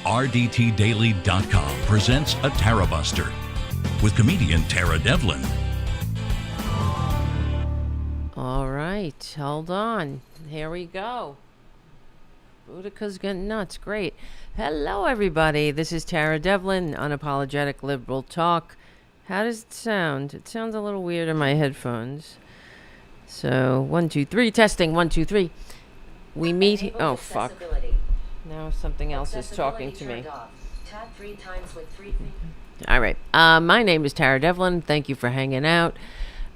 RDTDaily.com presents a Tarabuster with comedian Tara Devlin. All right, hold on. Here we go. Boudica's getting nuts. Great. Hello, everybody. This is Tara Devlin, Unapologetic Liberal Talk. How does it sound? It sounds a little weird in my headphones. So, 1, 2, 3. Testing. 1, 2, 3. We meet. Oh, fuck. Now something else is talking to me. Tap 3 times with 3 All right. My name is Tara Devlin. Thank you for hanging out.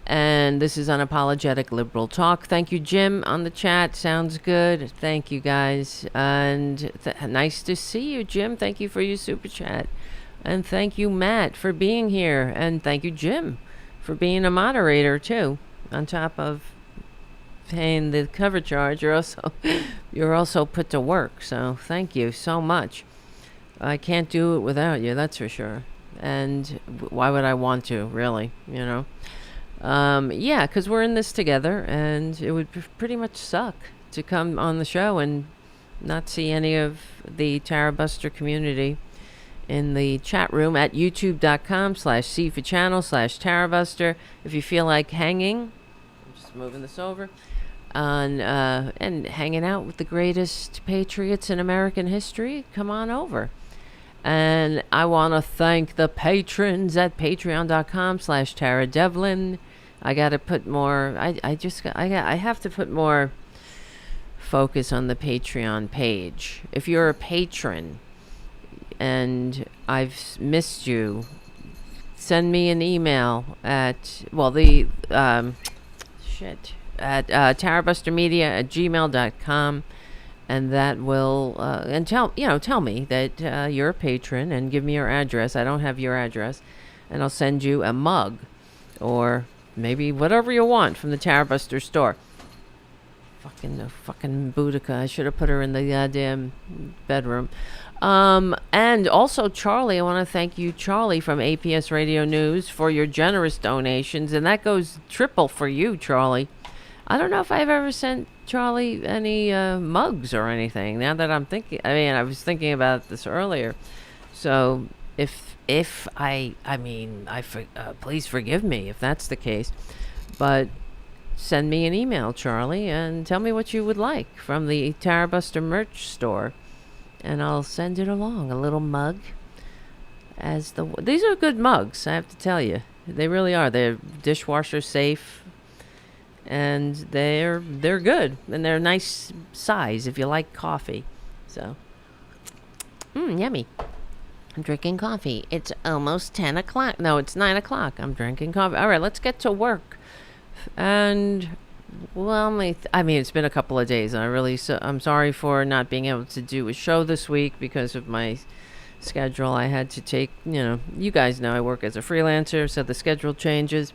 And this is Unapologetic Liberal Talk. Thank you, Jim, on the chat. Sounds good. Thank you, guys. And nice to see you, Jim. Thank you for your super chat. And thank you, Matt, for being here. And thank you, Jim, for being a moderator, too. On top of paying the cover charge, you're also put to work. So thank you so much. I can't do it without you, that's for sure. And why would I want to, really, you know? Yeah, because we're in this together, and it would pretty much suck to come on the show and not see any of the Tarabuster community in the chat room at youtube.com/C for channel/Tarabuster. If you feel like hanging, I'm just moving this over, and hanging out with the greatest patriots in American history, come on over. And I want to thank the patrons at patreon.com/Tara Devlin. I got to put more, I have to put more focus on the Patreon page. If you're a patron and I've missed you, send me an email at, tarabustermedia@gmail.com. And that will, and tell me that you're a patron and give me your address. I don't have your address. And I'll send you a mug or maybe whatever you want from the Tarabuster store. Fucking Boudica. I should have put her in the goddamn bedroom. And also, Charlie, I want to thank you, Charlie, from APS Radio News, for your generous donations. And that goes triple for you, Charlie. I don't know if I've ever sent Charlie any mugs or anything. Now that I'm thinking, I was thinking about this earlier. So if please forgive me if that's the case. But send me an email, Charlie, and tell me what you would like from the Tarabuster merch store, and I'll send it along. A little mug. These are good mugs, I have to tell you. They really are. They're dishwasher safe. And they're good, and they're a nice size if you like coffee. So, yummy. I'm drinking coffee. It's almost 10 o'clock. No, it's 9 o'clock. I'm drinking coffee. All right, let's get to work. And, it's been a couple of days. I'm sorry for not being able to do a show this week because of my schedule. I had to take, you guys know I work as a freelancer, so the schedule changes.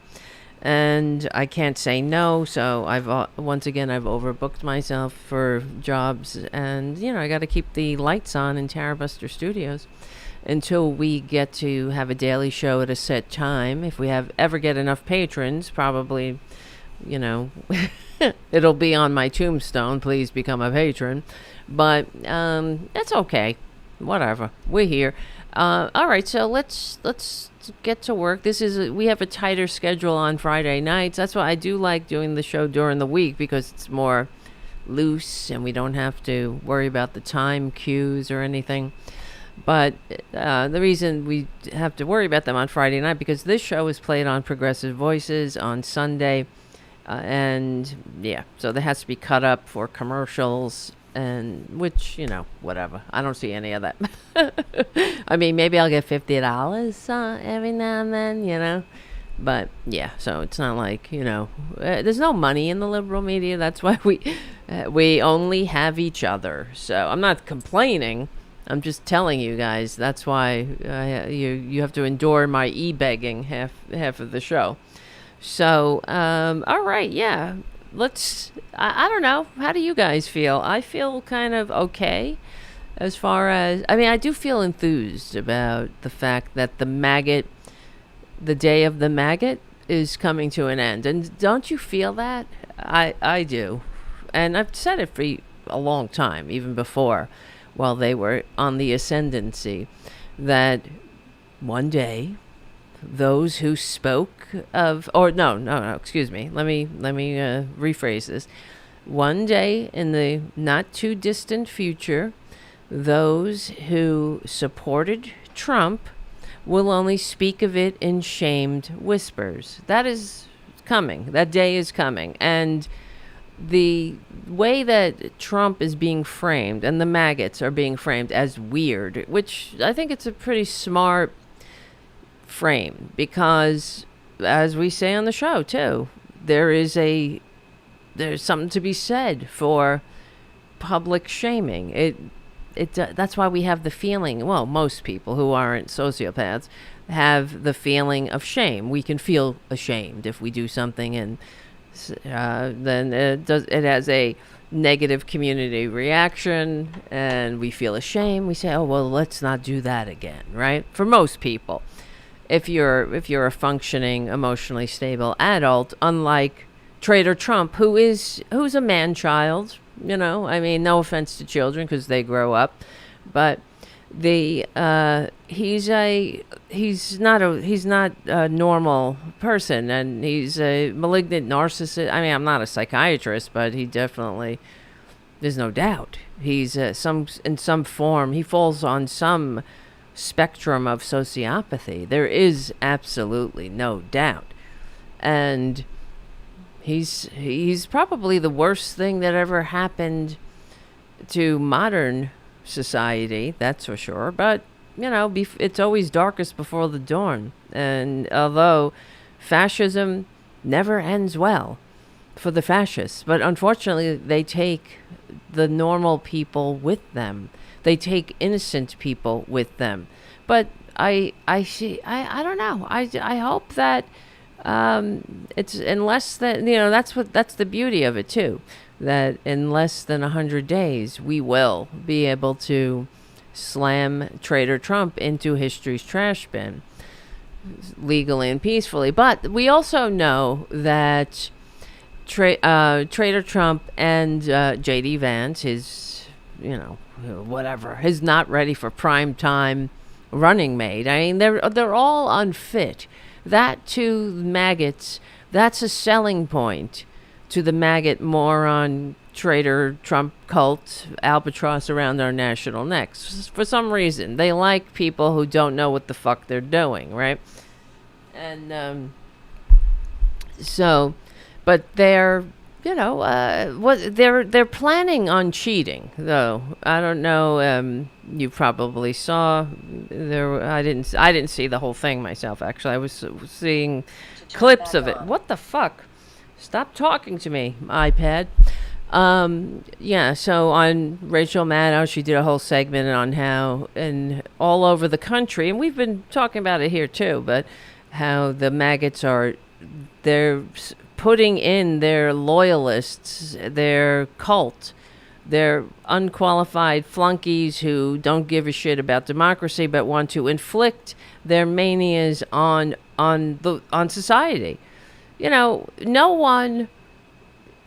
And I can't say no, so I've overbooked myself for jobs, and I got to keep the lights on in Tarabuster Studios until we get to have a daily show at a set time. If we ever get enough patrons, probably, it'll be on my tombstone. Please become a patron, but that's okay. Whatever, we're here. All right, so let's get to work. We have a tighter schedule on Friday nights. That's why I do like doing the show during the week, because it's more loose and we don't have to worry about the time cues or anything. But the reason we have to worry about them on Friday night, because this show is played on Progressive Voices on Sunday, and yeah, so there has to be cut up for commercials. And which, whatever. I don't see any of that. Maybe I'll get $50 every now and then, But yeah, so it's not like, there's no money in the liberal media. That's why we only have each other. So I'm not complaining. I'm just telling you guys. That's why you have to endure my e-begging half of the show. So, all right, yeah. I don't know. How do you guys feel? I feel kind of okay as far as, I do feel enthused about the fact that the day of the maggot is coming to an end. And don't you feel that? I do. And I've said it for a long time, even before, while they were on the ascendancy, that one day those who spoke of, or no, excuse me, let me rephrase this. One day in the not too distant future, those who supported Trump will only speak of it in shamed whispers. That is coming. That day is coming. And the way that Trump is being framed and the maggots are being framed as weird, which I think it's a pretty smart frame, because as we say on the show too, there's something to be said for public shaming. That's why we have the feeling, well, most people who aren't sociopaths have the feeling of shame. We can feel ashamed if we do something, and then it has a negative community reaction, and we feel ashamed. We say, oh, well, let's not do that again, right? For most people, if you're a functioning, emotionally stable adult, unlike Trader Trump, who's a man-child. I mean, no offense to children because they grow up, but he's not a normal person, and he's a malignant narcissist. I mean, I'm not a psychiatrist, but he definitely, there's no doubt, he's in some form, he falls on some spectrum of sociopathy. There is absolutely no doubt, and he's probably the worst thing that ever happened to modern society, that's for sure. But it's always darkest before the dawn, and although fascism never ends well for the fascists, but unfortunately they take the normal people with them, they take innocent people with them. But I don't know, I hope that it's in less than, that's the beauty of it too, that in less than 100 days we will be able to slam Trader Trump into history's trash bin legally and peacefully. But we also know that Trader Trump and JD Vance, his not ready for prime time running mate. I mean, they're all unfit. That to maggots, that's a selling point to the maggot moron Trader Trump cult albatross around our national necks. For some reason, they like people who don't know what the fuck they're doing, right? And but they're they're planning on cheating, though. I don't know. You probably saw there. I didn't see the whole thing myself. Actually, I was seeing clips of it. What the fuck? Stop talking to me, iPad. So on Rachel Maddow, she did a whole segment on how, and all over the country, and we've been talking about it here too, but how the maggots they're putting in their loyalists, their cult, their unqualified flunkies who don't give a shit about democracy but want to inflict their manias on society. No one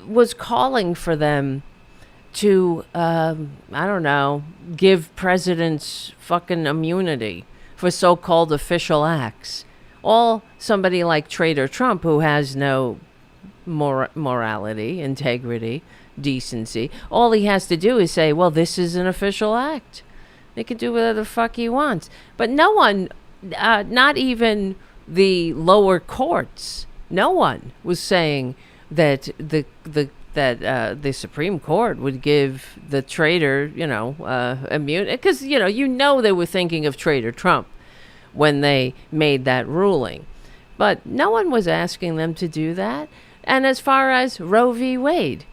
was calling for them to, give presidents fucking immunity for so-called official acts. All somebody like Trader Trump, who has no morality, integrity, decency, all he has to do is say, well, this is an official act. He can do whatever the fuck he wants. But no one, not even the lower courts, no one was saying that the Supreme Court would give the traitor, immunity, because they were thinking of Trader Trump when they made that ruling. But no one was asking them to do that. And as far as Roe v. Wade,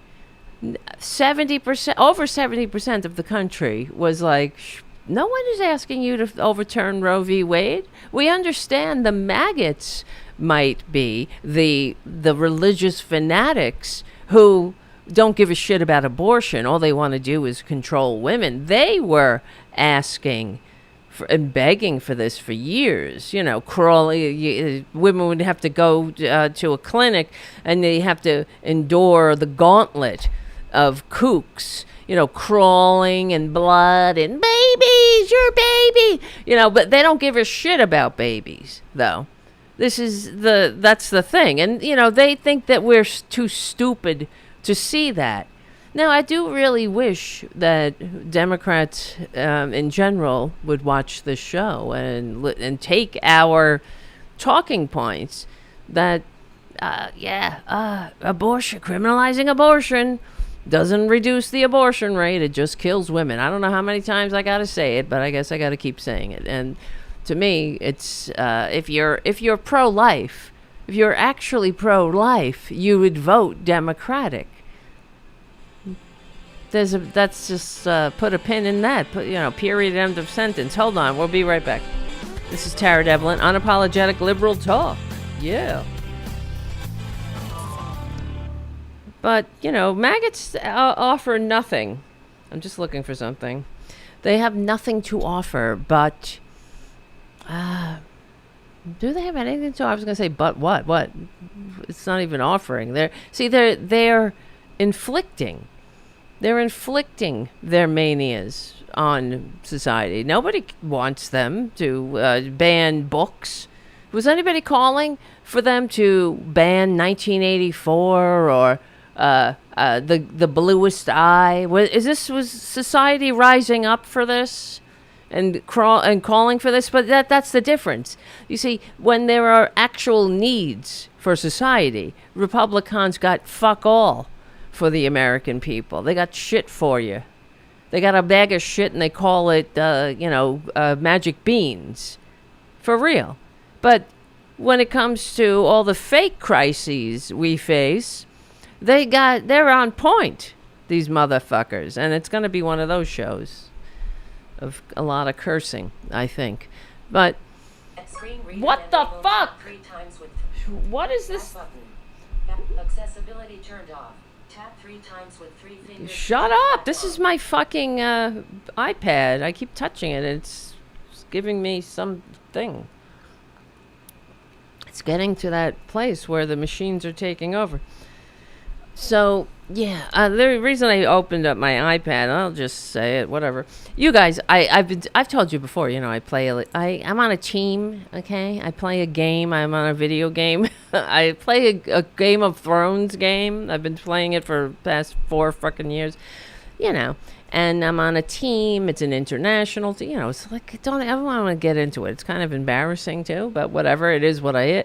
70%, over 70% of the country was like, no one is asking you to overturn Roe v. Wade. We understand the maggots might be the religious fanatics who don't give a shit about abortion. All they want to do is control women. They were asking and begging for this for years. Women would have to go to a clinic and they have to endure the gauntlet of kooks, crawling in blood and babies, your baby, but they don't give a shit about babies, though. That's the thing. And, they think that we're too stupid to see that. Now, I do really wish that Democrats in general would watch this show and take our talking points that, abortion, criminalizing abortion doesn't reduce the abortion rate. It just kills women. I don't know how many times I got to say it, but I guess I got to keep saying it. And to me, it's if you're pro-life, if you're actually pro-life, you would vote Democratic. That's just put a pin in that. Period, end of sentence. Hold on, we'll be right back. This is Tara Devlin, unapologetic liberal talk. Yeah. But maggots offer nothing. I'm just looking for something. They have nothing to offer, but do they have anything to? I was gonna say, but what? What? It's not even offering. They're inflicting. They're inflicting their manias on society. Nobody wants them to ban books. Was anybody calling for them to ban 1984 or the Bluest Eye? Was society rising up for this and calling for this? But that's the difference. You see, when there are actual needs for society, Republicans got fuck all for the American people. They got shit for you. They got a bag of shit and they call it, magic beans. For real. But when it comes to all the fake crises we face, they're on point, these motherfuckers. And it's going to be one of those shows of a lot of cursing, I think. But what the fuck? What is this? Accessibility turned off. Tap 3 times with 3 fingers. Shut up. This is my fucking iPad. I keep touching it. It's giving me something. It's getting to that place where the machines are taking over. So, yeah, the reason I opened up my iPad, I'll just say it, whatever. You guys, I've told you before, I'm on a team, okay? I play a game. I'm on a video game. I play a Game of Thrones game. I've been playing it for the past 4 fucking years, and I'm on a team. It's an international team. It's like, I don't want to get into it. It's kind of embarrassing too, but whatever. It is what I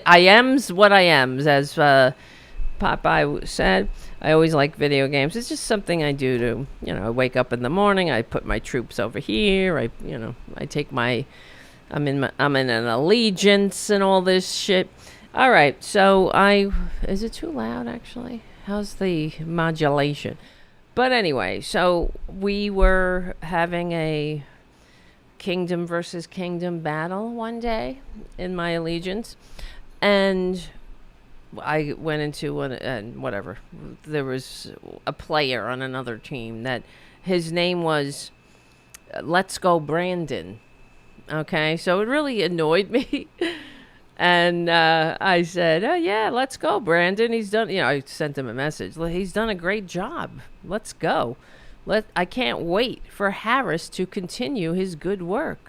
am's what I am's, as Popeye said. I always like video games. It's just something I do to, I wake up in the morning. I put my troops over here. I take my, I'm in an allegiance and all this shit. All right. So is it too loud actually? How's the modulation? But anyway, so we were having a kingdom versus kingdom battle one day in my allegiance. And I went into one, and whatever. There was a player on another team that his name was Let's Go Brandon. Okay, so it really annoyed me. And I said, oh, yeah, let's go, Brandon. He's done, I sent him a message. He's done a great job. Let's go. I can't wait for Harris to continue his good work.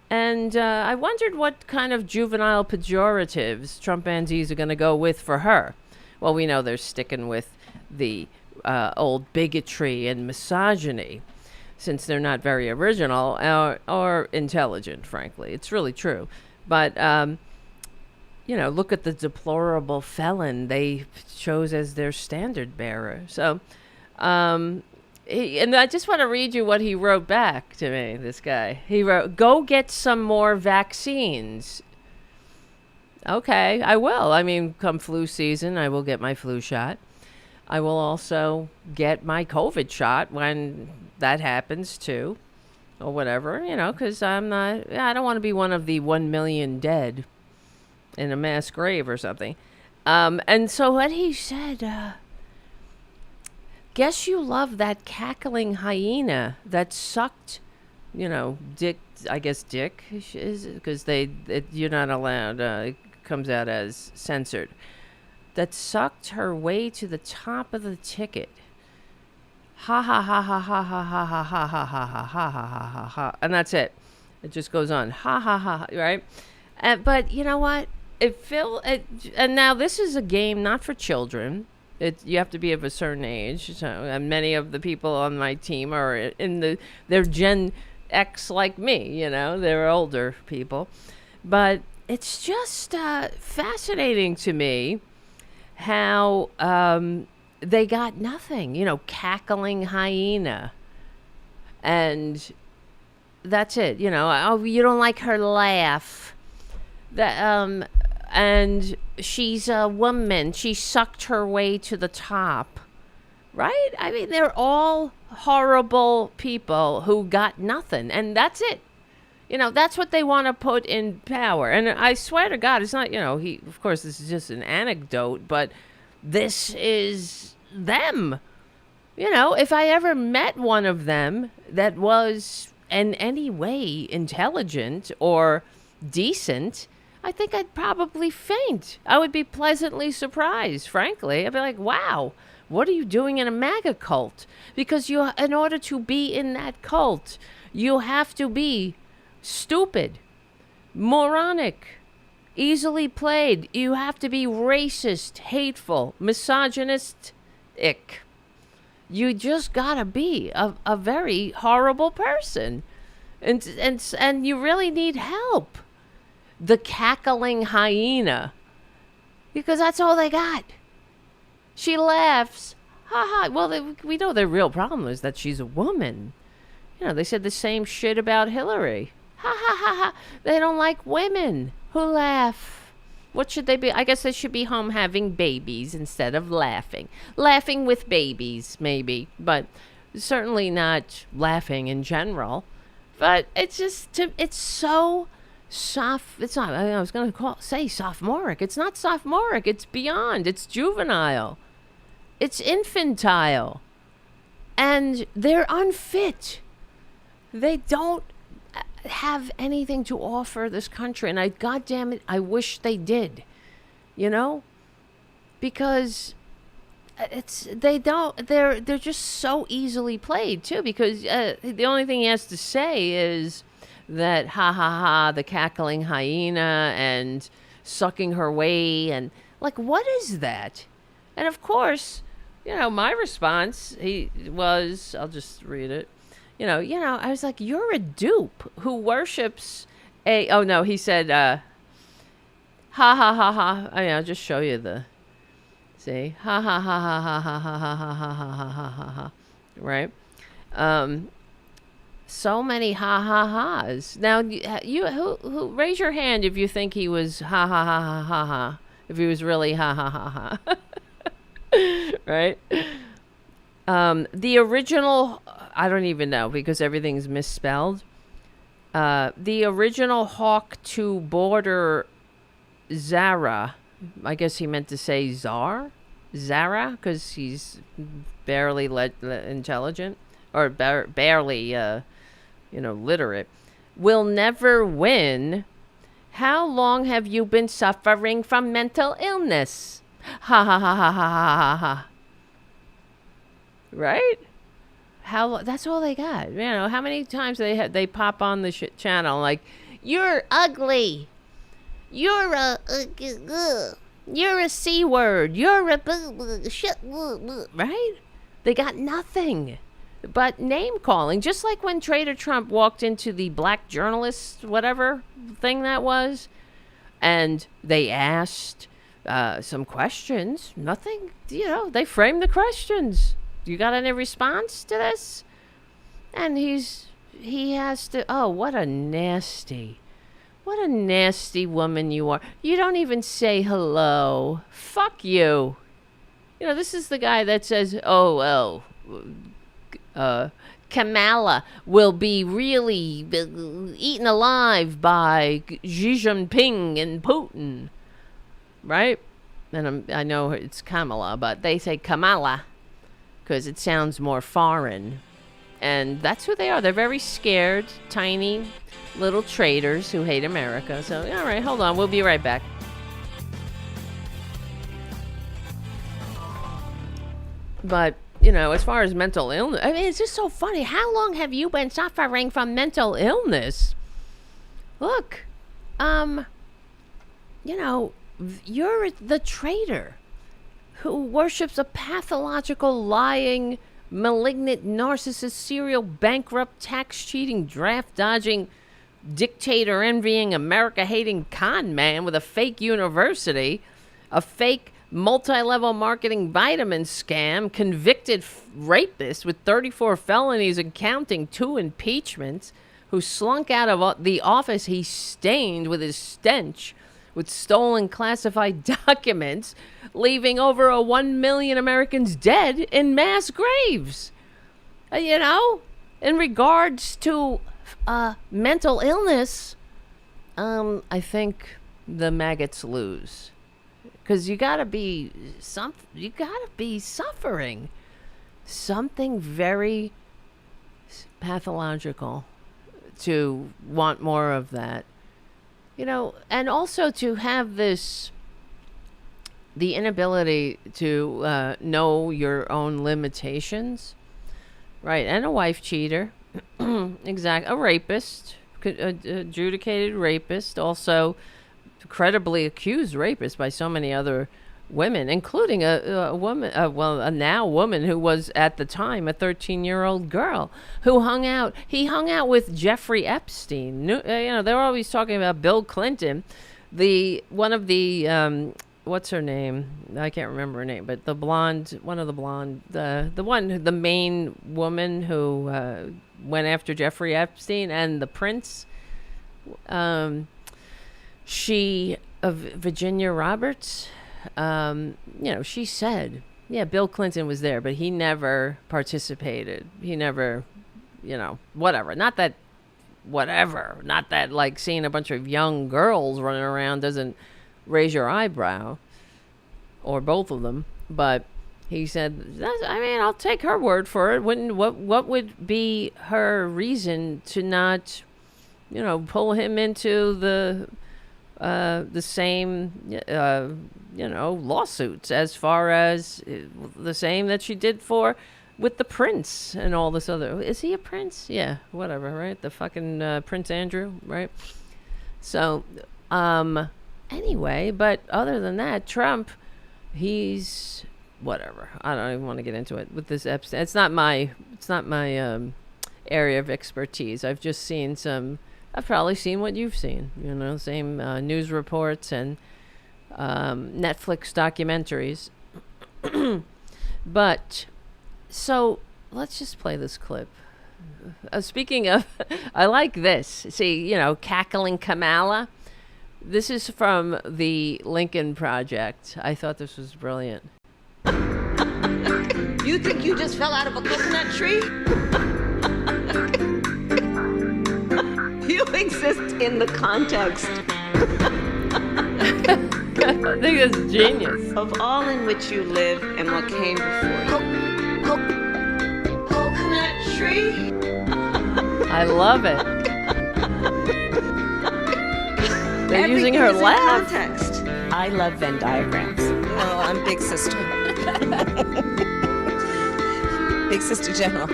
And I wondered what kind of juvenile pejoratives Trumpanzees are going to go with for her. Well, we know they're sticking with the old bigotry and misogyny, since they're not very original or intelligent, frankly. It's really true. But, look at the deplorable felon they chose as their standard bearer. So, and I just want to read you what he wrote back to me, this guy. He wrote, go get some more vaccines. Okay, I will. I mean, come flu season, I will get my flu shot. I will also get my COVID shot when that happens too, or whatever, because I don't want to be one of the 1 million dead in a mass grave or something. And so what he said, guess you love that cackling hyena that sucked, dick, I guess dick is, because you're not allowed, it comes out as censored, that sucked her way to the top of the ticket. ha ha ha ha ha ha ha ha ha ha ha ha ha ha ha ha, and that's it. It just goes on, ha ha ha, right? But you know what? And now this is a game not for children. You have to be of a certain age. So, and many of the people on my team are they're Gen X like me. They're older people, but it's just fascinating to me how they got nothing. Cackling hyena, and that's it. Oh, you don't like her laugh. That and she's a woman. She sucked her way to the top, right? I mean, they're all horrible people who got nothing, and that's it. That's what they want to put in power. And I swear to God, it's not, of course, this is just an anecdote, but this is them. If I ever met one of them that was in any way intelligent or decent, I think I'd probably faint. I would be pleasantly surprised, frankly. I'd be like, wow, what are you doing in a MAGA cult? Because in order to be in that cult, you have to be stupid, moronic, easily played. You have to be racist, hateful, misogynistic. You just gotta be a very horrible person. And you really need help. The cackling hyena, because that's all they got. She laughs, ha ha. Well, we know the real problem is that she's a woman. They said the same shit about Hillary. Ha ha ha ha. They don't like women who laugh. What should they be? I guess they should be home having babies instead of laughing. Laughing with babies, maybe, but certainly not laughing in general. But it's just, it's so soft. It's not, I was going to say sophomoric. It's not sophomoric. It's beyond. It's juvenile. It's infantile. And they're unfit. They don't have anything to offer this country. And God damn it, I wish they did. Because they're just so easily played too, because the only thing he has to say is that ha ha ha, the cackling hyena and sucking her way, and like, what is that? And of course, my response I'll just read it. I was like, you're a dupe who worships he said ha ha ha ha. I'll just show you see, ha ha ha ha ha ha ha ha ha ha ha ha ha ha, right? So many ha ha ha's. Now, you who raise your hand if you think he was ha ha ha ha ha ha. If he was really ha ha ha ha, right? The original, I don't even know because everything's misspelled. The original Hawk to Border Zara. I guess he meant to say Zara, because he's barely intelligent or barely, literate. Will never win. How long have you been suffering from mental illness? Ha ha ha ha ha ha ha ha. Right? That's all they got. How many times they pop on the channel like, you're ugly. You're a C word. You're a shit. Right? They got nothing but name calling. Just like when Trader Trump walked into the black journalist, whatever thing that was, and they asked some questions. Nothing, they framed the questions. You got any response to this? And he has to, what a nasty woman you are. You don't even say hello. Fuck you. This is the guy that says, Kamala will be really eaten alive by Xi Jinping and Putin. Right? And I know it's Kamala, but they say Kamala because it sounds more foreign. And that's who they are. They're very scared, tiny little traitors who hate America. So, all right, hold on. We'll be right back. But, as far as mental illness, I mean, it's just so funny. How long have you been suffering from mental illness? Look, you're the traitor who worships a pathological, lying, malignant, narcissist, serial bankrupt, tax-cheating, draft-dodging, dictator-envying, America-hating con man with a fake university, a fake multi-level marketing vitamin scam, convicted rapist with 34 felonies and counting, 2 impeachments, who slunk out of the office he stained with his stench with stolen classified documents, leaving over 1 million Americans dead in mass graves. In regards to mental illness, I think the maggots lose. Because you gotta be suffering something very pathological to want more of that. And also to have the inability to know your own limitations, right? And a wife cheater, a rapist, adjudicated rapist, also credibly accused rapist by so many other women, including a woman, a now woman who was at the time a 13-year-old girl who hung out with Jeffrey Epstein. They were always talking about Bill Clinton, the what's her name? I can't remember her name, but the main woman who went after Jeffrey Epstein and the prince. Virginia Roberts. She said, Bill Clinton was there, but he never participated. He never, whatever. Not that like seeing a bunch of young girls running around doesn't raise your eyebrow, or both of them. But he said, I'll take her word for it. What would be her reason to not, pull him into the same, lawsuits as far as the same that she did with the prince and all this other. Is he a prince? Yeah, whatever, right? The fucking Prince Andrew, right? So, anyway, but other than that, Trump, he's whatever. I don't even want to get into it with this Epstein. It's not my area of expertise. I've probably seen what you've seen, same news reports and Netflix documentaries. But, so, let's just play this clip. Speaking of, I like this. See, cackling Kamala. This is from the Lincoln Project. I thought this was brilliant. You think you just fell out of a coconut tree? You exist in the context I think that's genius. of all in which you live and what came before you. Coconut tree? I love it. They're using her Everything's in laugh. context. I love Venn diagrams. Well, I'm big sister. Big sister general.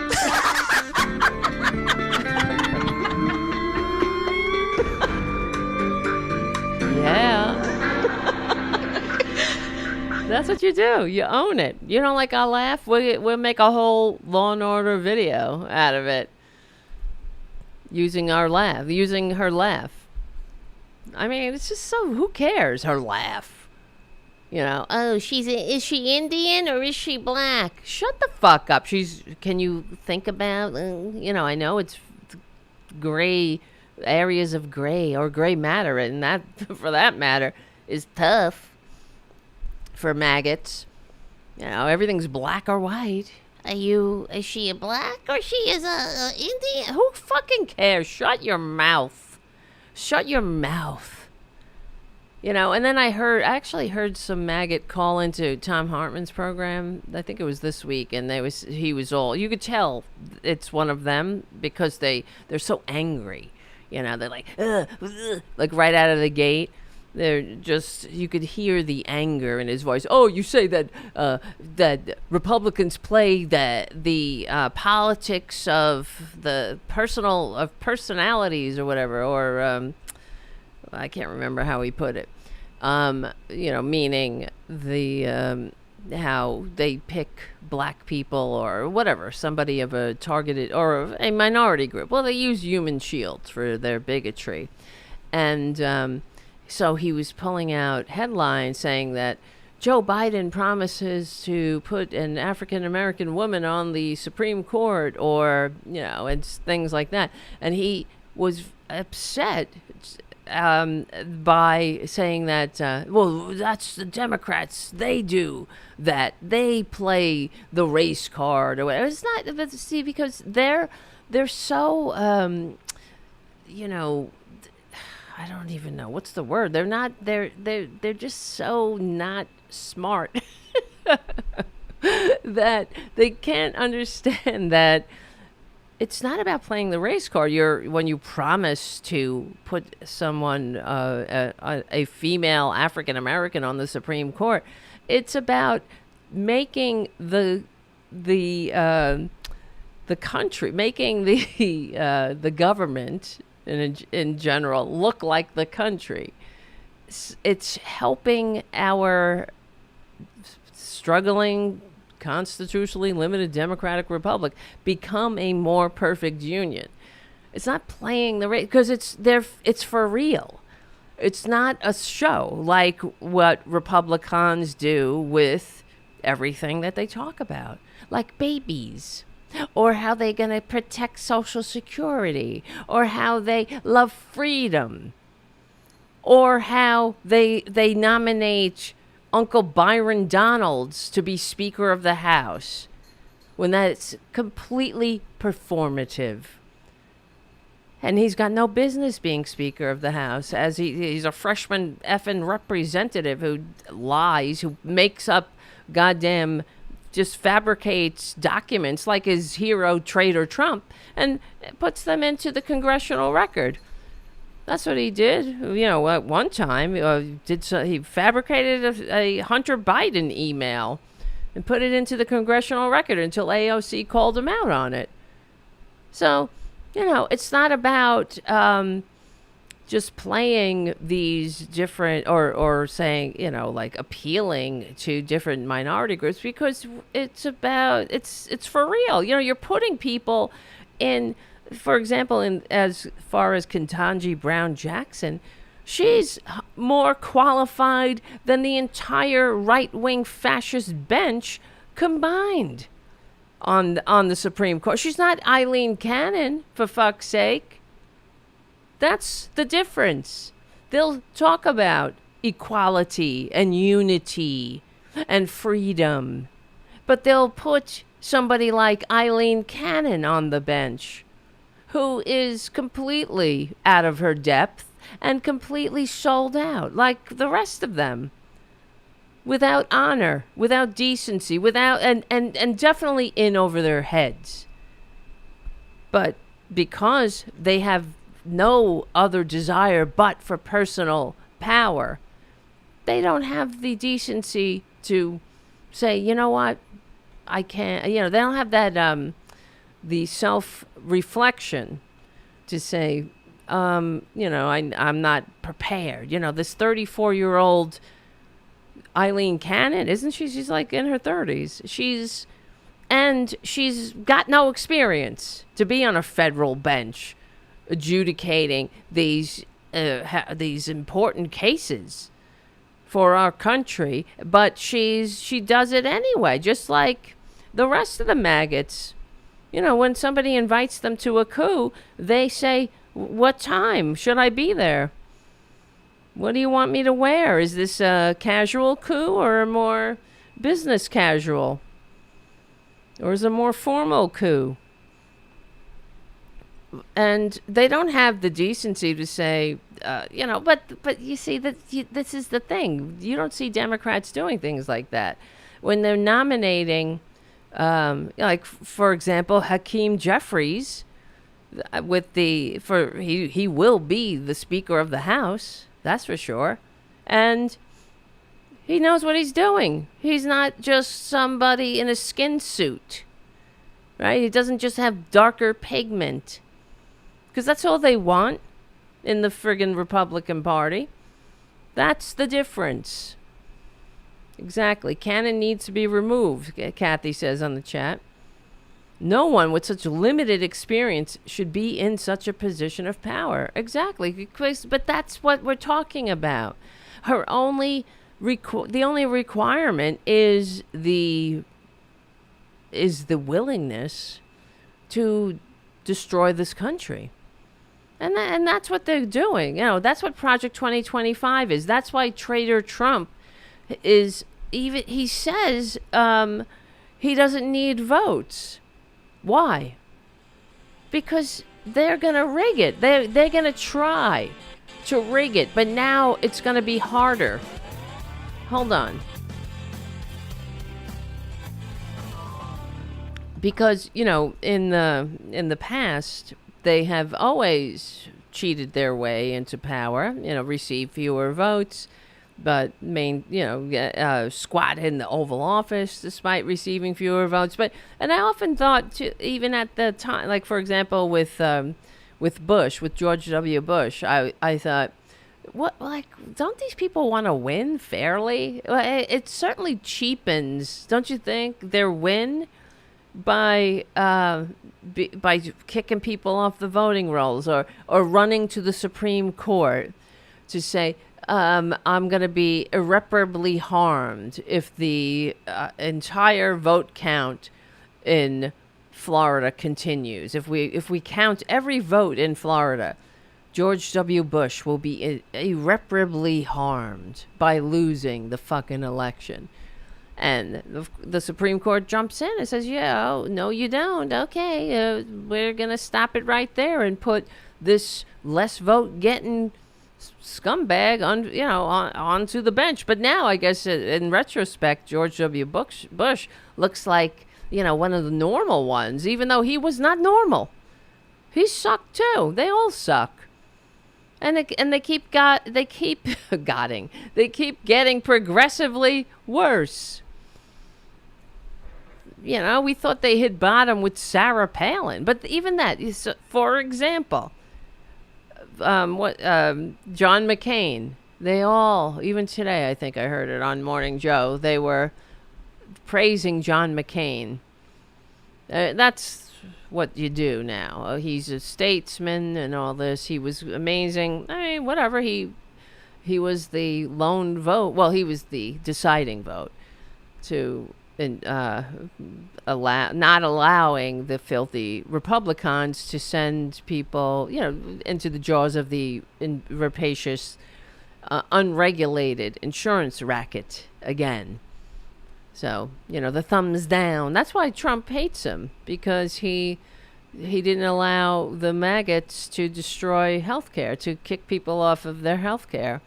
Yeah. That's what you do. You own it. You don't like our laugh? We'll make a whole Law and Order video out of it. Using her laugh. I mean, it's just so, who cares? Her laugh. Oh, is she Indian or is she black? Shut the fuck up. Can you think about, I know it's gray, areas of gray or gray matter, and that, for that matter, is tough for maggots. Everything's black or white. Is she a black or she is a Indian? Who fucking cares? Shut your mouth. And then I actually heard some maggot call into Tom Hartman's program. I think it was this week, and he was all, you could tell it's one of them because they're so angry. They're like, ugh, ugh, like right out of the gate. They're just, you could hear the anger in his voice. Oh, you say that that Republicans play the politics of the personalities or whatever, or I can't remember how he put it. Meaning the how they pick black people or whatever, somebody of a targeted or a minority group. Well, they use human shields for their bigotry, and so he was pulling out headlines saying that Joe Biden promises to put an African American woman on the Supreme Court, or and things like that, and he was upset by saying that, well, that's the Democrats. They do that. They play the race card or whatever. It's not, but see, because they're so, I don't even know what's the word. They're not. They're just so not smart that they can't understand that. It's not about playing the race card. When you promise to put someone, a female African American on the Supreme Court, it's about making the country, making the government in general look like the country. It's helping our struggling, constitutionally limited democratic republic become a more perfect union. It's not playing the race, because it's for real. It's not a show like what Republicans do with everything that they talk about, like babies, or how they're going to protect Social Security, or how they love freedom, or how they nominate Uncle Byron Donalds to be Speaker of the House, when that's completely performative. And he's got no business being Speaker of the House, as he's a freshman effing representative who lies, who makes up goddamn, just fabricates documents like his hero, Trader Trump, and puts them into the congressional record. That's what he did. At one time, he fabricated a Hunter Biden email and put it into the congressional record until AOC called him out on it. So, it's not about just playing these different or saying, like appealing to different minority groups, because it's for real. You're putting people in. For example, as far as Ketanji Brown Jackson, she's more qualified than the entire right-wing fascist bench combined on the Supreme Court. She's not Eileen Cannon, for fuck's sake. That's the difference. They'll talk about equality and unity and freedom, but they'll put somebody like Eileen Cannon on the bench, who is completely out of her depth and completely sold out, like the rest of them, without honor, without decency, without and definitely in over their heads. But because they have no other desire but for personal power, they don't have the decency to say, you know what, I can't. They don't have that the self-reflection to say, I'm not prepared. This 34-year-old Eileen Cannon, isn't she? She's like in her 30s. She's got no experience to be on a federal bench adjudicating these important cases for our country. But she does it anyway, just like the rest of the maggots. When somebody invites them to a coup, they say, what time should I be there? What do you want me to wear? Is this a casual coup or a more business casual? Or is it a more formal coup? And they don't have the decency to say, but you see, this is the thing. You don't see Democrats doing things like that. When they're nominating, like, for example, Hakeem Jeffries, he will be the Speaker of the House, that's for sure. And he knows what he's doing. He's not just somebody in a skin suit, right? He doesn't just have darker pigment. Because that's all they want in the friggin' Republican Party. That's the difference. Exactly. Cannon needs to be removed, Kathy says on the chat. No one with such limited experience should be in such a position of power. Exactly. But that's what we're talking about. The only requirement is the willingness to destroy this country. And that's what they're doing. You know, that's what Project 2025 is. That's why Traitor Trump is even, he says he doesn't need votes. Why? Because they're going to rig it. They're going to try to rig it. But now it's going to be harder. Hold on. Because, you know, in the past, they have always cheated their way into power, you know, received fewer votes, but squat in the Oval Office despite receiving fewer votes. And I often thought, even at the time, like, for example, with George W. Bush, I thought, don't these people want to win fairly? It certainly cheapens, don't you think, their win by kicking people off the voting rolls or running to the Supreme Court to say, I'm going to be irreparably harmed if the entire vote count in Florida continues. If we count every vote in Florida, George W. Bush will be irreparably harmed by losing the fucking election. And the Supreme Court jumps in and says, yeah, no, you don't. Okay, we're going to stop it right there and put this less vote getting scumbag onto the bench. But now, I guess, in retrospect, George W. Bush looks like, one of the normal ones, even though he was not normal. He sucked too. They all suck. And they keep getting progressively worse. We thought they hit bottom with Sarah Palin, but even that, for example, John McCain, they all, even today, I think I heard it on Morning Joe, they were praising John McCain. That's what you do now. He's a statesman and all this. He was amazing. I mean, whatever. He was the lone vote. Well, he was the deciding vote to not allowing the filthy Republicans to send people, into the jaws of the rapacious, unregulated insurance racket again. So, the thumbs down. That's why Trump hates him, because he didn't allow the maggots to destroy healthcare, to kick people off of their healthcare,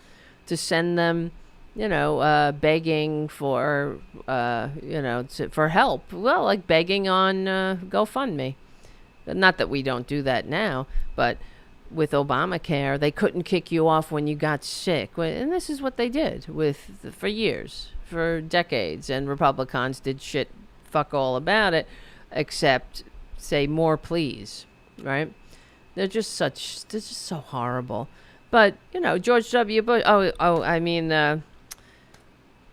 to send them, begging for, for help. Well, like begging on GoFundMe. Not that we don't do that now, but with Obamacare, they couldn't kick you off when you got sick. And this is what they did for years. For decades, and Republicans did shit fuck all about it, except say more please, right? They're just so horrible. But George W. Bush,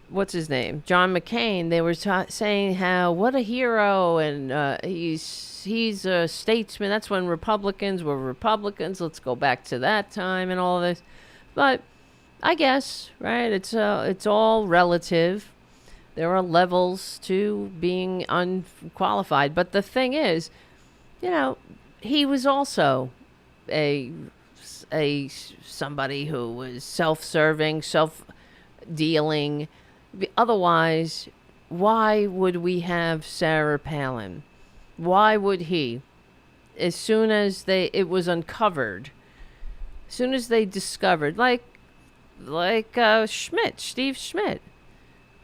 what's his name, John McCain, they were saying how what a hero, and he's a statesman. That's when Republicans were Republicans. Let's go back to that time and all this. But I guess, right, it's all relative. There are levels to being unqualified. But the thing is, he was also somebody who was self-serving, self-dealing. Otherwise, why would we have Sarah Palin? Why would he? As soon as it was uncovered, as soon as they discovered, like Steve Schmidt,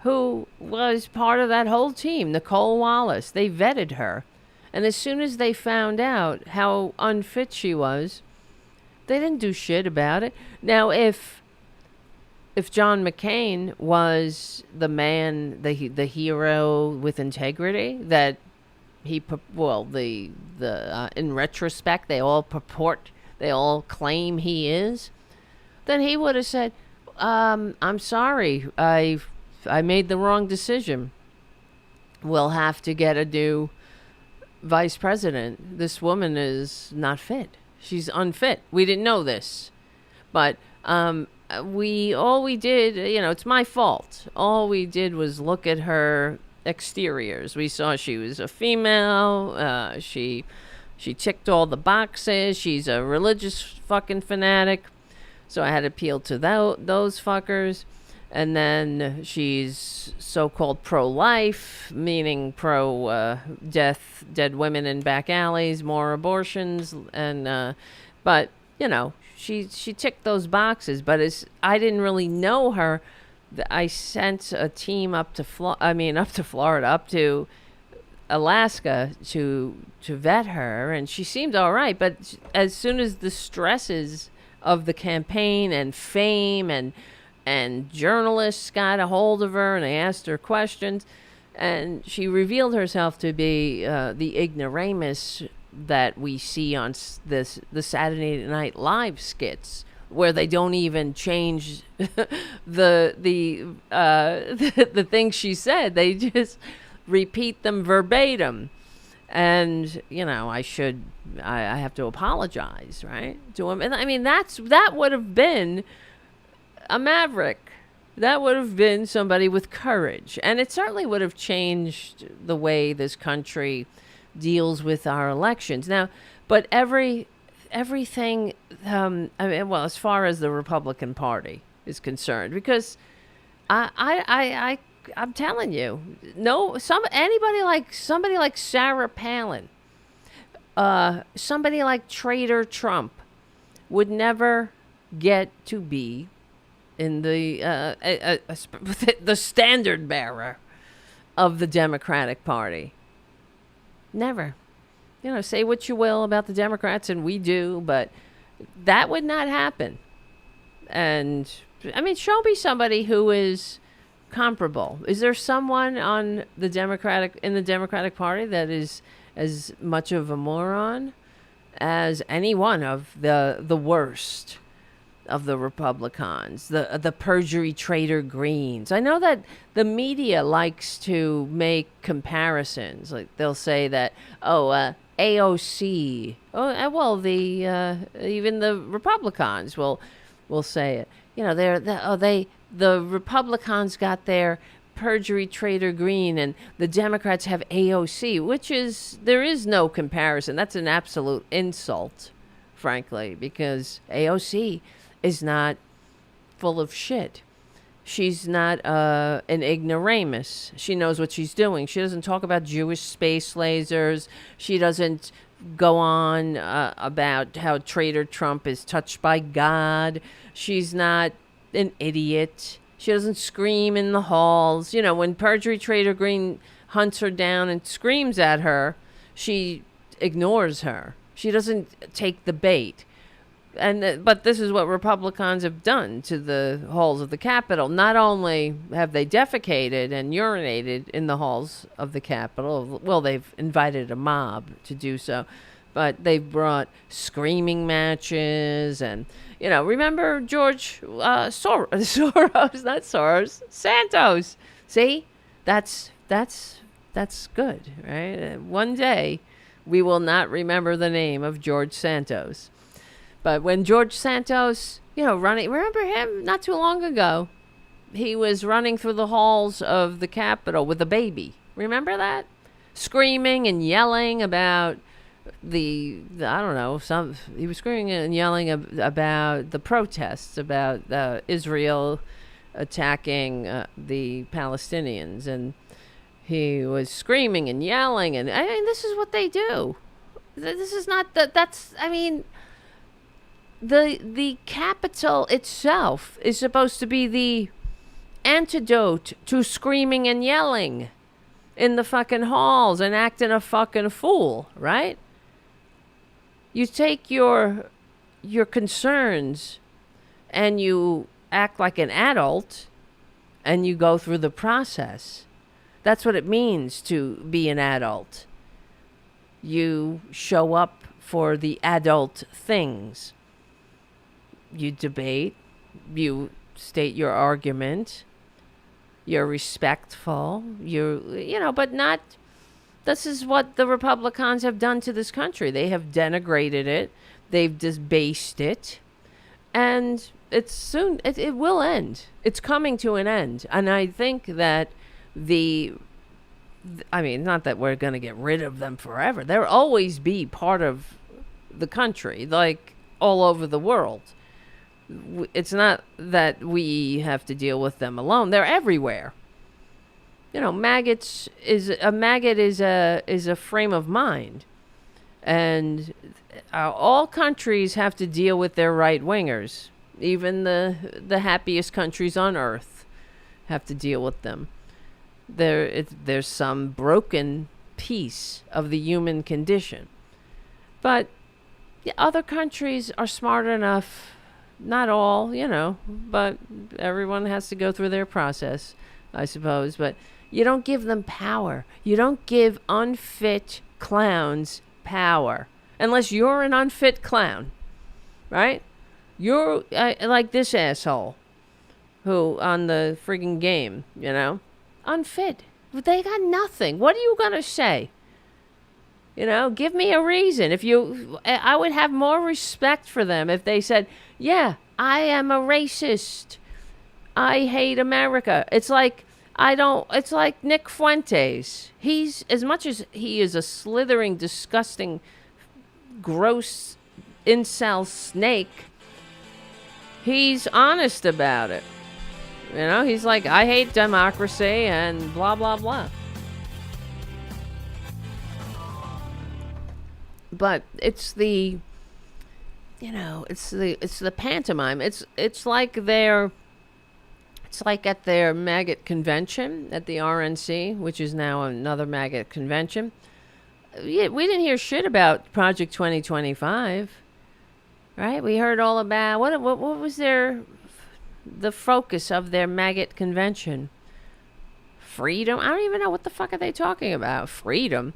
who was part of that whole team, Nicole Wallace. They vetted her. And as soon as they found out how unfit she was, they didn't do shit about it. Now, if if John McCain was the man, the hero with integrity that in retrospect they all claim he is, then he would have said, I'm sorry, I made the wrong decision. We'll have to get a new vice president. This woman is not fit. She's unfit. We didn't know this, but we did, it's my fault. All we did was look at her exteriors. We saw she was a female. She ticked all the boxes. She's a religious fucking fanatic. So I had to appeal to those fuckers. And then she's so-called pro-life, meaning pro-death, dead women in back alleys, more abortions. And but, she ticked those boxes. But I didn't really know her. I sent a team up to Florida, up to Alaska to vet her, and she seemed all right. But as soon as the stresses of the campaign and fame and journalists got a hold of her and they asked her questions, and she revealed herself to be the ignoramus that we see on the Saturday Night Live skits, where they don't even change the things she said. They just repeat them verbatim. And, I have to apologize, right, to him. And I mean, that would have been a maverick. That would have been somebody with courage. And it certainly would have changed the way this country deals with our elections. Now, but everything, as far as the Republican Party is concerned, because I'm telling you, somebody like Sarah Palin, somebody like Traitor Trump would never get to be in the standard bearer of the Democratic Party. Never. Say what you will about the Democrats, and we do, but that would not happen. And I mean, show me somebody who is comparable. Is there someone in the Democratic Party that is as much of a moron as any one of the worst of the Republicans, the perjury traitor Greens? I know that the likes to make comparisons. Like they'll say that, AOC. Even the Republicans will say it. The Republicans got their perjury traitor Green, and the Democrats have AOC, there is no comparison. That's an absolute insult, frankly, because AOC is not full of shit. She's not an ignoramus. She knows what she's doing. She doesn't talk about Jewish space lasers. She doesn't go on about how Traitor Trump is touched by God. She's not an idiot. She doesn't scream in the halls. When perjury traitor Green hunts her down and screams at her, she ignores her. She doesn't take the bait. But this is what Republicans have done to the halls of the Capitol. Not only have they defecated and urinated in the halls of the Capitol, well, they've invited a mob to do so, but they've brought screaming matches and, remember George Soros, not Soros, Santos. See, that's good, right? One day we will not remember the name of George Santos. But when George Santos, remember him not too long ago? He was running through the halls of the Capitol with a baby. Remember that? Screaming and yelling about he was screaming and yelling about the protests, about Israel attacking the Palestinians. And he was screaming and yelling. And I mean, this is what they do. This is not the Capitol itself is supposed to be the antidote to screaming and yelling in the fucking halls and acting a fucking fool, right? You take your concerns and you act like an adult and you go through the process. That's what it means to be an adult. You show up for the adult things. You debate, you state your argument, you're respectful, but not, this is what the Republicans have done to this country. They have denigrated it, they've debased it, and it's soon, it will end. It's coming to an end. And I think that not that we're going to get rid of them forever. They'll always be part of the country, like all over the world. It's not that we have to deal with them alone. They're everywhere. Maggot is a frame of mind. And all countries have to deal with their right-wingers. Even the happiest countries on earth have to deal with them. There's some broken piece of the human condition. But other countries are smart enough, not all, but everyone has to go through their process, I suppose. But you don't give them power. You don't give unfit clowns power. Unless you're an unfit clown, right? You're like this asshole who on the friggin' game, unfit. They got nothing. What are you going to say? Give me a reason. I would have more respect for them if they said, yeah, I am a racist. I hate America. It's like Nick Fuentes. He's, as much as he is a slithering, disgusting, gross incel snake, he's honest about it. He's like, I hate democracy and blah, blah, blah. But it's the pantomime. It's like at their maggot convention at the RNC, which is now another maggot convention. Yeah, we didn't hear shit about Project 2025, right? We heard all about what was the focus of their maggot convention? Freedom? I don't even know what the fuck are they talking about. Freedom?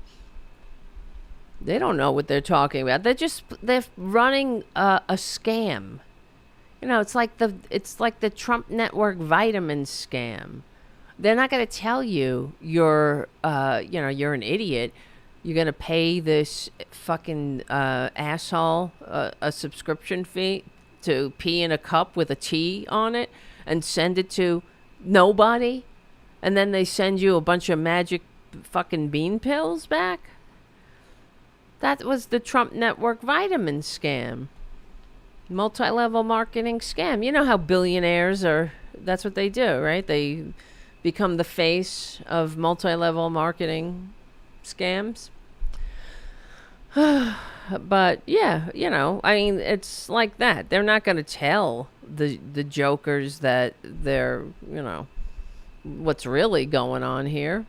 They don't know what they're talking about. They're running a scam. It's like the Trump Network vitamin scam. They're not going to tell you you're an idiot. You're going to pay this fucking asshole a subscription fee to pee in a cup with a T on it and send it to nobody. And then they send you a bunch of magic fucking bean pills back. That was the Trump Network vitamin scam. Multi-level marketing scam. You know how billionaires that's what they do, right? They become the face of multi-level marketing scams. But yeah, it's like that. They're not going to tell the jokers that they're, what's really going on here.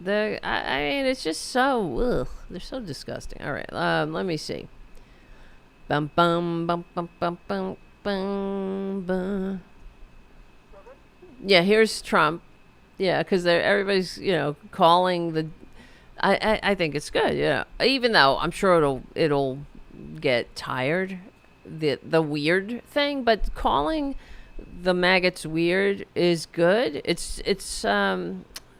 It's just so, they're so disgusting. All right, let me see. Bum bum bum bum bum bum bum bum. Yeah, here's Trump. Yeah, because everybody's calling the. I think it's good. Even though I'm sure it'll get tired, the weird thing, but calling the maggots weird is good. It's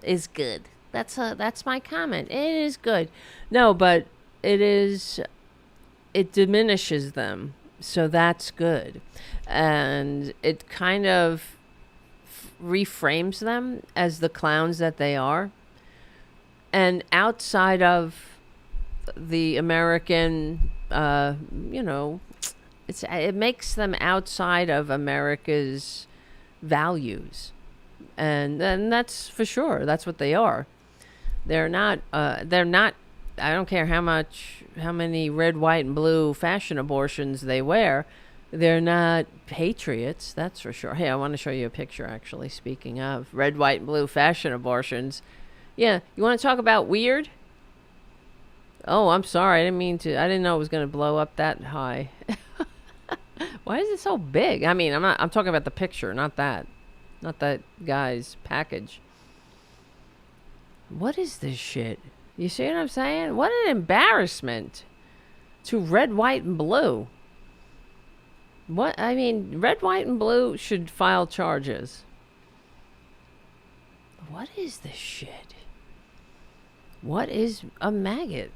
is good. That's my comment. It is good. No, but it diminishes them, so that's good, and it kind of reframes them as the clowns that they are. And outside of the American, it makes them outside of America's values, and that's for sure. That's what they are. They're not. I don't care how many red, white, and blue fashion abortions they wear. They're not patriots, that's for sure. Hey, I want to show you a picture, actually, speaking of red, white, and blue fashion abortions. Yeah, you want to talk about weird? Oh, I'm sorry. I didn't know it was going to blow up that high. Why is it so big? I mean, I'm talking about the picture, not that guy's package. What is this shit? You see what I'm saying? What an embarrassment to red, white, and blue. What? I mean, red, white, and blue should file charges. What is this shit? What is a maggot?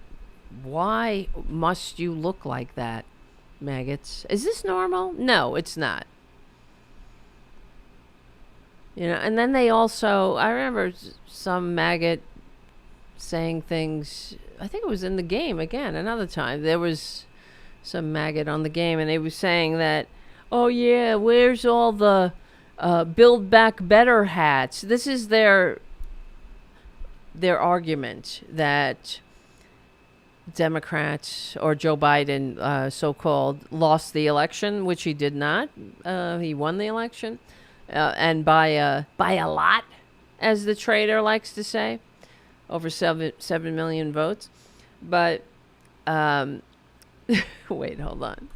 Why must you look like that, maggots? Is this normal? No, it's not. You know, and then they also, I remember some maggot saying things, I think it was in the game again, another time. There was some maggot on the game, and they were saying that, oh yeah, where's all the Build Back Better hats? This is their argument that Democrats or Joe Biden, so-called, lost the election, which he did not. He won the election, and by a lot, as the traitor likes to say, over 7 million votes. But wait, hold on.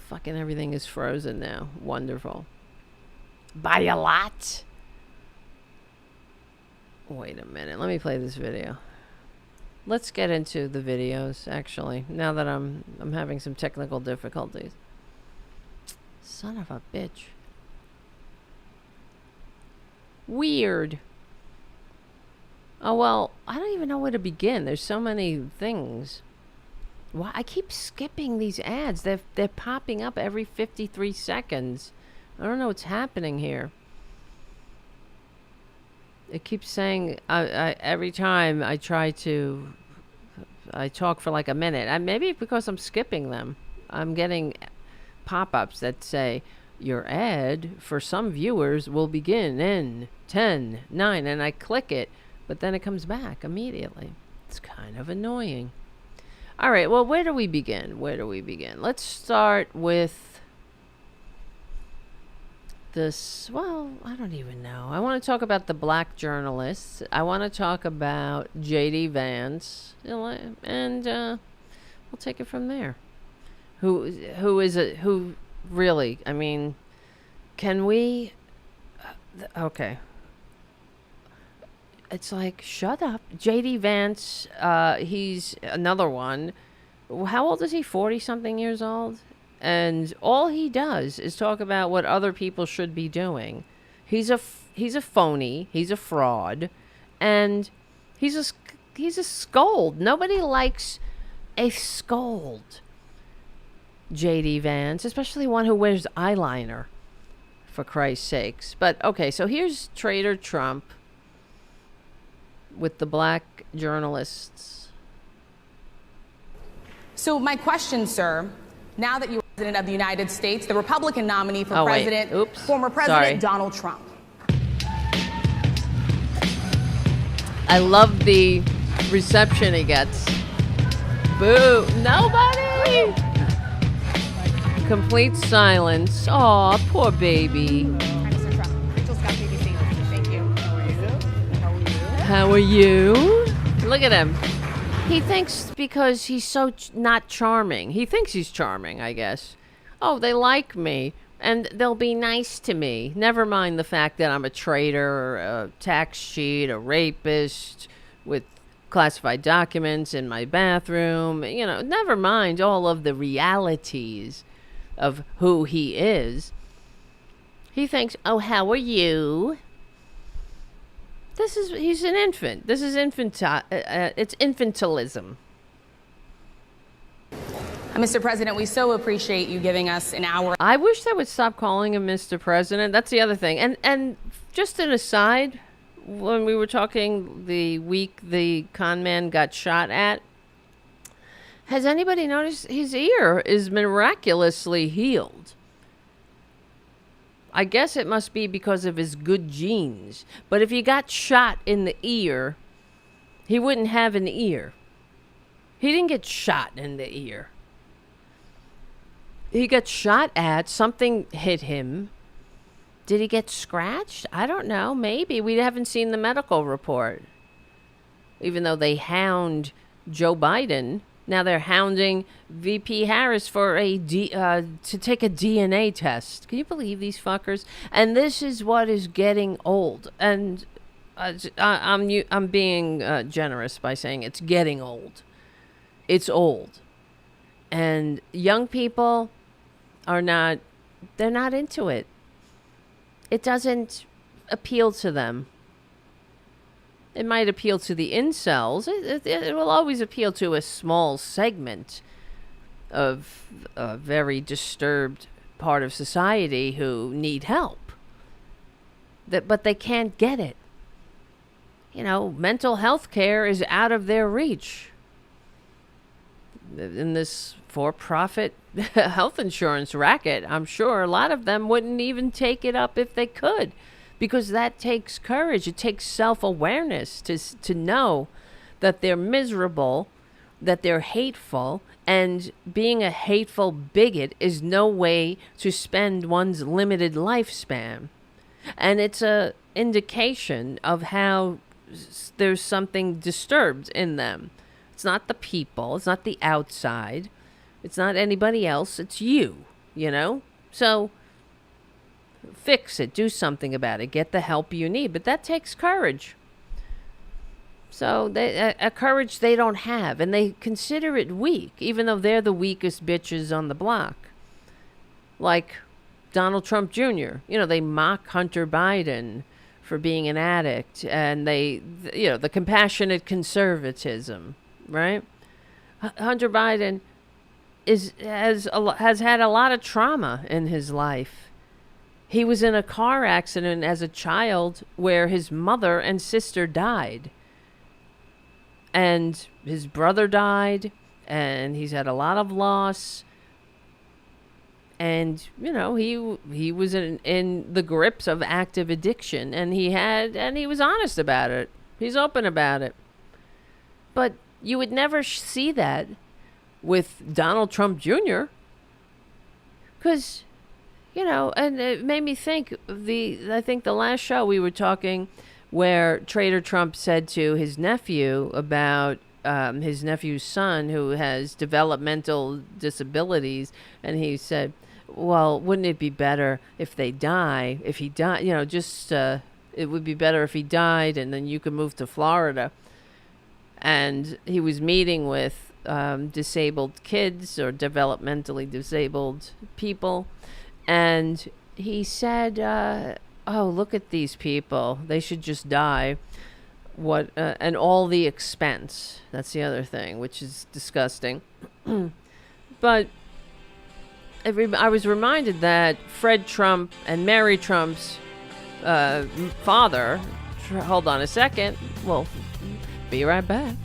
Fucking everything is frozen now. Wonderful. By a lot. Wait a minute. Let me play this video. Let's get into the videos, actually, now that I'm having some technical difficulties. Son of a bitch. Weird. Oh, well, I don't even know where to begin. There's so many things. Why I keep skipping these ads. They're popping up every 53 seconds. I don't know what's happening here. It keeps saying every time I talk for like a minute. Maybe because I'm skipping them. I'm getting pop-ups that say, your ad for some viewers will begin in 10, 9, and I click it, but then it comes back immediately. It's kind of annoying. All right, well, where do we begin? Let's start with this. Well, I don't even know. I want to talk about the black journalists. I want to talk about JD Vance, and we'll take it from there. Who really? I mean, can we? Okay. It's like, shut up. JD Vance, he's another one. How old is he? 40-something years old? And all he does is talk about what other people should be doing. He's a phony. He's a fraud. And he's a scold. Nobody likes a scold. JD Vance, especially one who wears eyeliner, for Christ's sakes. But, okay, so here's Traitor Trump with the black journalists. So my question, sir, now that you are President of the United States, the Republican nominee for president, former President Donald Trump. I love the reception he gets. Boo. Nobody. Complete silence. Aw, poor baby. How are you? Look at him. He thinks because he's so not charming. He thinks he's charming, I guess. Oh, they like me, and they'll be nice to me. Never mind the fact that I'm a traitor, a tax cheat, a rapist with classified documents in my bathroom. You know, never mind all of the realities of who he is. He thinks, oh, how are you? He's an infant. This is it's infantilism. Mr. President, we so appreciate you giving us an hour. I wish they would stop calling him Mr. President. That's the other thing. And just an aside, when we were talking the week the con man got shot at, has anybody noticed his ear is miraculously healed? I guess it must be because of his good genes. But if he got shot in the ear, he wouldn't have an ear. He didn't get shot in the ear. He got shot at. Something hit him. Did he get scratched? I don't know. Maybe. We haven't seen the medical report. Even though they hound Joe Biden Now they're hounding VP Harris for to take a DNA test. Can you believe these fuckers? And this is what is getting old. And I'm being generous by saying it's getting old. It's old. And young people they're not into it. It doesn't appeal to them. It might appeal to the incels. It will always appeal to a small segment of a very disturbed part of society who need help. But they can't get it. Mental health care is out of their reach. In this for-profit health insurance racket, I'm sure a lot of them wouldn't even take it up if they could. Because that takes courage. It takes self-awareness to know that they're miserable, that they're hateful, and being a hateful bigot is no way to spend one's limited lifespan. And it's a indication of how there's something disturbed in them. It's not the people. It's not the outside. It's not anybody else. It's you, So fix it. Do something about it. Get the help you need. But that takes courage. So a courage they don't have. And they consider it weak, even though they're the weakest bitches on the block. Like Donald Trump Jr. They mock Hunter Biden for being an addict. And the compassionate conservatism, right? Hunter Biden has had a lot of trauma in his life. He was in a car accident as a child where his mother and sister died. And his brother died. And he's had a lot of loss. And, he was in the grips of active addiction. And he was honest about it. He's open about it. But you would never see that with Donald Trump Jr. Because... and it made me think I think the last show we were talking where Trader Trump said to his nephew about his nephew's son who has developmental disabilities. And he said, well, wouldn't it be better if he died, it would be better if he died and then you could move to Florida. And he was meeting with disabled kids or developmentally disabled people. And he said, oh, look at these people. They should just die. And all the expense. That's the other thing, which is disgusting. But I was reminded that Fred Trump and Mary Trump's father, hold on a second. We'll be right back.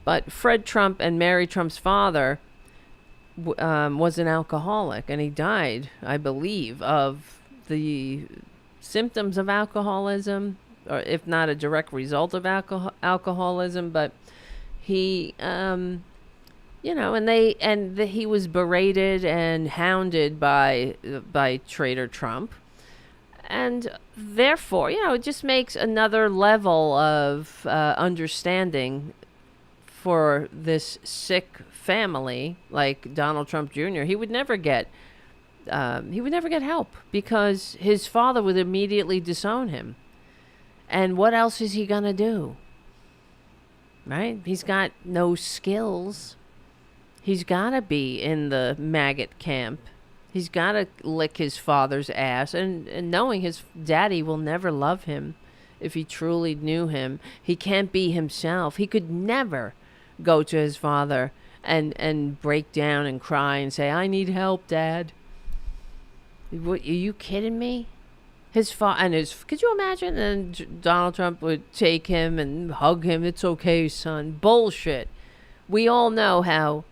But Fred Trump and Mary Trump's father was an alcoholic, and he died, I believe, of the symptoms of alcoholism, or if not a direct result of alcoholism. But he, and he was berated and hounded by Trader Trump, and therefore, it just makes another level of understanding for this sick family like Donald Trump Jr. He would never get help because his father would immediately disown him. And what else is he gonna do? Right? He's got no skills. He's gotta be in the maggot camp. He's gotta lick his father's ass, and knowing his daddy will never love him if he truly knew him. He can't be himself. He could never go to his father and break down and cry and say, I need help, Dad. What, are you kidding me? Could you imagine? And Donald Trump would take him and hug him. It's okay, son. Bullshit. We all know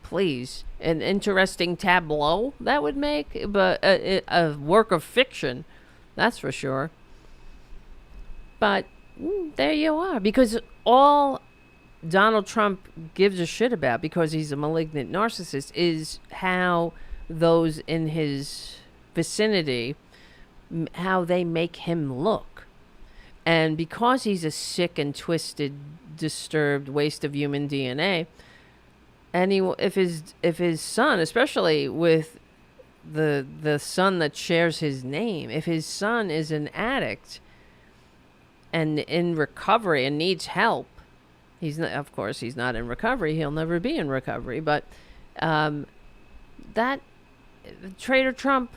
please, an interesting tableau that would make, but a work of fiction, that's for sure. But there you are, because all Donald Trump gives a shit about, because he's a malignant narcissist, is how those in his vicinity, how they make him look. And because he's a sick and twisted, disturbed waste of human DNA, and if his son, especially with the son that shares his name, if his son is an addict and in recovery and needs help, of course he's not in recovery. He'll never be in recovery. But that Trader Trump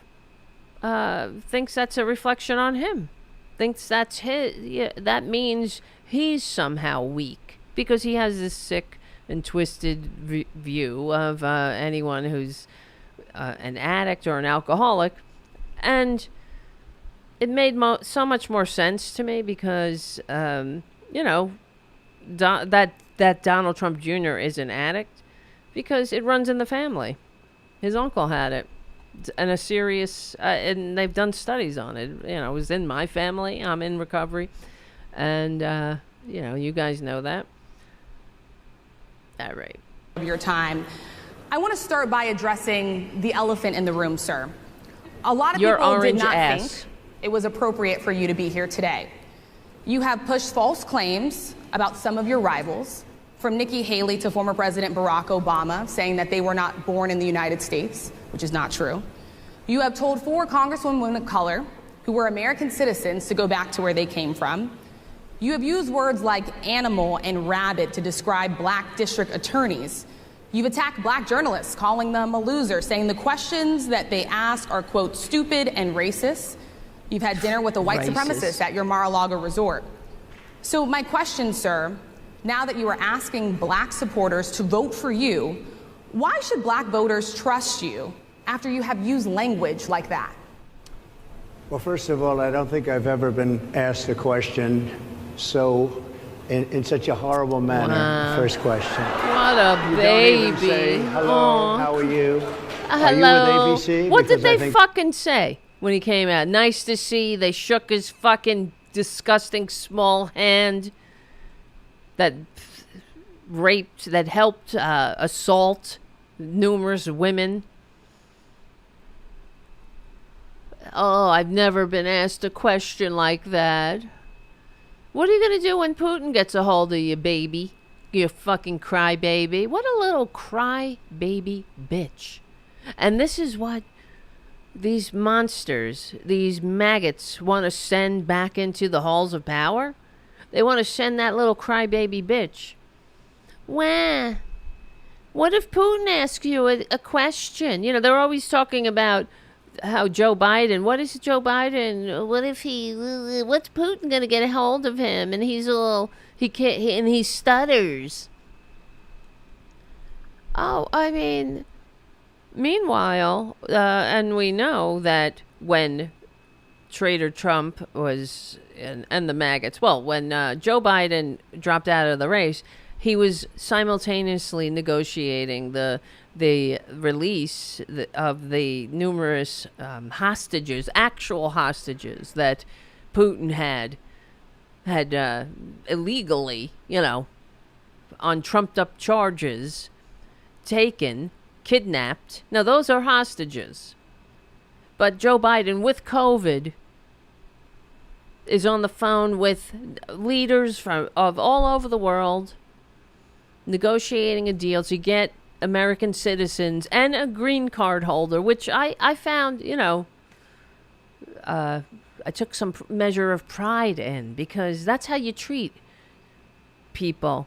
thinks that's a reflection on him. Thinks that's his. Yeah, that means he's somehow weak because he has this sick and twisted view of anyone who's an addict or an alcoholic. And it made so much more sense to me because, that Donald Trump Jr. is an addict because it runs in the family. His uncle had it. And a serious, and they've done studies on it. It was in my family. I'm in recovery. And, you guys know that. All right. Of your time. I want to start by addressing the elephant in the room, sir. A lot of people did not think it was appropriate for you to be here today. You have pushed false claims about some of your rivals, from Nikki Haley to former President Barack Obama, saying that they were not born in the United States, which is not true. You have told 4 congresswomen of color who were American citizens to go back to where they came from. You have used words like animal and rabbit to describe black district attorneys. You've attacked black journalists, calling them a loser, saying the questions that they ask are, quote, stupid and racist. You've had dinner with a white supremacist at your Mar-a-Lago resort. So my question, sir, now that you are asking black supporters to vote for you, why should black voters trust you after you have used language like that? Well, first of all, I don't think I've ever been asked a question so in such a horrible manner. Wow. First question. What a you baby. Don't even say, hello, how are you? Hello. Are you with ABC? What Because did they fucking say when he came out? Nice to see. They shook his fucking disgusting small hand that raped, that helped assault numerous women. Oh, I've never been asked a question like that. What are you going to do when Putin gets a hold of you, baby? You fucking crybaby. What a little crybaby bitch. And this is what these monsters, these maggots, want to send back into the halls of power. They want to send that little crybaby bitch. Wah. What if Putin asks you a question? They're always talking about how Joe Biden, what is Joe Biden? What's Putin going to get a hold of him? And he stutters. Oh, I mean, meanwhile, and we know that when Trader Trump was, and the maggots, well, when Joe Biden dropped out of the race, he was simultaneously negotiating the release of the numerous hostages, actual hostages that Putin had illegally, on trumped up charges, taken, kidnapped. Now, those are hostages. But Joe Biden, with COVID, is on the phone with leaders of all over the world, negotiating a deal to get American citizens and a green card holder, which I found, I took some measure of pride in, because that's how you treat people,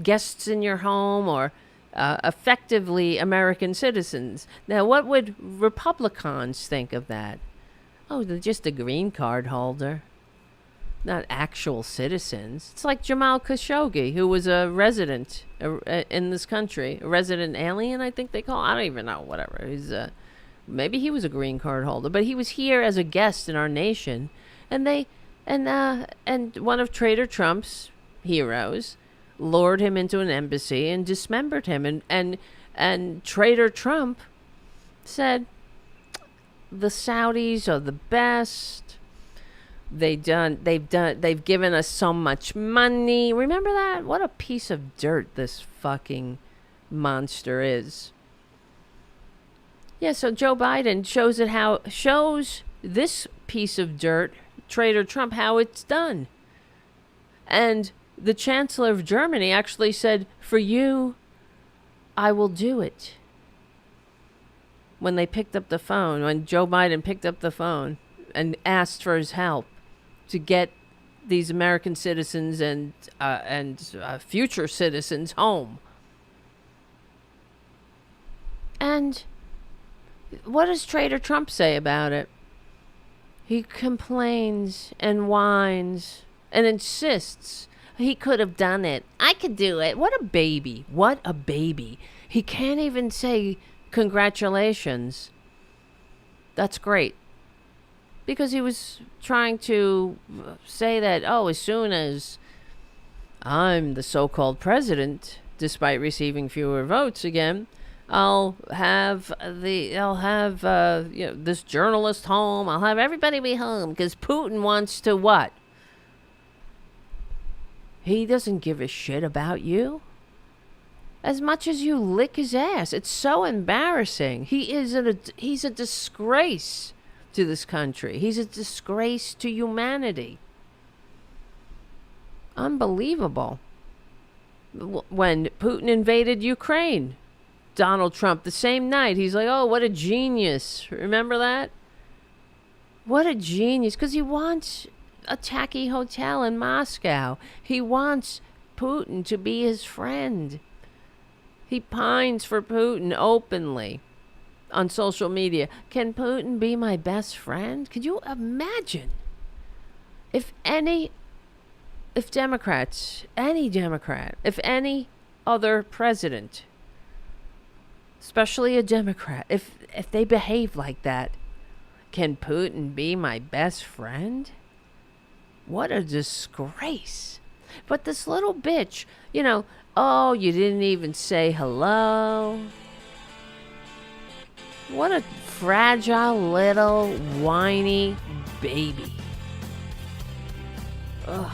guests in your home, or effectively American citizens. Now, what would Republicans think of that? Oh, they're just a green card holder, not actual citizens. It's like Jamal Khashoggi, who was a resident in this country, a resident alien, I think they call it. I don't even know, whatever. Maybe he was a green card holder, but he was here as a guest in our nation, and one of Trader Trump's heroes lured him into an embassy and dismembered him, and Trader Trump said the Saudis are the best. They've given us so much money. Remember that? What a piece of dirt this fucking monster is. Yeah, so Joe Biden shows this piece of dirt Trader Trump how it's done. And the Chancellor of Germany actually said, for you, I will do it. When they picked up the phone, when Joe Biden picked up the phone and asked for his help to get these American citizens and future citizens home. And what does Trader Trump say about it? He complains and whines and insists he could have done it. I could do it. What a baby. What a baby. He can't even say congratulations. That's great. Because he was trying to say that, as soon as I'm the so-called president, despite receiving fewer votes again, I'll have this journalist home. I'll have everybody be home because Putin wants to what? He doesn't give a shit about you. As much as you lick his ass. It's so embarrassing. He's a disgrace to this country. He's a disgrace to humanity. Unbelievable. When Putin invaded Ukraine, Donald Trump, the same night, he's like, oh, what a genius. Remember that? What a genius. Because he wants a tacky hotel in Moscow. He wants Putin to be his friend. He pines for Putin openly on social media. Can Putin be my best friend? Could you imagine if any Democrat, if any other president, especially a Democrat, if they behave like that, can Putin be my best friend? What a disgrace. But this little bitch, oh, you didn't even say hello. What a fragile little whiny baby. Ugh.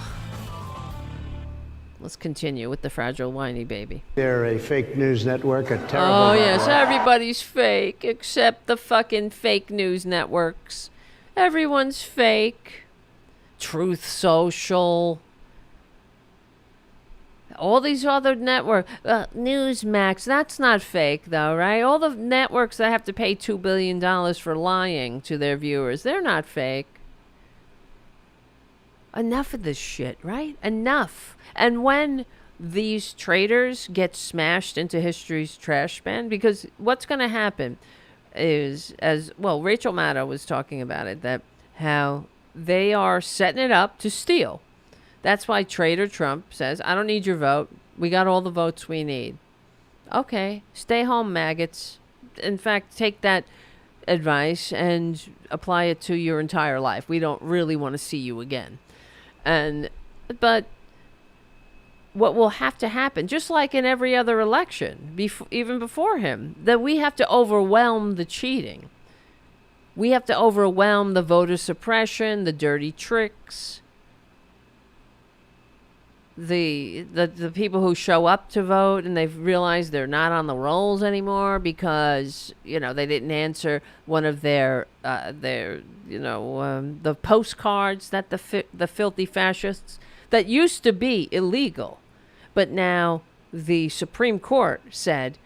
Let's continue with the fragile whiny baby. They're a fake news network, a terrible Oh, network. yes, everybody's fake except the fucking fake news networks. Everyone's fake. Truth Social. All these other networks. Newsmax, that's not fake, though, right? All the networks that have to pay $2 billion for lying to their viewers, they're not fake. Enough of this shit, right? Enough. And when these traitors get smashed into history's trash bin, because what's going to happen is, Rachel Maddow was talking about it, that how they are setting it up to steal. That's why Trader Trump says, I don't need your vote. We got all the votes we need. Okay, stay home, maggots. In fact, take that advice and apply it to your entire life. We don't really want to see you again. But what will have to happen, just like in every other election, even before him, that we have to overwhelm the cheating. We have to overwhelm the voter suppression, the dirty tricks, the people who show up to vote and they've realized they're not on the rolls anymore because, they didn't answer one of their the postcards that the filthy fascists that used to be illegal, but now the Supreme Court said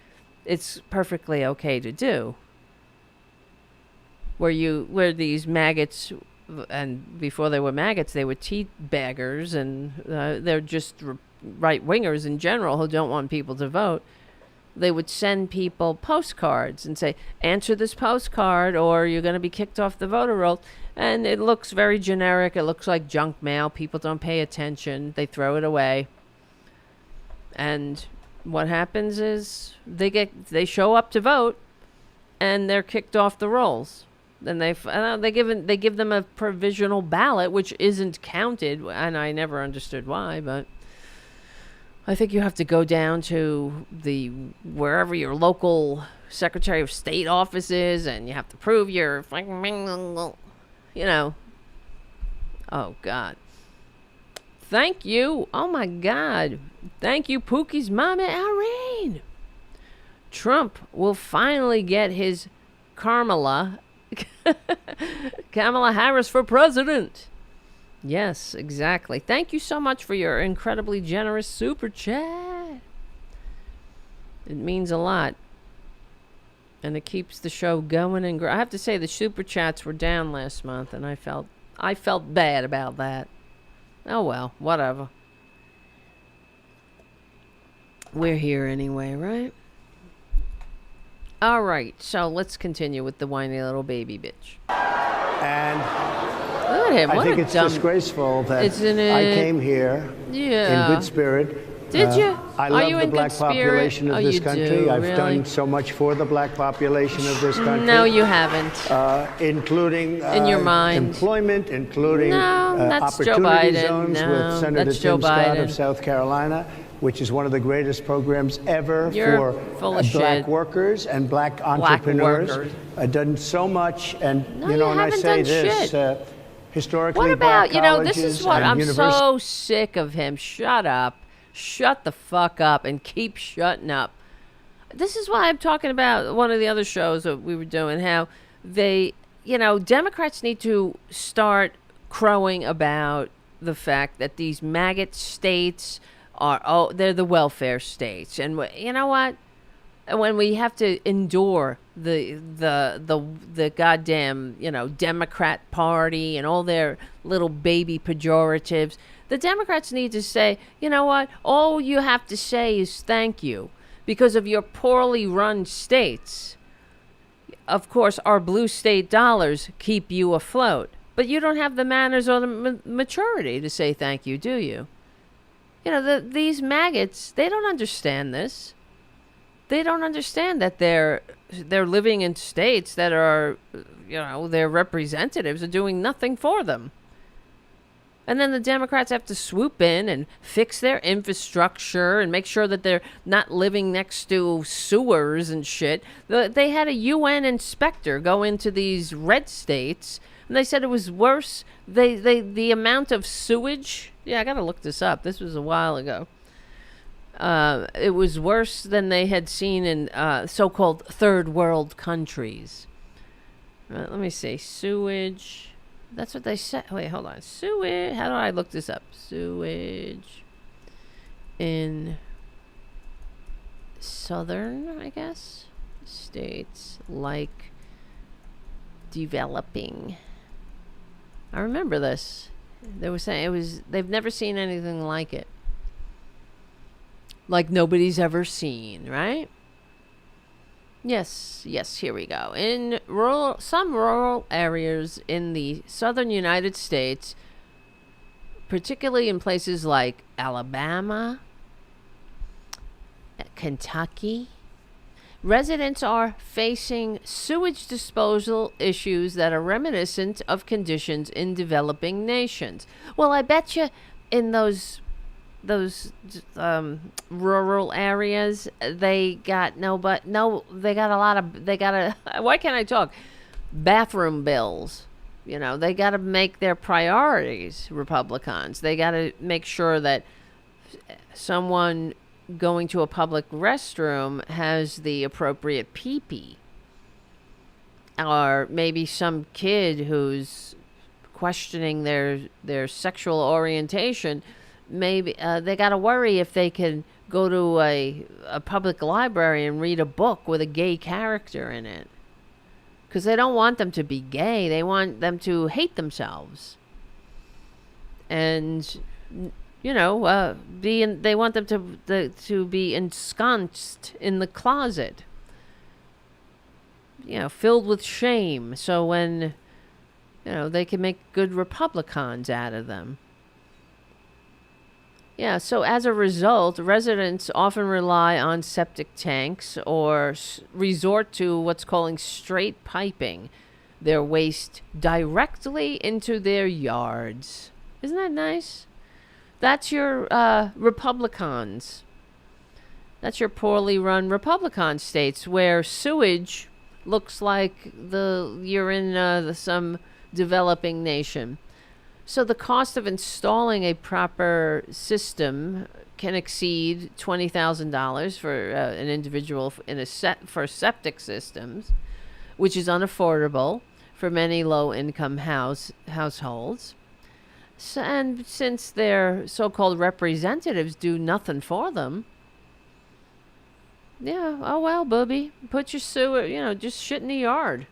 it's perfectly okay to do. Where these maggots, and before they were maggots, they were tea baggers, and they're just right-wingers in general who don't want people to vote. They would send people postcards and say, answer this postcard or you're going to be kicked off the voter roll. And it looks very generic. It looks like junk mail. People don't pay attention. They throw it away. And what happens is they show up to vote and they're kicked off the rolls. Then they give them a provisional ballot, which isn't counted, and I never understood why. But I think you have to go down to wherever your local Secretary of State office is, and you have to prove your, Oh God. Thank you. Oh my God. Thank you, Pookie's mama, Irene. Trump will finally get his Kamala Harris for president. Yes, exactly. Thank you so much for your incredibly generous super chat. It means a lot. And it keeps the show going and I have to say the super chats were down last month and I felt bad about that. Oh well, whatever. We're here anyway, right? All right, so let's continue with the whiny little baby bitch. And look at him. I what think a it's dumb... disgraceful that Isn't it? I came here in good spirit. Did you? I Are love you the in black good spirit? population of this you country. do, I've really? done so much for the black population of this country. No, you haven't. Including in your mind. employment, including that's Joe opportunity Biden. zones No, with Senator that's Joe Tim Scott Biden. of South Carolina, which is one of the greatest programs ever You're for full of black shit. workers and black entrepreneurs. workers. Done so much, and No, you know, you and I haven't say done this. shit. Historically, What about, black you know, this colleges is what and I'm universities. so sick of him. Shut up. Shut the fuck up and keep shutting up. This is why I'm talking about one of the other shows that we were doing, how they, you know, Democrats need to start crowing about the fact that these maggot states are, they're the welfare states. And you know what? When we have to endure the goddamn, you know, Democrat Party and all their little baby pejoratives, the Democrats need to say, you know what? All you have to say is thank you because of your poorly run states. Of course, our blue state dollars keep you afloat, but you don't have the manners or the maturity to say thank you, do you? You know, these maggots, they don't understand this. They don't understand that they're living in states that are, you know, their representatives are doing nothing for them. And then the Democrats have to swoop in and fix their infrastructure and make sure that they're not living next to sewers and shit. They had a UN inspector go into these red states, and they said it was worse. The amount of sewage. Yeah, I got to look this up. This was a while ago. It was worse than they had seen in so-called third world countries. Let me see. Sewage. That's what they said. Wait, hold on. Sewage. How do I look this up? Sewage in southern, I guess, states like developing. I remember this. They were saying they've never seen anything like it. Like nobody's ever seen, right? Yes, here we go. In some rural areas in the southern United States, particularly in places like Alabama, Kentucky, residents are facing sewage disposal issues that are reminiscent of conditions in developing nations. Well, I bet you in those rural areas, they got why can't I talk? Bathroom bills. You know, they got to make their priorities, Republicans. They got to make sure that someone going to a public restroom has the appropriate pee-pee. Or maybe some kid who's questioning their sexual orientation, maybe they got to worry if they can go to a public library and read a book with a gay character in it. Because they don't want them to be gay. They want them to hate themselves. And, you know, they want them to be ensconced in the closet. You know, filled with shame. So when, you know, they can make good Republicans out of them. Yeah, so as a result, residents often rely on septic tanks or resort to what's called straight piping their waste directly into their yards. Isn't that nice? That's your Republicans. That's your poorly run Republican states where sewage looks like you're in some developing nation. So the cost of installing a proper system can exceed $20,000 for an individual for septic systems, which is unaffordable for many low-income households. So, and since their so-called representatives do nothing for them, yeah, oh well, booby, put your sewer, just shit in the yard.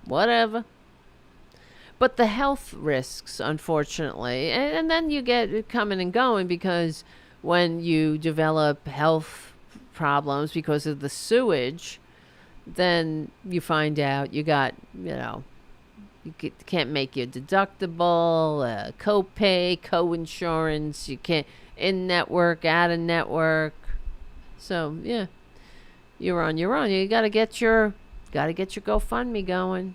Whatever. But the health risks, unfortunately, and then you get it coming and going, because when you develop health problems because of the sewage, then you find out you got, can't make your deductible, copay, co-insurance. You can't in-network, out-of-network. So yeah, you're on your own. You gotta get your GoFundMe going.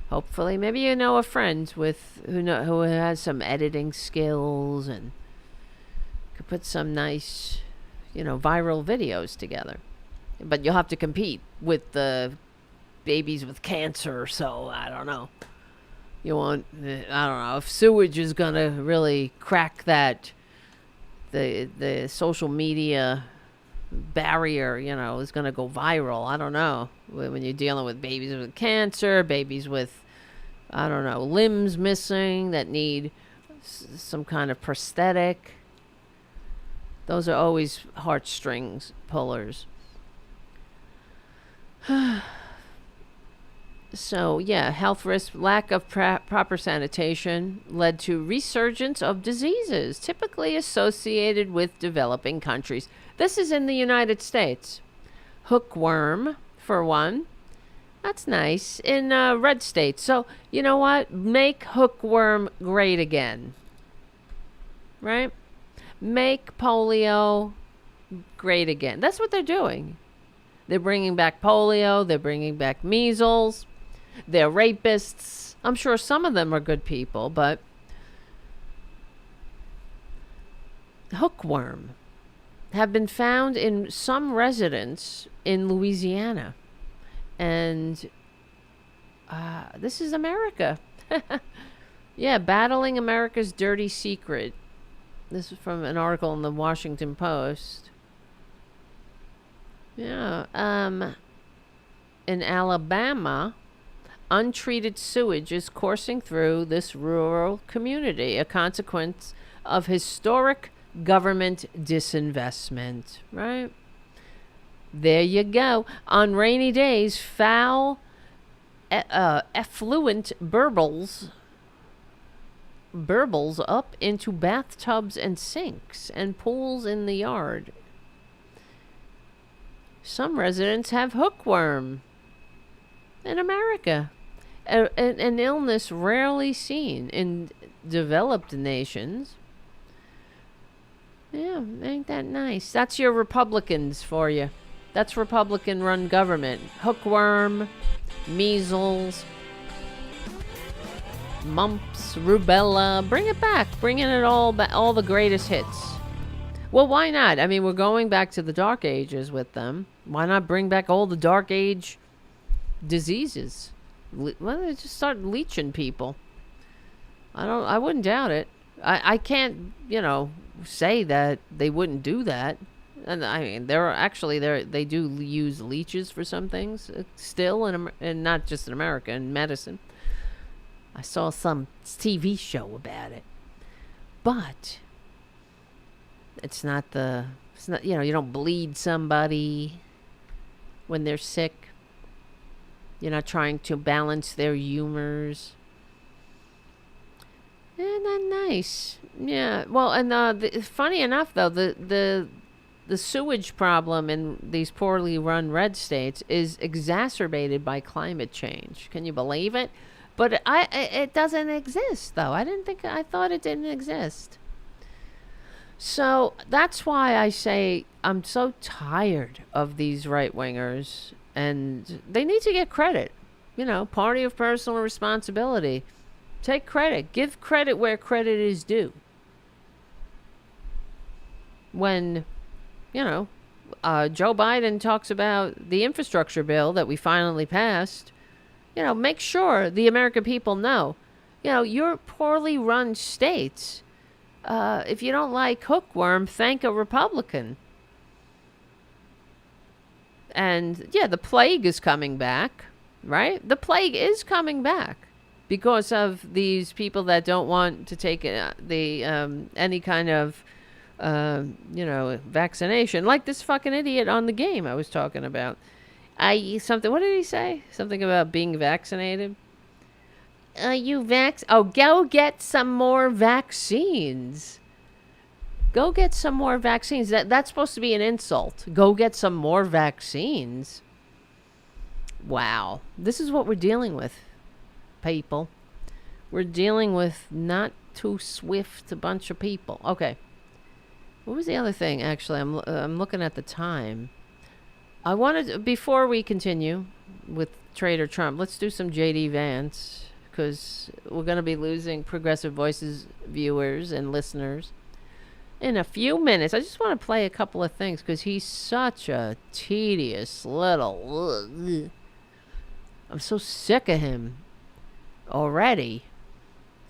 Hopefully, maybe you know a friend who has some editing skills and could put some nice, viral videos together. But you'll have to compete with the babies with cancer. So I don't know. I don't know if sewage is gonna really crack that. The social media barrier, is going to go viral. I don't know. When you're dealing with babies with cancer, babies with, I don't know, limbs missing that need some kind of prosthetic. Those are always heartstrings pullers. So, yeah, health risk, lack of proper sanitation led to resurgence of diseases typically associated with developing countries. This is in the United States. Hookworm, for one. That's nice. In red states. So, you know what? Make hookworm great again. Right? Make polio great again. That's what they're doing. They're bringing back polio. They're bringing back measles. They're rapists. I'm sure some of them are good people, but hookworm have been found in some residents in Louisiana. And this is America. Yeah, battling America's dirty secret. This is from an article in the Washington Post. Yeah. In Alabama, untreated sewage is coursing through this rural community, a consequence of historic government disinvestment. Right? There you go. On rainy days, foul, effluent burbles up into bathtubs and sinks and pools in the yard. Some residents have hookworm in America, an illness rarely seen in developed nations. Yeah, ain't that nice? That's your Republicans for you. That's Republican-run government. Hookworm, measles, mumps, rubella. Bring it back. Bringing it all back. All the greatest hits. Well, why not? I mean, we're going back to the Dark Ages with them. Why not bring back all the Dark Age diseases? Why don't they just start leeching people? I wouldn't doubt it. I can't, say that they wouldn't do that. And I mean, they do use leeches for some things still, and not just in America, in medicine. I saw some TV show about it, but it's not, you don't bleed somebody when they're sick. You're not trying to balance their humors. Isn't that nice? Yeah. Well, and funny enough, though, the sewage problem in these poorly run red states is exacerbated by climate change. Can you believe it? But it doesn't exist, though. I thought it didn't exist. So that's why I say I'm so tired of these right-wingers, and they need to get credit. Party of personal responsibility. Take credit. Give credit where credit is due. When, Joe Biden talks about the infrastructure bill that we finally passed, make sure the American people know, your poorly run states, if you don't like hookworm, thank a Republican. And, yeah, the plague is coming back, right? The plague is coming back. because of these people that don't want to take any kind of vaccination, like this fucking idiot on the game I was talking about. What did he say? Something about being vaccinated. Go get some more vaccines. Go get some more vaccines. That's supposed to be an insult. Go get some more vaccines. Wow. This is what we're dealing with, people. We're dealing with not too swift a bunch of people. Okay. What was the other thing? Actually, I'm looking at the time. I wanted, before we continue with Trader Trump, let's do some JD Vance, because we're going to be losing Progressive Voices viewers and listeners in a few minutes. I just want to play a couple of things because he's such a tedious little... I'm so sick of him already.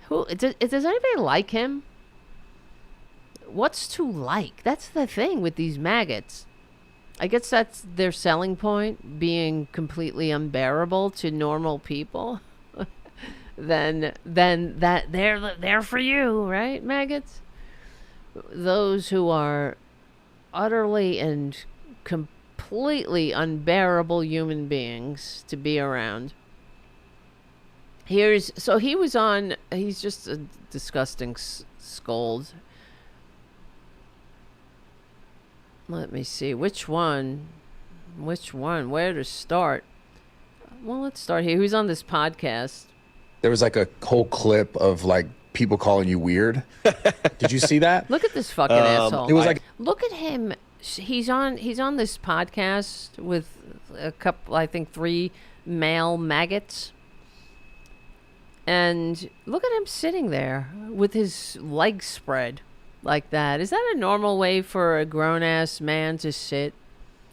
Does anybody like him? What's to like? That's the thing with these maggots. I guess that's their selling point, being completely unbearable to normal people. then that they're for you, right, maggots? Those who are utterly and completely unbearable human beings to be around. He's just a disgusting scold. Let me see. Which one? Where to start? Well, let's start here. Who's on this podcast? There was like a whole clip of like people calling you weird. Did you see that? Look at this fucking asshole. It was like, look at him. He's on this podcast with a couple, I think 3 male maggots. And look at him sitting there with his legs spread like that. Is that a normal way for a grown-ass man to sit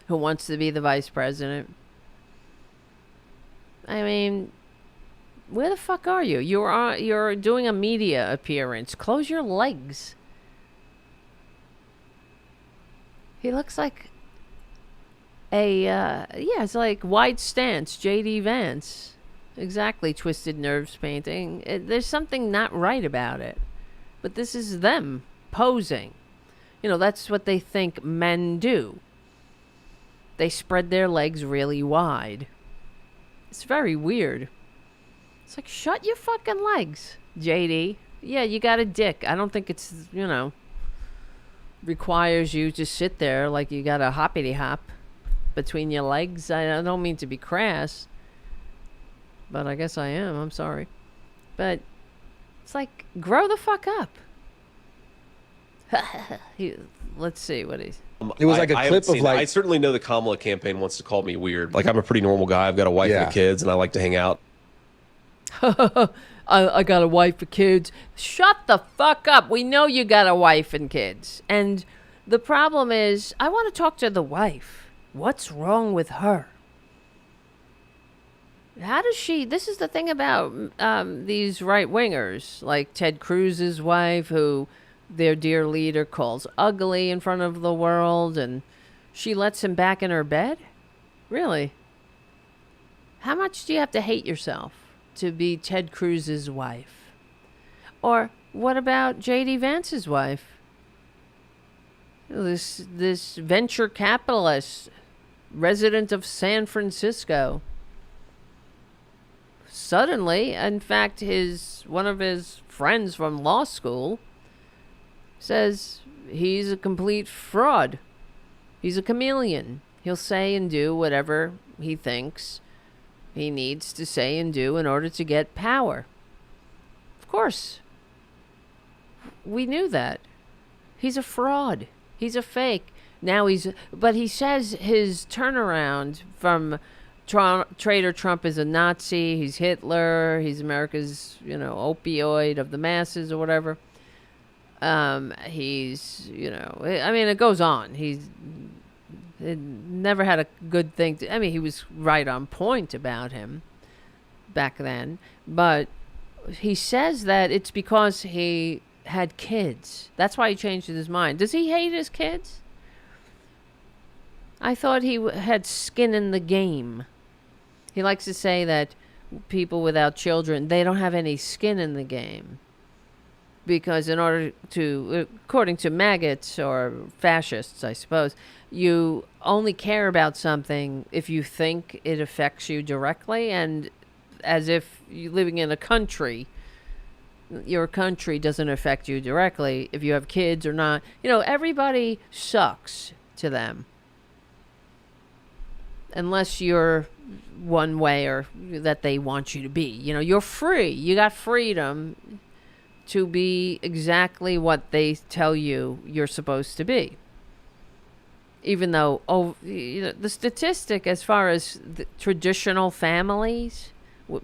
who wants to be the vice president? I mean, where the fuck are you? You're doing a media appearance. Close your legs. He looks like it's like wide stance, JD Vance. Exactly, twisted nerves painting. There's something not right about it. But this is them posing. That's what they think men do. They spread their legs really wide. It's very weird. It's like, shut your fucking legs, JD. Yeah, you got a dick. I don't think it's, requires you to sit there like you got a hoppity hop between your legs. I don't mean to be crass, but I guess I am. I'm sorry. But it's like, grow the fuck up. Let's see what he's... It was like a clip of like... I certainly know the Kamala campaign wants to call me weird. Like, I'm a pretty normal guy. I've got a wife and kids, and I like to hang out. I got a wife and kids. Shut the fuck up. We know you got a wife and kids. And the problem is, I want to talk to the wife. What's wrong with her? How does she... This is the thing about these right-wingers, like Ted Cruz's wife, who their dear leader calls ugly in front of the world, and she lets him back in her bed? Really? How much do you have to hate yourself to be Ted Cruz's wife? Or what about JD Vance's wife? This venture capitalist, resident of San Francisco. Suddenly, in fact, one of his friends from law school says he's a complete fraud. He's a chameleon. He'll say and do whatever he thinks he needs to say and do in order to get power. Of course. We knew that. He's a fraud. He's a fake. But he says his turnaround from Trader Trump is a Nazi, he's Hitler, he's America's, opioid of the masses or whatever. He's, it goes on. It never had a good thing he was right on point about him back then. But he says that it's because he had kids. That's why he changed his mind. Does he hate his kids? I thought he had skin in the game. He likes to say that people without children, they don't have any skin in the game. Because in order to, according to maggots or fascists, I suppose, you only care about something if you think it affects you directly, and as if you're living in a country, your country doesn't affect you directly if you have kids or not. Everybody sucks to them. Unless you're one way or that they want you to be. You're free. You got freedom to be exactly what they tell you you're supposed to be. Even though, the statistic as far as the traditional families,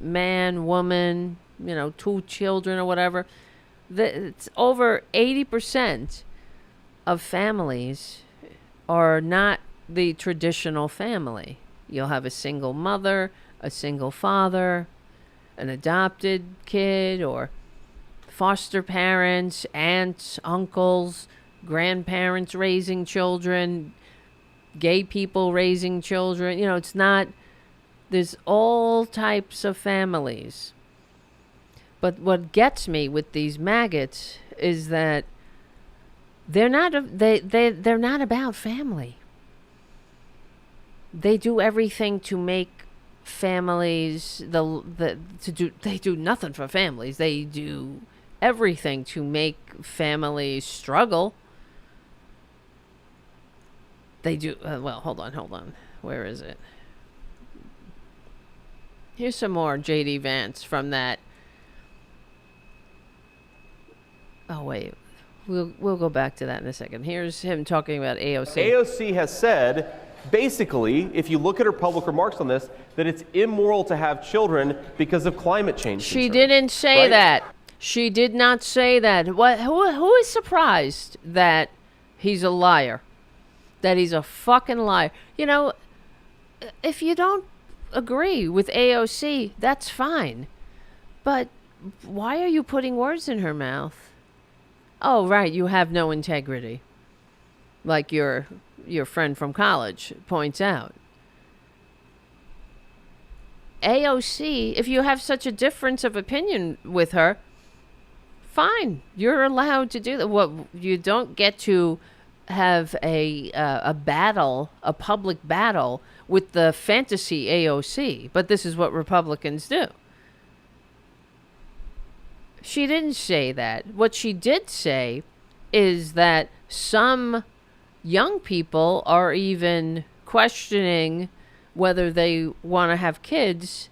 man, woman, 2 children or whatever, it's over 80% of families are not the traditional family. You'll have a single mother, a single father, an adopted kid, or foster parents, aunts, uncles, grandparents raising children, gay people raising children. It's not, there's all types of families. But what gets me with these maggots is that they're not about family. They do everything to make families they do nothing for families. They do everything to make families struggle. They do hold on. Where is it? Here's some more JD Vance from that. Oh wait, we'll go back to that in a second. Here's him talking about AOC. AOC has said, basically, if you look at her public remarks on this, that it's immoral to have children because of climate change. She didn't say that. She did not say that. Who is surprised that he's a liar? That he's a fucking liar? If you don't agree with AOC, that's fine. But why are you putting words in her mouth? Oh, right, you have no integrity. Like your friend from college points out. AOC, if you have such a difference of opinion with her, fine, you're allowed to do that. Well, you don't get to have a battle, a public battle with the fantasy AOC, but this is what Republicans do. She didn't say that. What she did say is that some young people are even questioning whether they want to have kids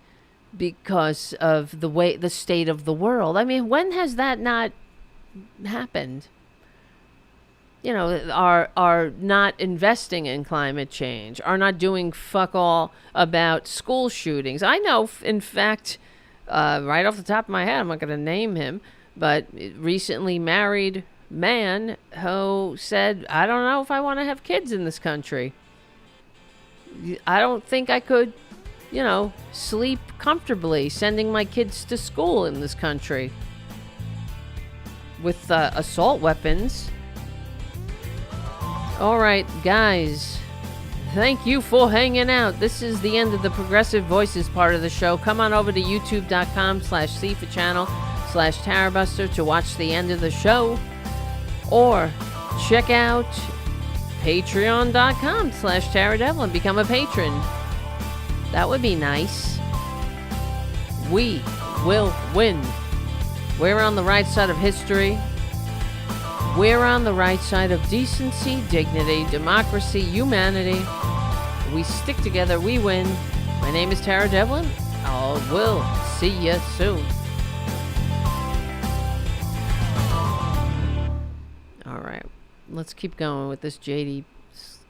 because of the state of the world. I mean, when has that not happened? Are not investing in climate change, are not doing fuck all about school shootings. I know, in fact, right off the top of my head, I'm not going to name him, but recently married man who said, I don't know if I want to have kids in this country. I don't think I could, sleep comfortably sending my kids to school in this country with assault weapons. All right, guys, thank you for hanging out. This is the end of the Progressive Voices part of the show. Come on over to youtube.com/CFA-channel/Tarabuster to watch the end of the show. Or check out patreon.com/Taradevil and become a patron. That would be nice. We will win. We're on the right side of history. We're on the right side of decency, dignity, democracy, humanity. We stick together, we win. My name is Tara Devlin. We'll see you soon. All right, let's keep going with this JD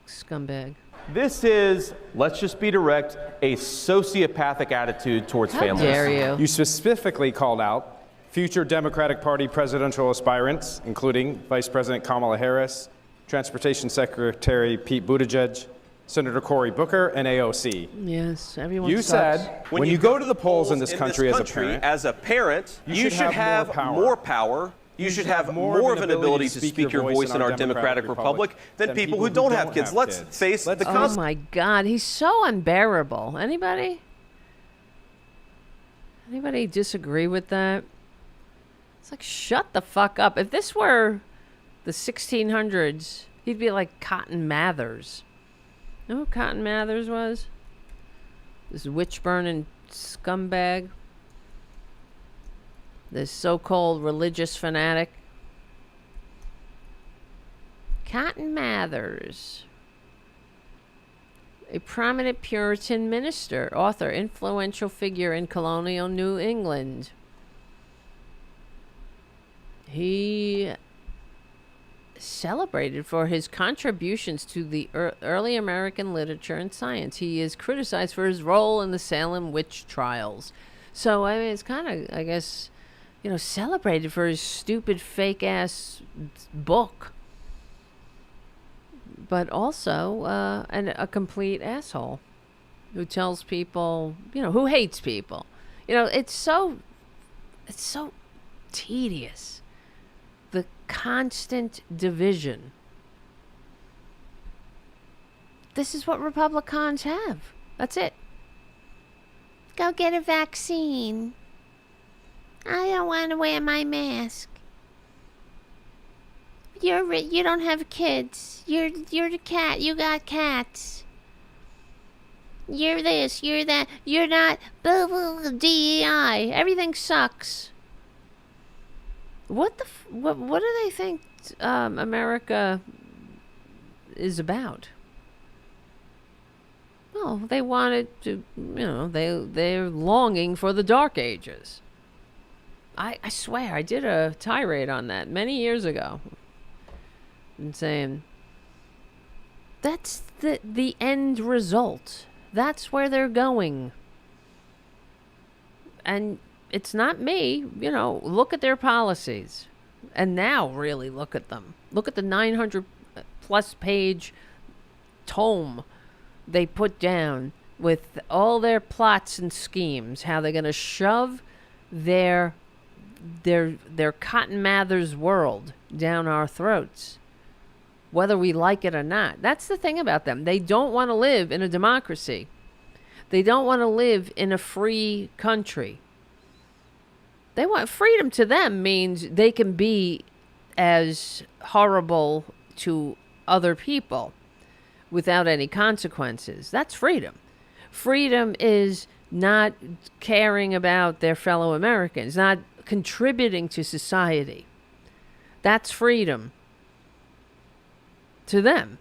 scumbag. This is, let's just be direct, a sociopathic attitude towards families. How dare you? You specifically called out future Democratic Party presidential aspirants, including Vice President Kamala Harris, Transportation Secretary Pete Buttigieg, Senator Cory Booker, and AOC. Yes, everyone You sucks. said when you go to the polls in this country as a parent, you should have more power. You should have more of an ability to speak your voice in our democratic republic than people who don't have kids. Let's face the consequences. Oh my God, he's so unbearable. Anybody? Anybody disagree with that? It's like, shut the fuck up. If this were the 1600s, he'd be like Cotton Mathers. You know who Cotton Mathers was? This witch-burning scumbag. This so-called religious fanatic. Cotton Mathers. A prominent Puritan minister, author, influential figure in colonial New England. He celebrated for his contributions to the early American literature and science. He is criticized for his role in the Salem witch trials. So, I mean, it's kind of, I guess, you know, celebrated for his stupid, fake-ass book. But also a complete asshole who tells people, you know, who hates people. You know, it's so tedious. The constant division. This is what Republicans have. That's it. Go get a vaccine. I don't want to wear my mask. You don't have kids. You're the cat. You got cats. You're this. You're that. You're not. Blah, blah, blah, DEI. Everything sucks. What do they think America is about? Well, they wanted to. You know, they're longing for the Dark Ages. I swear, I did a tirade on that many years ago. And saying that's the end result. That's where they're going. And it's not me, you know, look at their policies. And now really look at them. Look at the 900 plus page tome they put down with all their plots and schemes, how they're going to shove their Cotton Mather's world down our throats. Whether we like it or not. That's the thing about them. They don't want to live in a democracy. They don't want to live in a free country. They want freedom. To them means they can be as horrible to other people without any consequences. That's freedom. Freedom is not caring about their fellow Americans, not contributing to society. That's freedom. To them.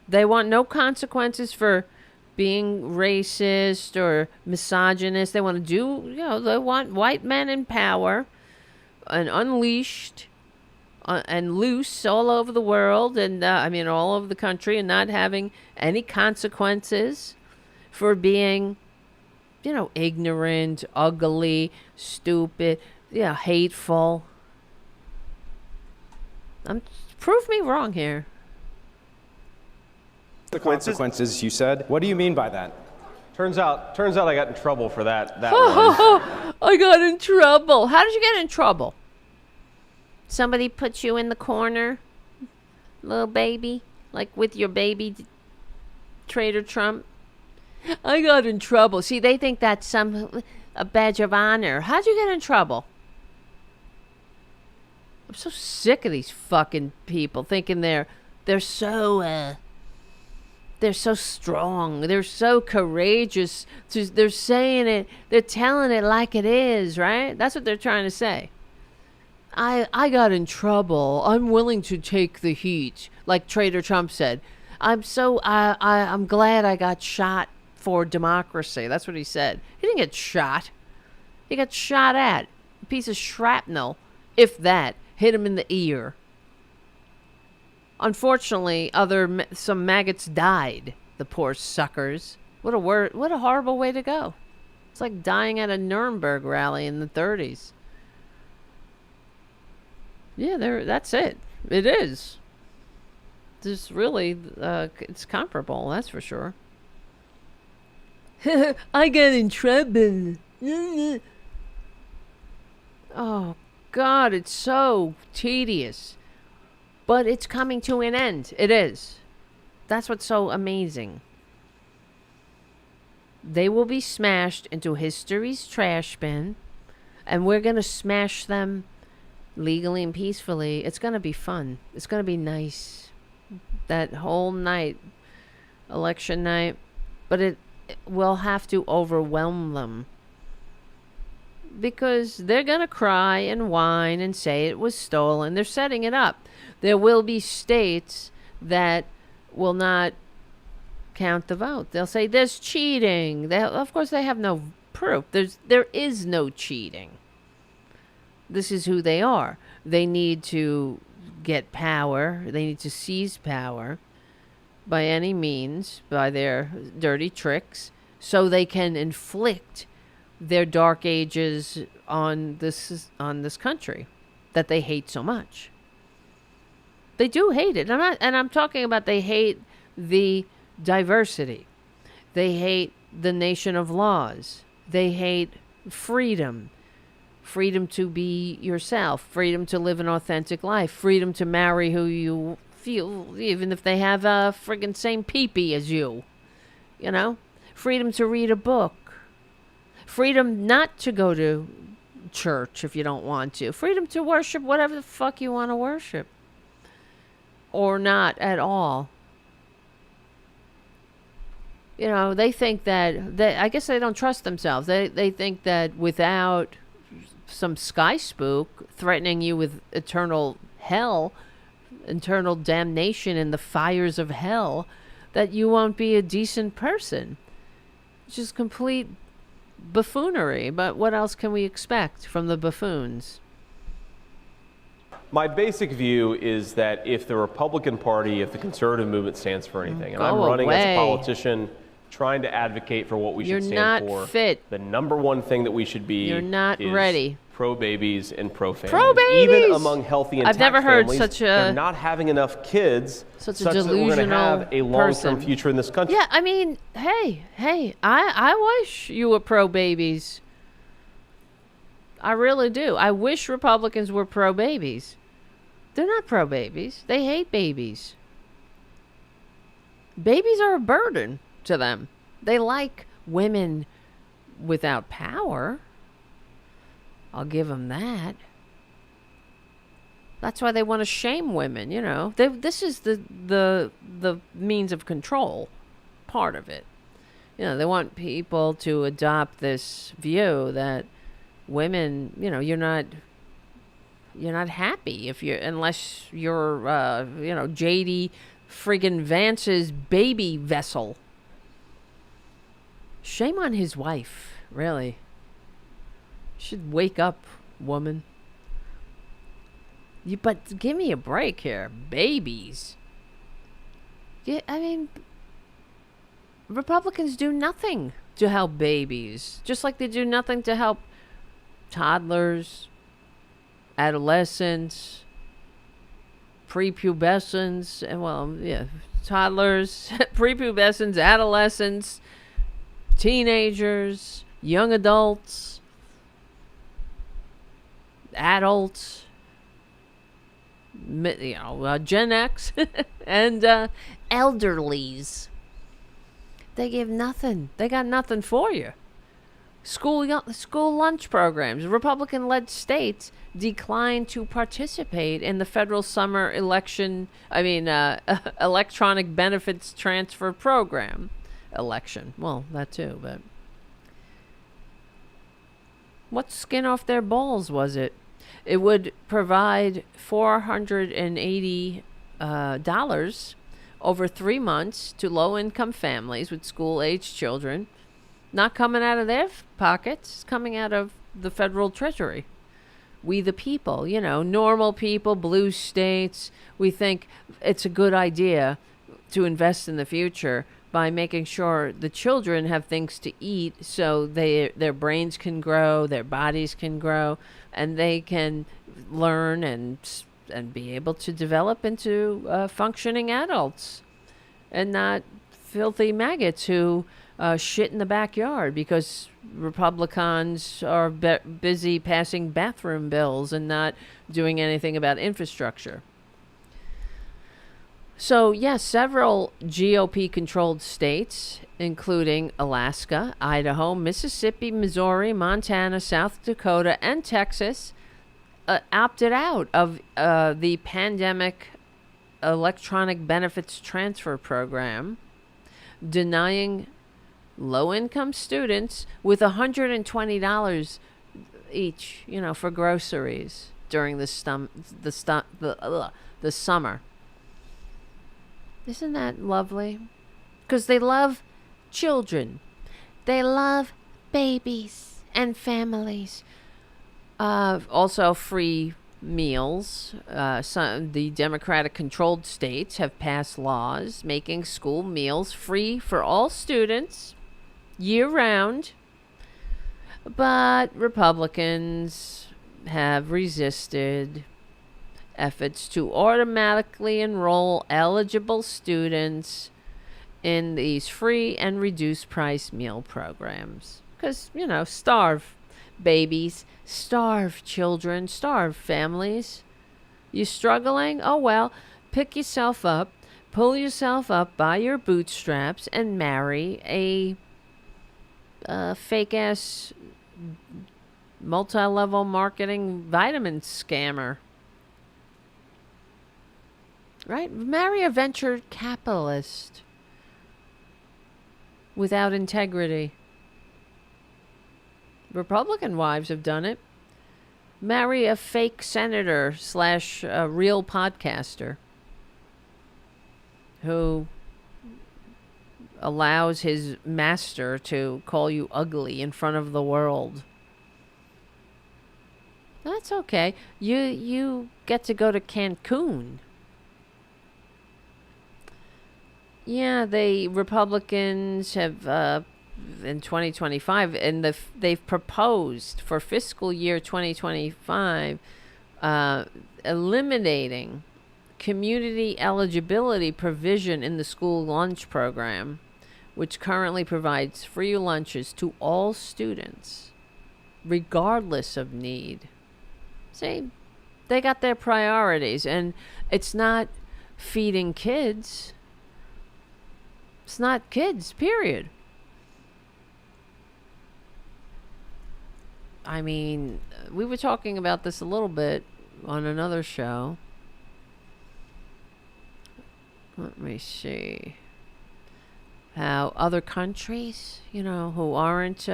They want no consequences for being racist or misogynist. They want to do, you know, they want white men in power and unleashed and loose all over the world and, all over the country, and not having any consequences for being, you know, ignorant, ugly, stupid, hateful. Prove me wrong here. The consequences, you said. What do you mean by that? Turns out I got in trouble for that one. I got in trouble. How did you get in trouble? Somebody put you in the corner, little baby, like with your baby Trader Trump. I got in trouble. See, they think that's a badge of honor. How'd you get in trouble? I'm so sick of these fucking people thinking they're so strong. They're so courageous. They're saying it. They're telling it like it is, right? That's what they're trying to say. I got in trouble. I'm willing to take the heat, like Trader Trump said. I'm glad I got shot for democracy. That's what he said. He didn't get shot. He got shot at. A piece of shrapnel, if that, hit him in the ear. Unfortunately, some maggots died. The poor suckers. What a horrible way to go. It's like dying at a Nuremberg rally in the 30s. Yeah, that's it. It is. There's really, it's comparable, that's for sure. I got in trouble. Oh, God, it's so tedious. But it's coming to an end. It is. That's what's so amazing. They will be smashed into history's trash bin. And we're going to smash them legally and peacefully. It's going to be fun. It's going to be nice. That whole night, election night. But it will have to overwhelm them. Because they're going to cry and whine and say it was stolen. They're setting it up. There will be states that will not count the vote. They'll say there's cheating. Of course, they have no proof. There is no cheating. This is who they are. They need to get power. They need to seize power by any means, by their dirty tricks, so they can inflict their dark ages on this country that they hate so much. They do hate it. I'm talking about they hate the diversity. They hate the nation of laws. They hate freedom. Freedom to be yourself. Freedom to live an authentic life. Freedom to marry who you feel, even if they have a friggin' same pee-pee as you. You know? Freedom to read a book. Freedom not to go to church if you don't want to. Freedom to worship whatever the fuck you want to worship. Or not at all. You know, they think that I guess they don't trust themselves. They think that without some sky spook threatening you with eternal hell, eternal damnation in the fires of hell, that you won't be a decent person. It's just complete buffoonery. But what else can we expect from the buffoons? My basic view is that if the Republican Party, if the conservative movement stands for anything, and I'm running as a politician trying to advocate for what we should stand for. You're not fit. The number one thing that we should be You're not ready. Pro-babies and pro-families. Pro-babies! Even among healthy and I've never heard families, such they're not having enough kids such a that we're going to delusional have a long-term person. future in this country. Yeah, I mean, hey, I wish you were pro-babies. I really do. I wish Republicans were pro-babies. They're not pro-babies. They hate babies. Babies are a burden to them. They like women without power. I'll give them that. That's why they want to shame women, you know. This is the means of control, part of it. You know, they want people to adopt this view that women, you know, you're not happy unless you're JD friggin' Vance's baby vessel. Shame on his wife, really. Should wake up, woman. But give me a break here. Babies. Yeah, I mean, Republicans do nothing to help babies. Just like they do nothing to help toddlers, adolescents, prepubescents, and toddlers, prepubescents, adolescents, teenagers, young adults, adults, Gen X, and elderlies. They give nothing. They got nothing for you. School lunch programs. Republican-led states declined to participate in the federal summer electronic benefits transfer program. Election. Well, that too, but what skin off their balls was it? It would provide $480 over 3 months to low-income families with school-aged children. Not coming out of their pockets, coming out of the federal treasury. We the people, normal people, blue states, we think it's a good idea to invest in the future by making sure the children have things to eat so their brains can grow, their bodies can grow, and they can learn and be able to develop into functioning adults and not filthy maggots who shit in the backyard because Republicans are busy passing bathroom bills and not doing anything about infrastructure. So, yes, several GOP-controlled states, including Alaska, Idaho, Mississippi, Missouri, Montana, South Dakota, and Texas, opted out of the pandemic electronic benefits transfer program, denying low-income students with $120 each, for groceries during the summer. Isn't that lovely? Because they love children. They love babies and families. Also, free meals. The Democratic-controlled states have passed laws making school meals free for all students year-round. But Republicans have resisted efforts to automatically enroll eligible students in these free and reduced price meal programs. Because, starve babies, starve children, starve families. You struggling? Oh, well, pick yourself up, pull yourself up by your bootstraps, and marry a fake-ass multi-level marketing vitamin scammer. Right? Marry a venture capitalist without integrity. Republican wives have done it. Marry a fake senator / real podcaster who allows his master to call you ugly in front of the world. That's okay. You get to go to Cancun. Yeah, the Republicans have in 2025, and they've proposed for fiscal year 2025 eliminating community eligibility provision in the school lunch program, which currently provides free lunches to all students, regardless of need. See, they got their priorities, and it's not feeding kids. It's not kids, period. I mean, we were talking about this a little bit on another show. Let me see. How other countries, who aren't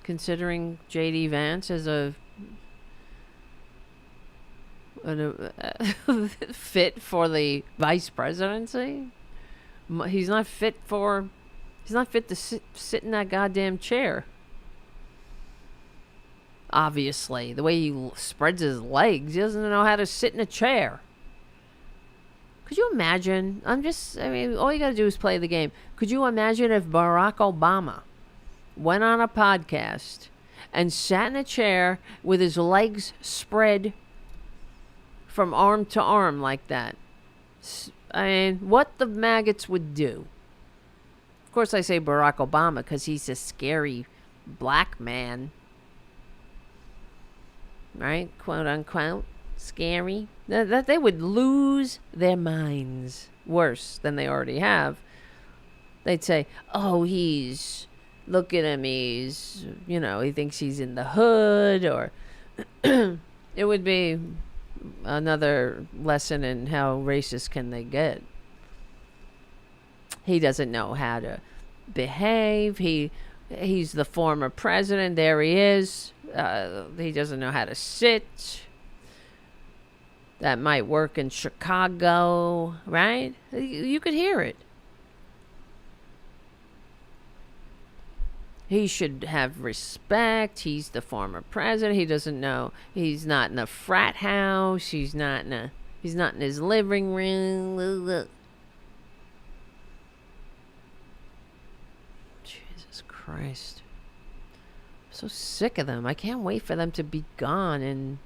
considering JD Vance as a fit for the vice presidency. He's not fit to sit in that goddamn chair. Obviously, the way he spreads his legs, he doesn't know how to sit in a chair. Could you imagine? All you got to do is play the game. Could you imagine if Barack Obama went on a podcast and sat in a chair with his legs spread from arm to arm like that? What the maggots would do. Of course, I say Barack Obama because he's a scary black man. Right? Quote unquote. Scary. That they would lose their minds worse than they already have. They'd say, oh, look at him, he thinks he's in the hood, or it would be another lesson in how racist can they get. He doesn't know how to behave. He's the former president. There he is. He doesn't know how to sit. That might work in Chicago, right? You could hear it. He should have respect. He's the former president. He doesn't know. He's not in a frat house. He's not in his living room. Jesus Christ. I'm so sick of them. I can't wait for them to be gone and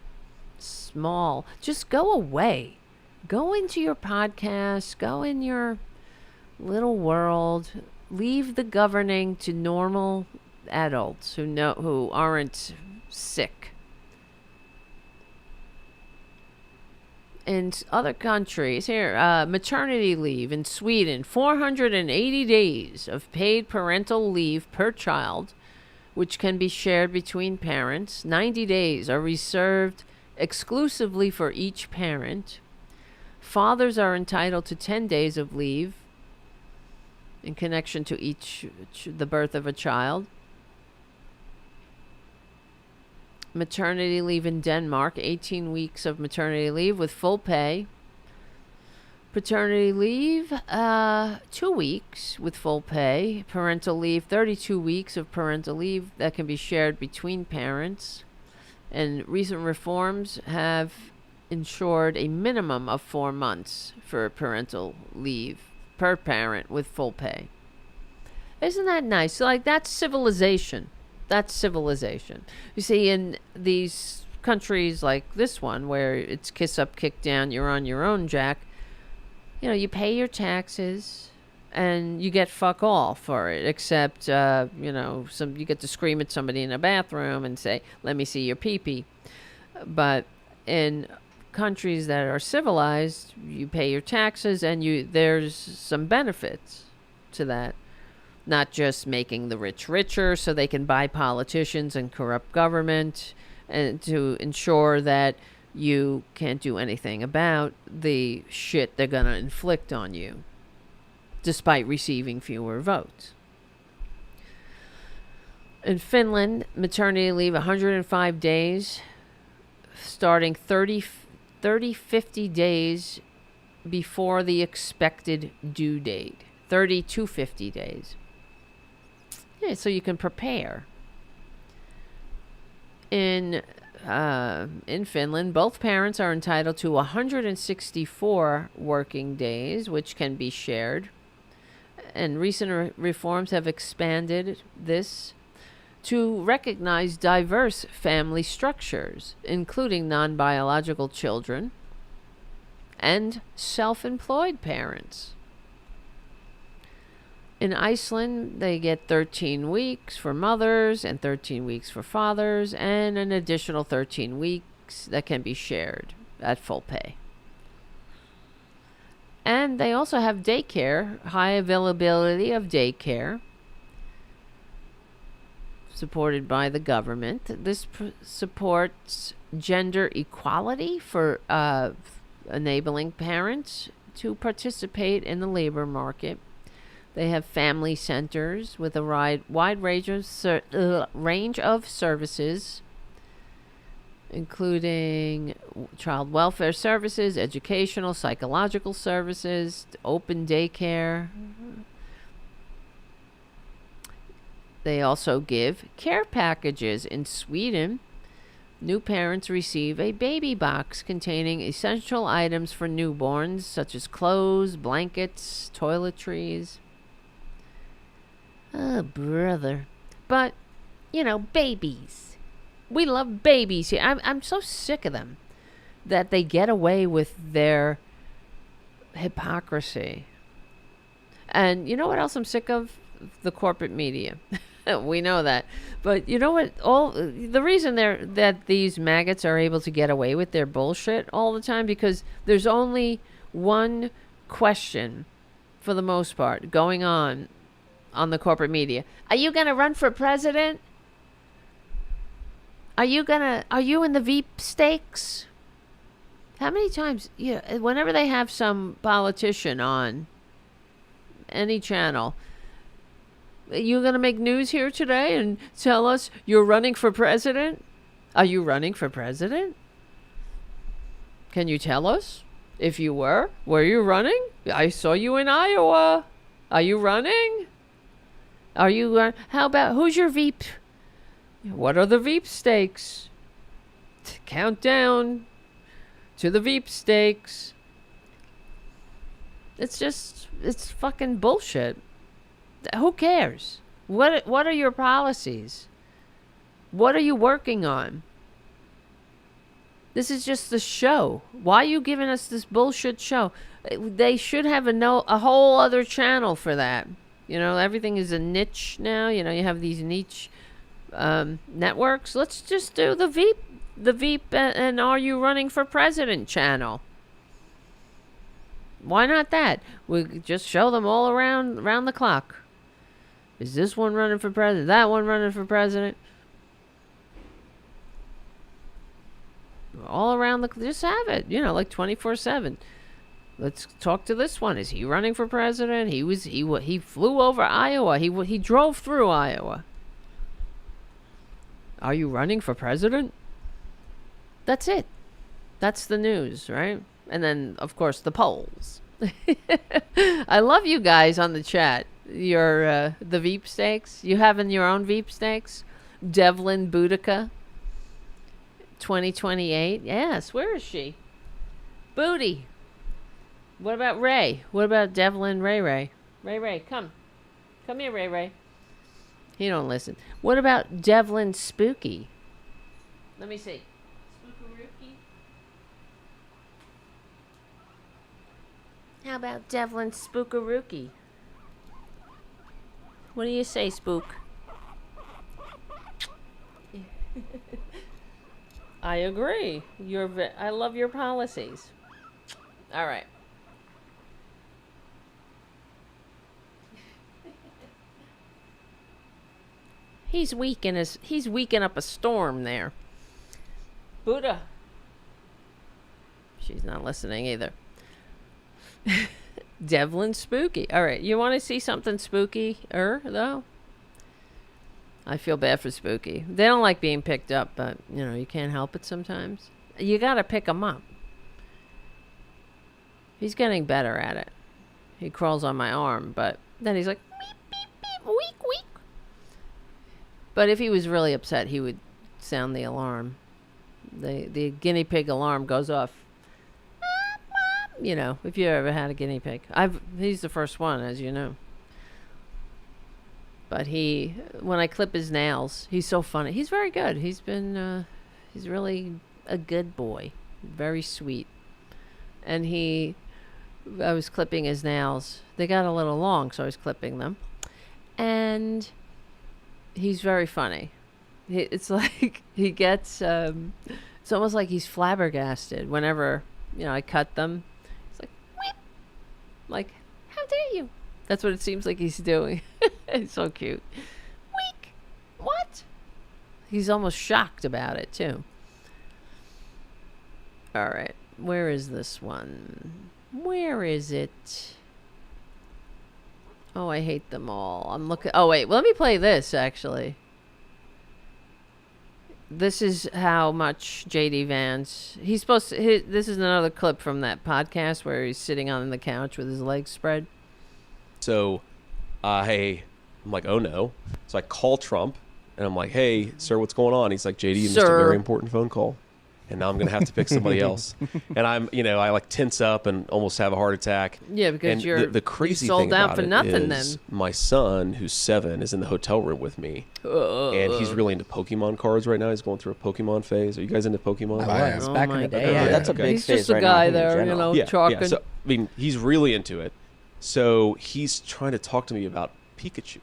small. Just go away. Go into your podcast. Go in your little world. Leave the governing to normal adults who aren't sick. in other countries, here, maternity leave in Sweden, 480 days of paid parental leave per child, which can be shared between parents. 90 days are reserved exclusively for each parent. Fathers are entitled to 10 days of leave in connection to the birth of a child. Maternity leave in Denmark, 18 weeks of maternity leave with full pay. Paternity leave, 2 weeks with full pay. Parental leave, 32 weeks of parental leave that can be shared between parents. And recent reforms have ensured a minimum of 4 months for parental leave per parent with full pay. Isn't that nice? Like, that's civilization. That's civilization. You see, in these countries like this one, where it's kiss up, kick down, you're on your own, Jack, you know, you pay your taxes and you get fuck all for it, except, you know, you get to scream at somebody in a bathroom and say, let me see your pee-pee. But in countries that are civilized, you pay your taxes and there's some benefits to that. Not just making the rich richer so they can buy politicians and corrupt government, and to ensure that you can't do anything about the shit they're going to inflict on you, despite receiving fewer votes. In Finland, maternity leave 105 days, starting 50 days before the expected due date. 30 to 50 days. Yeah, so you can prepare. In Finland, both parents are entitled to 164 working days, which can be shared. And recent reforms have expanded this to recognize diverse family structures, including non-biological children and self-employed parents. In Iceland, they get 13 weeks for mothers and 13 weeks for fathers, and an additional 13 weeks that can be shared at full pay. And they also have daycare, high availability of daycare, supported by the government. This supports gender equality for enabling parents to participate in the labor market. They have family centers with a wide range of services, including child welfare services, educational, psychological services, open daycare. They also give care packages. In Sweden, new parents receive a baby box containing essential items for newborns, such as clothes, blankets, toiletries. Oh, brother. But, you know, babies. We love babies here. I'm so sick of them, that they get away with their hypocrisy. And you know what else I'm sick of? The corporate media. We know that. But you know what? The reason that these maggots are able to get away with their bullshit all the time, because there's only one question, for the most part, going on the corporate media. Are you going to run for president? Are you in the Veep stakes? How many times, whenever they have some politician on any channel, are you going to make news here today and tell us you're running for president? Are you running for president? Can you tell us if you were? Were you running? I saw you in Iowa. Are you running? Are you, how about, who's your Veep? What are the Veep stakes? Countdown to the Veep stakes. It's fucking bullshit. Who cares? What are your policies? What are you working on? This is just the show. Why are you giving us this bullshit show? They should have a whole other channel for that. You know, everything is a niche now. You know, you have these niche networks. Let's just do the Veep and Are You Running for President channel. Why not that? We just show them all around the clock. Is this one running for president? That one running for president? All around just have it, like 24/7. Let's talk to this one. Is he running for president? He flew over Iowa. He drove through Iowa. Are you running for president? That's it. That's the news, right? And then, of course, the polls. I love you guys on the chat. Your the Veep steaks. You having your own Veep steaks? Devlin Boudica. 2028. Yes. Where is she? Booty. What about Ray? What about Devlin Ray? Ray, come. Come here, Ray. He don't listen. What about Devlin Spooky? Let me see. Spookarookie? How about Devlin Spookarookie? What do you say, Spook? I agree. I love your policies. All right. He's weaking up a storm there. Buddha. She's not listening either. Devlin Spooky. All right, you want to see something spooky-er, though? I feel bad for Spooky. They don't like being picked up, but, you can't help it sometimes. You got to pick them up. He's getting better at it. He crawls on my arm, but then he's like, beep, beep, beep, weak, weak. But if he was really upset, he would sound the alarm. The guinea pig alarm goes off. If you ever had a guinea pig. He's the first one, as you know. But when I clip his nails, he's so funny. He's very good. He's really a good boy. Very sweet. And I was clipping his nails. They got a little long, so I was clipping them. And he's very funny. It's like he gets, it's almost like he's flabbergasted whenever, I cut them. It's like, whip. Like, how dare you? That's what it seems like he's doing. It's so cute. Weak. What? He's almost shocked about it, too. All right. Where is this one? Where is it? Oh, I hate them all. I'm looking. Oh, wait. Well, let me play this, actually. This is how much JD Vance. He's supposed to. This is another clip from that podcast where he's sitting on the couch with his legs spread. So, I'm like, oh no. So I call Trump and I'm like, hey, sir, what's going on? He's like, JD, you missed a very important phone call. And now I'm going to have to pick somebody else. And I like tense up and almost have a heart attack. Yeah, because and the crazy thing about it is my son, who's 7, is in the hotel room with me. And he's really into Pokemon cards right now. He's going through a Pokemon phase. Are you guys into Pokemon? I am. Back in the day. Yeah, that's a big he's phase just a right guy now, there, talking. Yeah. So, he's really into it. So he's trying to talk to me about Pikachu.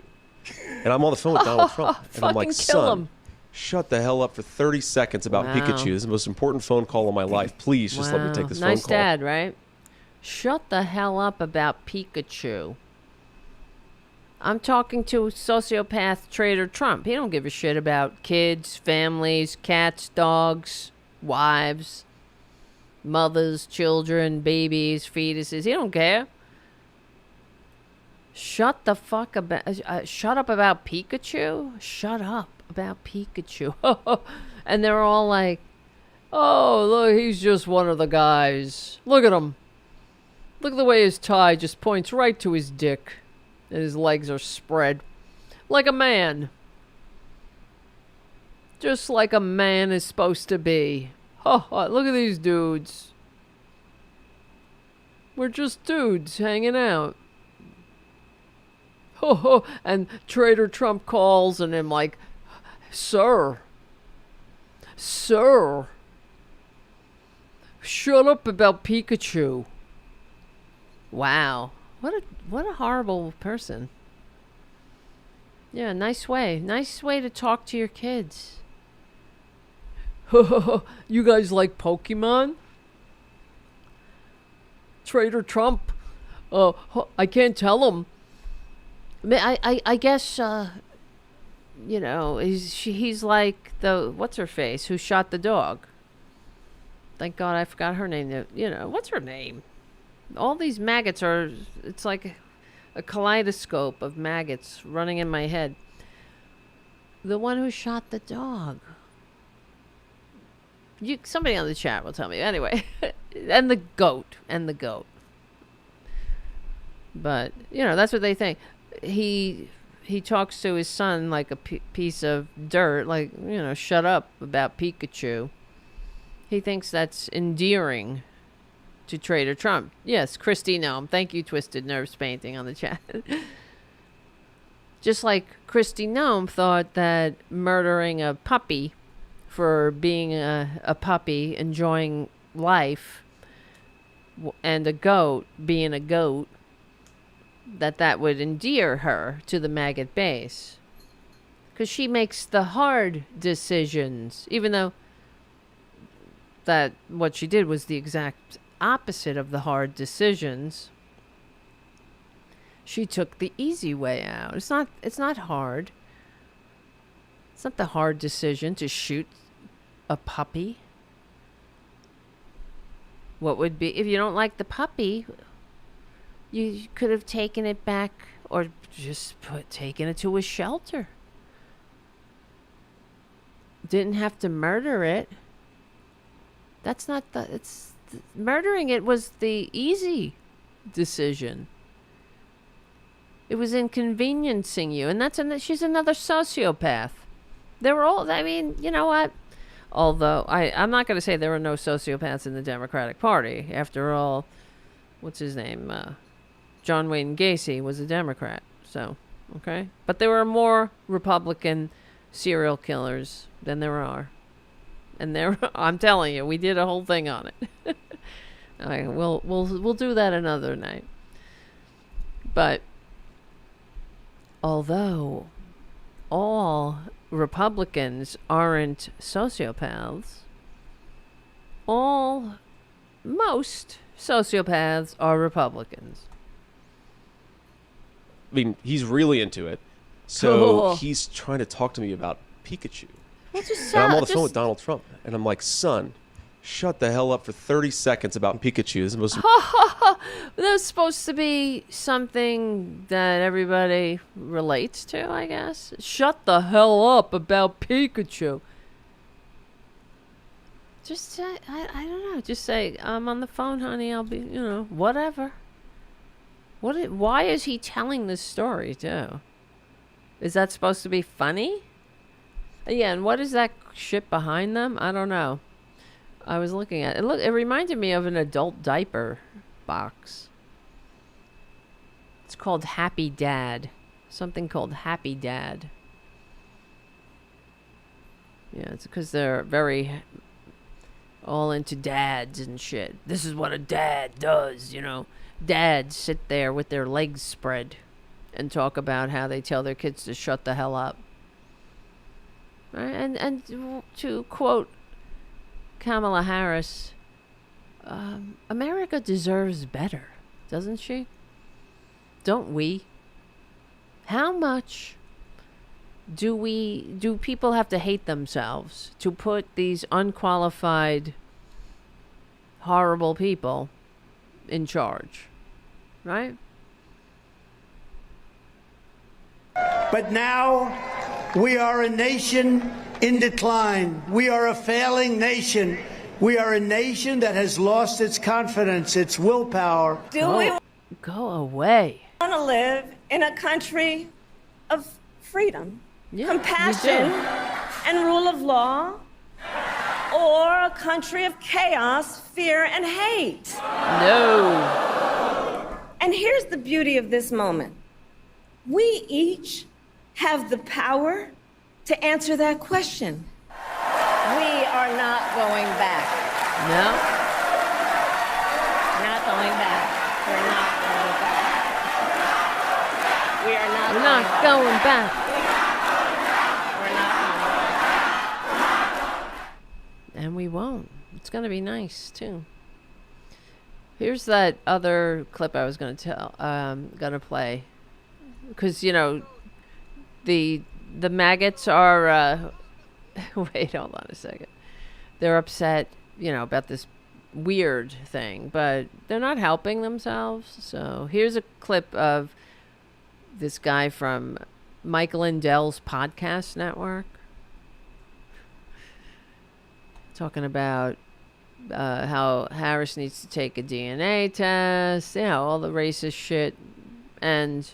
And I'm on the phone with Donald Trump. And I'm like, son, shut the hell up for 30 seconds about Pikachu. This is the most important phone call of my life. Please just let me take this phone call. Nice dad, right? Shut the hell up about Pikachu. I'm talking to sociopath Trader Trump. He don't give a shit about kids, families, cats, dogs, wives, mothers, children, babies, fetuses. He don't care. Shut the fuck about. Shut up about Pikachu. Shut up about Pikachu. And they're all like, oh, look, he's just one of the guys. Look at him. Look at the way his tie just points right to his dick. And his legs are spread. Like a man. Just like a man is supposed to be. Look at these dudes. We're just dudes hanging out. And Trader Trump calls and I'm like, Sir, shut up about Pikachu. Wow. What a horrible person. Yeah, nice way to talk to your kids. You guys like Pokemon? Traitor Trump. I can't tell him. I guess, you know, he's like the, what's her face, who shot the dog. Thank God I forgot her name. You know, what's her name? All these maggots are, it's like a kaleidoscope of maggots running in my head. The one who shot the dog. Somebody on the chat will tell me. Anyway, and the goat. But, you know, that's what they think. He talks to his son like a piece of dirt, like, you know, shut up about Pikachu. He thinks that's endearing to Traitor Trump. Yes, Christy Nome. Thank you, Twisted Nerves Painting, on the chat. Just like Christy Nome thought that murdering a puppy for being a puppy, enjoying life, and a goat, being a goat, that would endear her to the maggot base. Because she makes the hard decisions, even though that what she did was the exact opposite of the hard decisions. She took the easy way out. It's not hard. It's not the hard decision to shoot a puppy. What would be, if you don't like the puppy, you could have taken it back or just taken it to a shelter. Didn't have to murder it. That's not murdering it was the easy decision. It was inconveniencing you, and she's another sociopath. They were all, I mean, you know what? Although, I'm not going to say there were no sociopaths in the Democratic Party. After all, what's his name? John Wayne Gacy was a Democrat, so, okay? But there were more Republican serial killers than there are. And I'm telling you, we did a whole thing on it. All right, we'll do that another night. But although all Republicans aren't sociopaths, most sociopaths are Republicans. I mean, he's really into it. So he's trying to talk to me about Pikachu. Well, and I'm on the phone with Donald Trump, and I'm like, son, shut the hell up for 30 seconds about Pikachu. This is the most... That's supposed to be something that everybody relates to, I guess. Shut the hell up about Pikachu. Just say, I don't know, just say, I'm on the phone, honey, I'll be, you know, whatever. Why is he telling this story, too? Is that supposed to be funny? Yeah, and what is that shit behind them? I don't know. I was looking at it. Look, it reminded me of an adult diaper box. It's called Happy Dad. Something called Happy Dad. Yeah, it's because they're very all into dads and shit. This is what a dad does, you know. Dads sit there with their legs spread and talk about how they tell their kids to shut the hell up. Right? And to quote Kamala Harris, America deserves better, doesn't she? Don't we? How much do people have to hate themselves to put these unqualified, horrible people in charge, right? But now we are a nation in decline. We are a failing nation. We are a nation that has lost its confidence, its willpower. Go away. Want to live in a country of freedom, compassion, and rule of law, or a country of chaos, fear, and hate? No. And here's the beauty of this moment. We each have the power to answer that question. We are not going back. No. Not going back. We're not going back. We are not We're not going back. We're not going back. And we won't. It's going to be nice, too. Here's that other clip I was going to play. Because, you know, the maggots are, wait, hold on a second. They're upset, you know, about this weird thing, but they're not helping themselves. So here's a clip of this guy from Mike Lindell's podcast network talking about how Harris needs to take a DNA test, you know, all the racist shit, and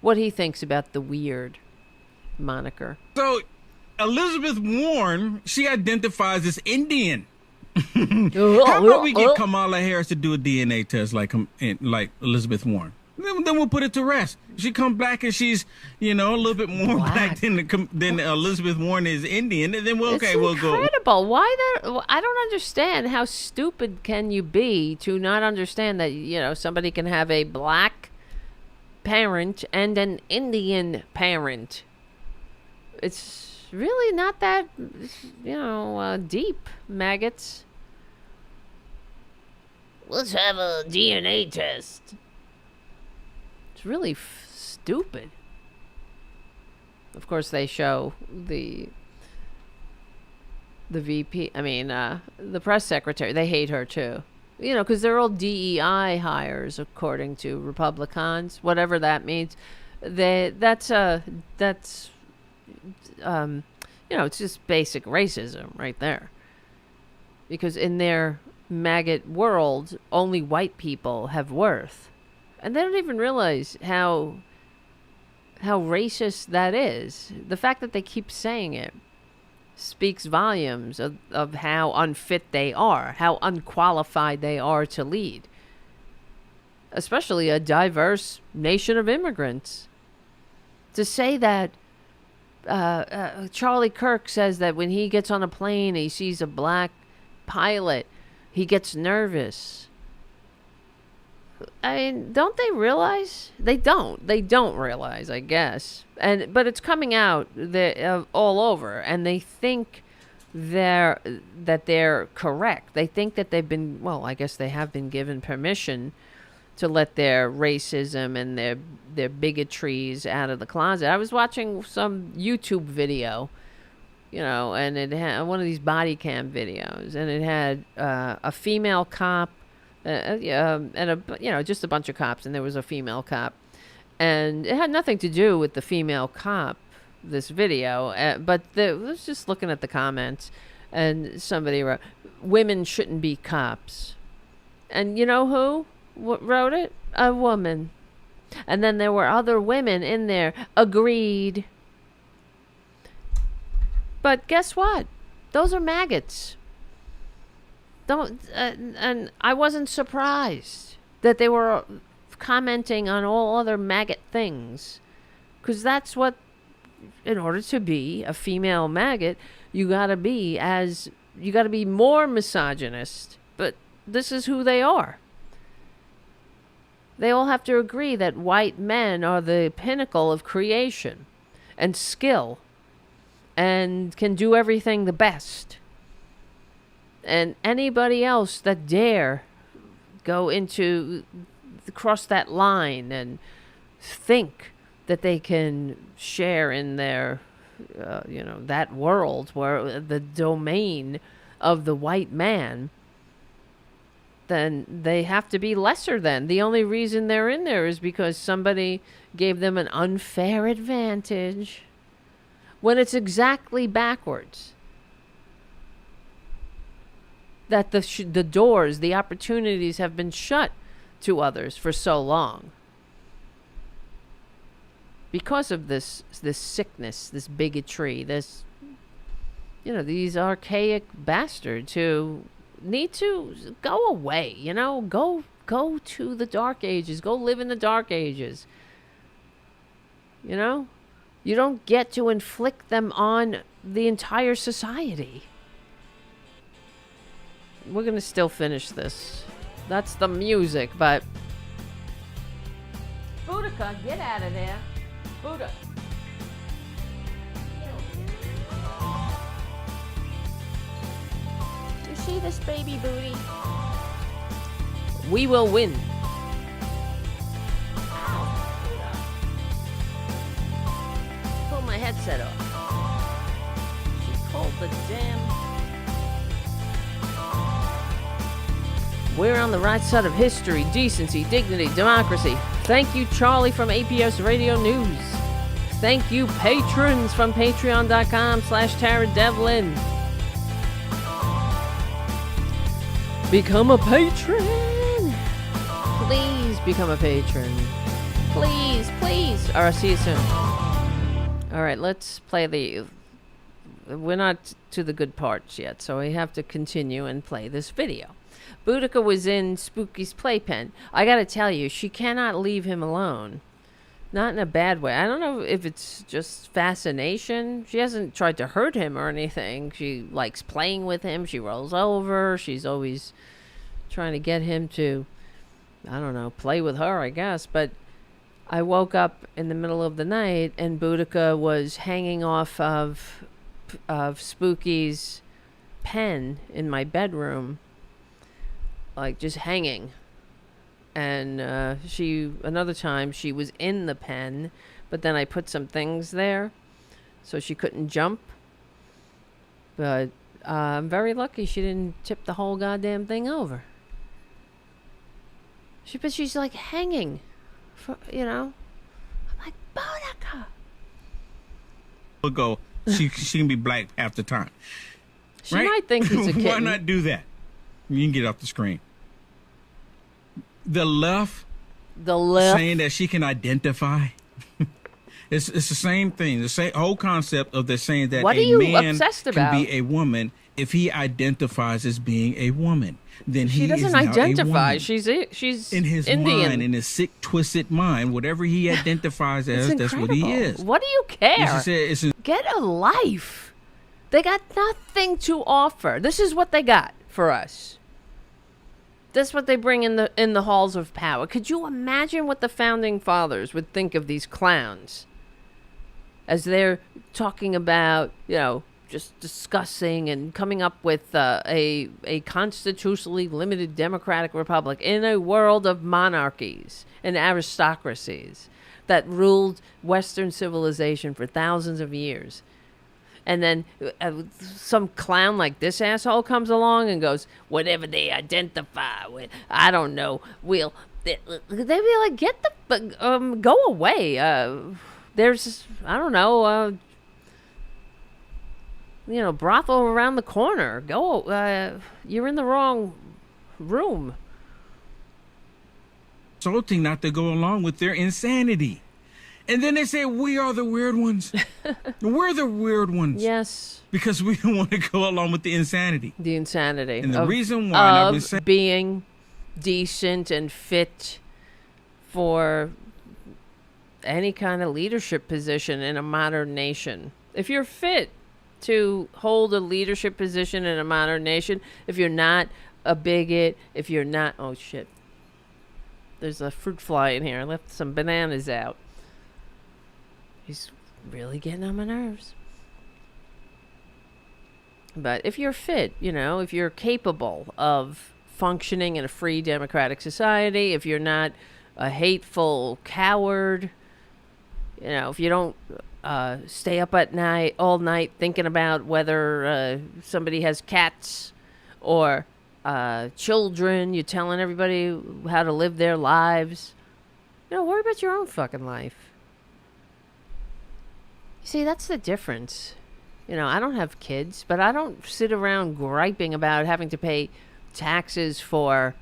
what he thinks about the weird moniker. So Elizabeth Warren, she identifies as Indian. How about we get Kamala Harris to do a DNA test like Elizabeth Warren? Then we'll put it to rest. She come back and she's, you know, a little bit more black than Elizabeth Warren is Indian, and then we'll go. Incredible. Why that? I don't understand. How stupid can you be to not understand that, you know, somebody can have a black parent and an Indian parent? It's really not that, you know, deep, maggots. Let's have a DNA test. It's really stupid. Of course, they show the VP, the press secretary. They hate her too. You know, because they're all DEI hires, according to Republicans, whatever that means. That's you know, it's just basic racism right there. Because in their maggot world, only white people have worth. And they don't even realize how racist that is. The fact that they keep saying it speaks volumes of how unfit they are, how unqualified they are to lead. Especially a diverse nation of immigrants. To say that Charlie Kirk says that when he gets on a plane, he sees a black pilot, he gets nervous. I mean, don't they realize? They don't. They don't realize, I guess. But it's coming out all over, and they think that they're correct. They think that they've been, well, I guess they have been given permission to let their racism and their bigotries out of the closet. I was watching some YouTube video, you know, and it had one of these body cam videos, and it had a female cop, and just a bunch of cops, and there was a female cop, and it had nothing to do with the female cop, this video, but I was just looking at the comments, and somebody wrote, "Women shouldn't be cops," and you know who wrote it? A woman. And then there were other women in there. Agreed. But guess what? Those are maggots. And I wasn't surprised that they were commenting on all other maggot things. Because that's what, in order to be a female maggot, you gotta be more misogynist. But this is who they are. They all have to agree that white men are the pinnacle of creation and skill and can do everything the best. And anybody else that dare go cross that line and think that they can share in their, that world where the domain of the white man, then they have to be lesser than. The only reason they're in there is because somebody gave them an unfair advantage, when it's exactly backwards. That the doors, the opportunities have been shut to others for so long. Because of this sickness, this bigotry, these archaic bastards who need to go away, go to the dark ages, go live in the dark ages. You don't get to inflict them on the entire society. We're gonna still finish this. That's the music, but Boudica, get out of there. Buddha. see this baby booty? We will win. Pull my headset off. She pulled the damn... We're on the right side of history, decency, dignity, democracy. Thank you, Charlie from APS Radio News. Thank you, patrons from patreon.com/TaraDevlin. Become a patron. Please become a patron. Please, please. All right, see you soon. All right, let's play the... We're not to the good parts yet, so we have to continue and play this video. Boudica was in Spooky's playpen. I gotta tell you, she cannot leave him alone. Not in a bad way. I don't know if it's just fascination. She hasn't tried to hurt him or anything. She likes playing with him. She rolls over. She's always trying to get him to, I don't know, play with her, I guess. But I woke up in the middle of the night and Boudica was hanging off of Spooky's pen in my bedroom. Like, just hanging. And another time, she was in the pen, but then I put some things there so she couldn't jump. But I'm very lucky she didn't tip the whole goddamn thing over. But she's like hanging, you know? I'm like, Boudica. We'll go, she can be black half the time. She might think he's a kitten. Why not do that? You can get off the screen. The left saying that she can identify. it's the same thing. The same whole concept of the saying that a man can be a woman if he identifies as being a woman. Then he doesn't identify. She's in his Indian. mind, in his sick, twisted mind. Whatever he identifies as, that's what he is. What do you care? Get a life. They got nothing to offer. This is what they got for us. That's what they bring in the halls of power. Could you imagine what the founding fathers would think of these clowns as they're talking about, you know, just discussing and coming up with a constitutionally limited democratic republic in a world of monarchies and aristocracies that ruled Western civilization for thousands of years. And then some clown like this asshole comes along and goes, whatever they identify with, I don't know, they'd be like, get the, go away. There's, I don't know, you know, brothel around the corner. Go, you're in the wrong room. Insulting not to go along with their insanity. And then they say, we are the weird ones. We're the weird ones. Yes. Because we don't want to go along with the insanity. The insanity. And the reason why I've been saying being decent and fit for any kind of leadership position in a modern nation. If you're fit to hold a leadership position in a modern nation, if you're not a bigot, if you're not... Oh, shit. There's a fruit fly in here. I left some bananas out. He's really getting on my nerves. But if you're fit, you know, if you're capable of functioning in a free democratic society, if you're not a hateful coward, you know, if you don't stay up at night, all night, thinking about whether somebody has cats or children, you're telling everybody how to live their lives, you know, worry about your own fucking life. See, that's the difference. You know, I don't have kids, but I don't sit around griping about having to pay taxes for,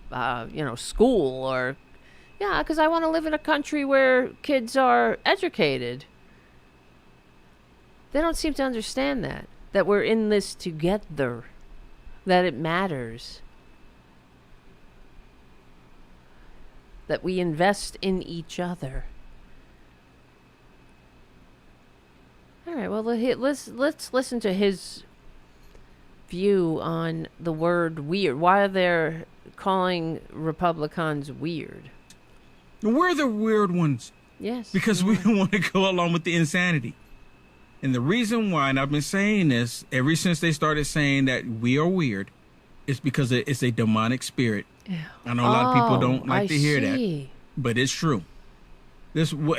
you know, school or, yeah, because I want to live in a country where kids are educated. They don't seem to understand that we're in this together, that it matters, that we invest in each other. All right, well, let's listen to his view on the word weird. Why are they calling Republicans weird? We're the weird ones. Yes. Because we don't want to go along with the insanity. And the reason why, and I've been saying this ever since they started saying that we are weird, it's because it's a demonic spirit. I know a lot of people don't like to hear that, but it's true.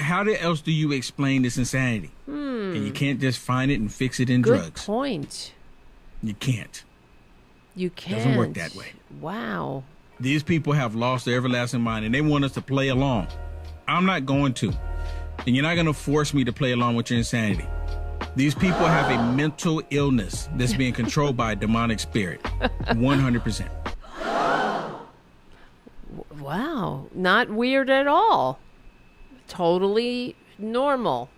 How else do you explain this insanity? And you can't just find it and fix it in drugs. Good point. You can't. You can't. Doesn't work that way. Wow. These people have lost their everlasting mind, and they want us to play along. I'm not going to. And you're not going to force me to play along with your insanity. These people have a mental illness that's being controlled by a demonic spirit. 100%. Wow. Not weird at all. Totally normal.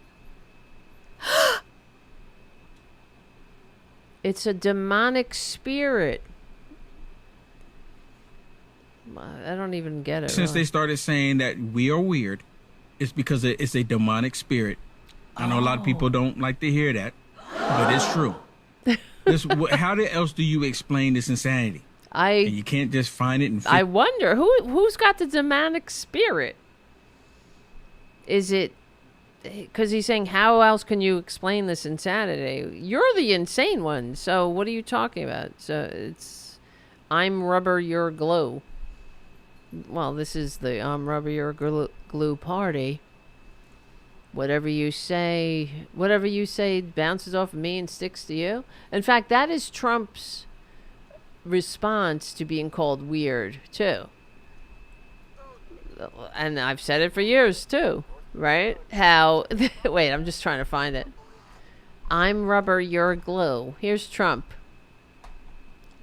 It's a demonic spirit. I don't even get it. Since they started saying that we are weird, it's because it's a demonic spirit. I know a lot of people don't like to hear that, but it's true. How else do you explain this insanity? And you can't just find it and I wonder who's got the demonic spirit. Is it because he's saying how else can you explain this insanity? You're the insane one, so what are you talking about? So it's I'm rubber, you're glue. Well, this is the I'm rubber, you're glue party. Whatever you say bounces off of me and sticks to you. In fact, that is Trump's response to being called weird too. And I've said it for years too, right? How wait, I'm just trying to find it. I'm rubber, you're glue. Here's Trump.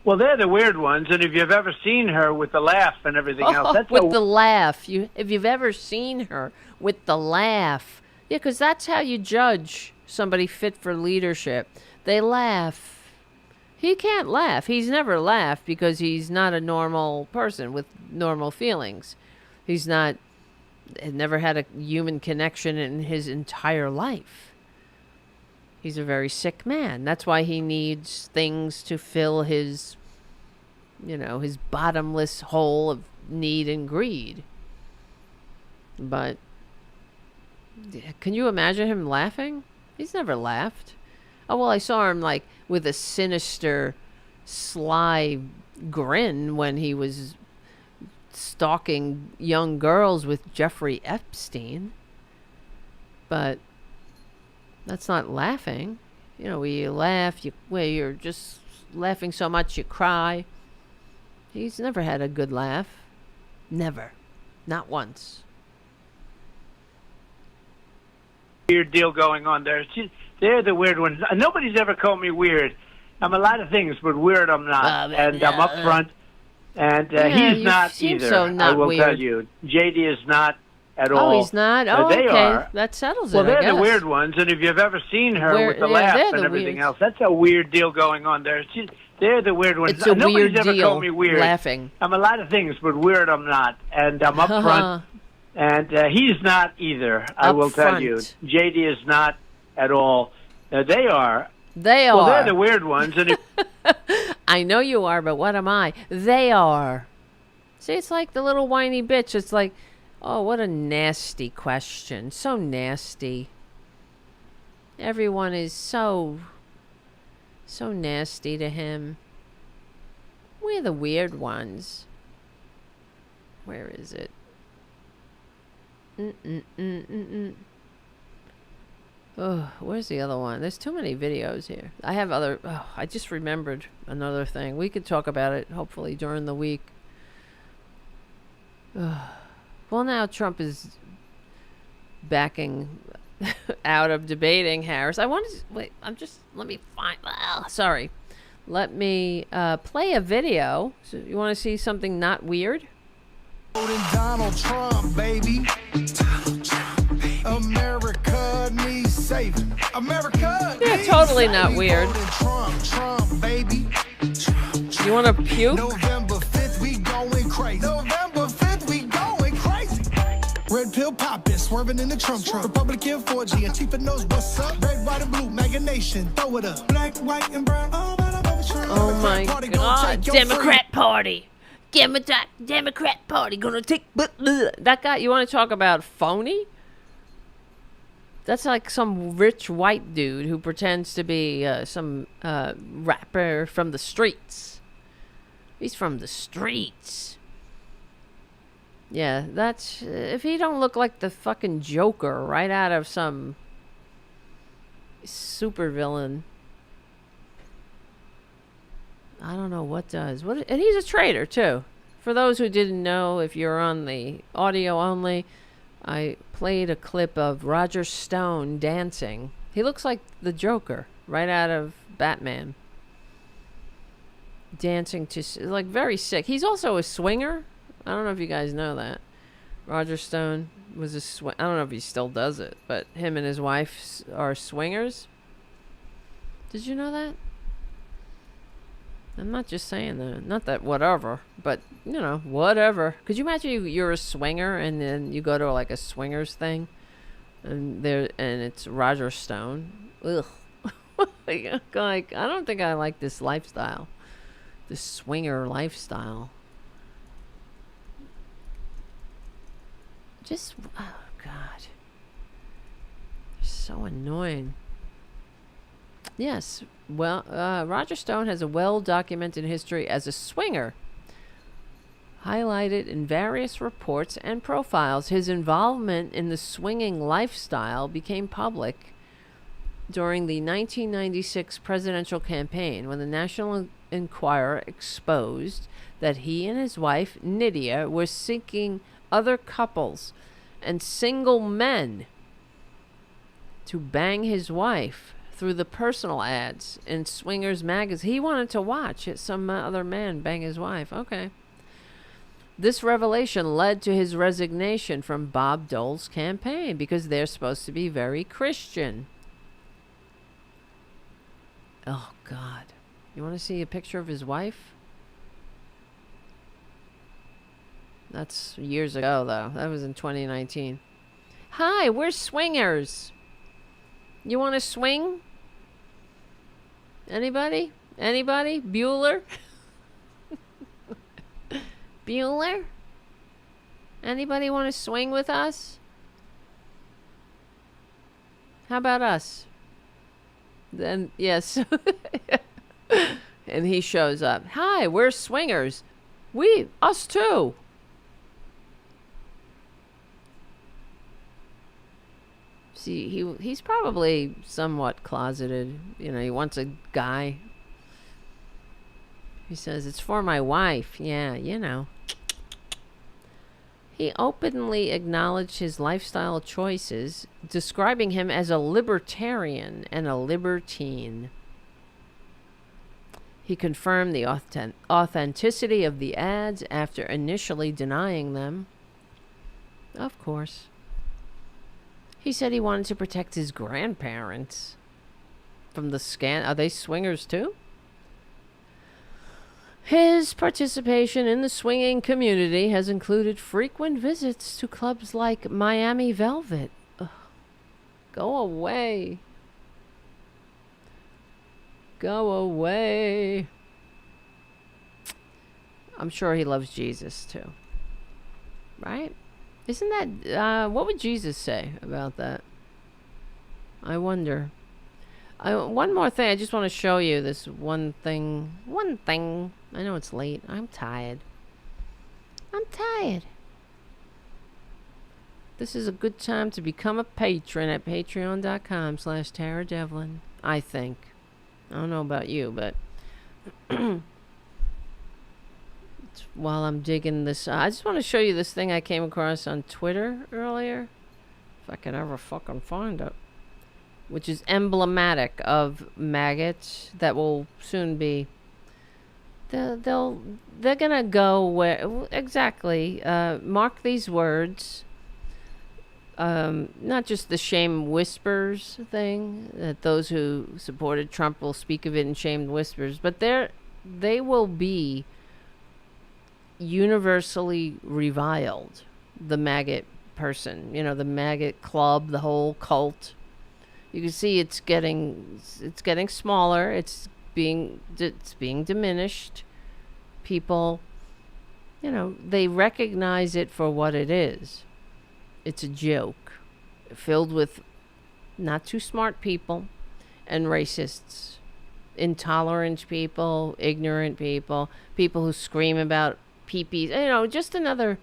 Well, they're the weird ones, and if you've ever seen her with the laugh and everything else, that's with the laugh. If you've ever seen her with the laugh, yeah, because that's how you judge somebody fit for leadership. They laugh. He can't laugh. He's never laughed because he's not a normal person with normal feelings. He's never had a human connection in his entire life. He's a very sick man. That's why he needs things to fill his, his bottomless hole of need and greed. But can you imagine him laughing? He's never laughed. Oh, well, I saw him with a sinister, sly grin when he was stalking young girls with Jeffrey Epstein. But that's not laughing. Where you laugh, where you're just laughing so much you cry. He's never had a good laugh. Never. Not once. Weird deal going on there. They're the weird ones. Nobody's ever called me weird. I'm a lot of things, but weird I'm not. And I'm up front. And he's not either. So not I will weird. tell you. JD is not at all. Oh, he's not? Oh, they okay. are. That settles it, Well, they're I guess. the weird ones, and if you've ever seen her with the laugh and everything else, that's a weird deal going on there. They're the weird ones. It's a Nobody's weird ever deal, called me weird. laughing. I'm a lot of things, but weird I'm not. And I'm up front. And he's not either, I will tell you. JD is not at all. They are. They are. Well, they're the weird ones. And I know you are, but what am I? They are. See, it's like the little whiny bitch. It's like, oh, what a nasty question. So nasty. Everyone is so nasty to him. We're the weird ones. Where is it? Oh, where's the other one? There's too many videos here. I have other... Oh, I just remembered another thing. We could talk about it, hopefully, during the week. Well, now Trump is backing out of debating Harris. I want to... Wait, let me find... sorry. Let me play a video. So you want to see something not weird? Donald Trump, baby. America needs saving. America. Yeah, totally not weird. Trump, baby. You want to puke? November 5th, we going crazy. November 5th, we going crazy. Red pill popping, swerving in the Trump. Republican 4G, Antifa knows what's up. Red, white, and blue, MAGA nation, throw it up. Black, white, and brown. Oh my God, Democrat Party. Democrat Party gonna take... That guy, you want to talk about phony? That's like some rich white dude who pretends to be some rapper from the streets. He's from the streets. Yeah, that's... if he don't look like the fucking Joker right out of some supervillain, I don't know what does. And he's a traitor, too. For those who didn't know, if you're on the audio only, I played a clip of Roger Stone dancing. He looks like the Joker right out of Batman. Dancing to, like, very sick. He's also a swinger. I don't know if you guys know that. Roger Stone was a I don't know if he still does it, but him and his wife are swingers. Did you know that? I'm not just saying that. Not that whatever, but, you know, whatever. Could you imagine you're a swinger and then you go to, like, a swingers thing and it's Roger Stone? Ugh. Like, I don't think I like this lifestyle. This swinger lifestyle. Just, oh, God. So annoying. Yes, well, Roger Stone has a well-documented history as a swinger, highlighted in various reports and profiles. His involvement in the swinging lifestyle became public during the 1996 presidential campaign, when the National Enquirer exposed that he and his wife, Nydia, were seeking other couples and single men to bang his wife through the personal ads in Swingers magazine. He wanted to watch some other man bang his wife. Okay. This revelation led to his resignation from Bob Dole's campaign because they're supposed to be very Christian. Oh, God. You want to see a picture of his wife? That's years ago, though. That was in 2019. Hi, we're swingers. You want to swing? Anybody? Anybody? Bueller? Bueller? Anybody want to swing with us? How about us? Then, yes. And he shows up. Hi, we're swingers. Us too. See, he's probably somewhat closeted. You know, he wants a guy. He says, it's for my wife. Yeah, you know. He openly acknowledged his lifestyle choices, describing him as a libertarian and a libertine. He confirmed the authenticity of the ads after initially denying them. Of course. He said he wanted to protect his grandparents from the scan. Are they swingers too? His participation in the swinging community has included frequent visits to clubs like Miami Velvet. Ugh. Go away. Go away. I'm sure he loves Jesus too. Right? Isn't that... what would Jesus say about that? I wonder. One more thing. I just want to show you this one thing. One thing. I know it's late. I'm tired. I'm tired. This is a good time to become a patron at patreon.com/TaraDevlin. I think. I don't know about you, but... while I'm digging this, I just want to show you this thing I came across on Twitter earlier. If I can ever fucking find it. Which is emblematic of maggots that will soon be... They're gonna go where... Exactly. Mark these words. Not just the shame whispers thing, that those who supported Trump will speak of it in shamed whispers, but they will be universally reviled. The maggot person, you know, the maggot club, the whole cult. You can see it's getting smaller. It's being diminished. People, you know, they recognize it for what it is. It's a joke filled with not too smart people and racists. intolerant people, ignorant people, people who scream about pee-pees. Just another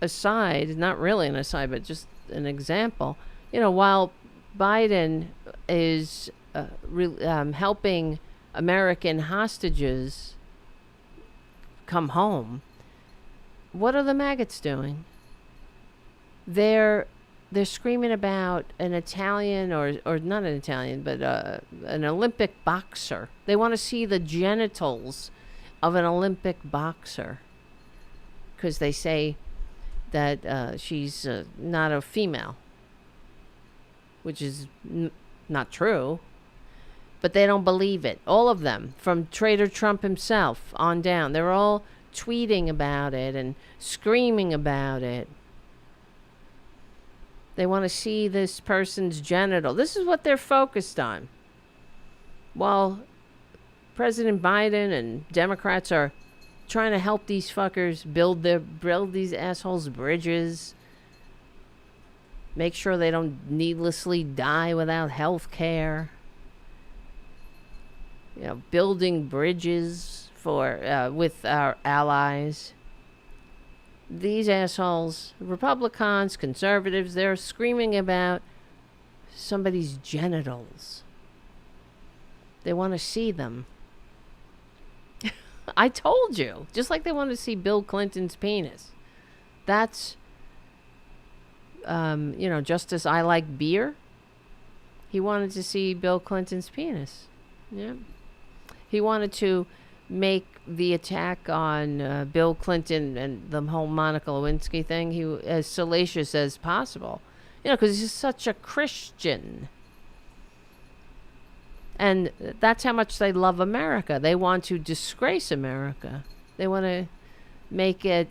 aside, not really an aside, but just an example. While Biden is helping American hostages come home, what are the maggots doing? They're screaming about an Italian or not an Italian, but an Olympic boxer. They want to see the genitals of an Olympic boxer because they say that she's not a female, which is not true. But they don't believe it. All of them, from Trader Trump himself on down, they're all tweeting about it and screaming about it. They want to see this person's genital. This is what they're focused on. While President Biden and Democrats are trying to help these fuckers build these assholes bridges, make sure they don't needlessly die without health care. Building bridges with our allies. These assholes, Republicans, conservatives, they're screaming about somebody's genitals. They want to see them. I told you. Just like they want to see Bill Clinton's penis. That's, just as I like beer, he wanted to see Bill Clinton's penis. Yeah. He wanted to make the attack on Bill Clinton and the whole Monica Lewinsky thing as salacious as possible. Because he's such a Christian. And that's how much they love America. They want to disgrace America. They want to make it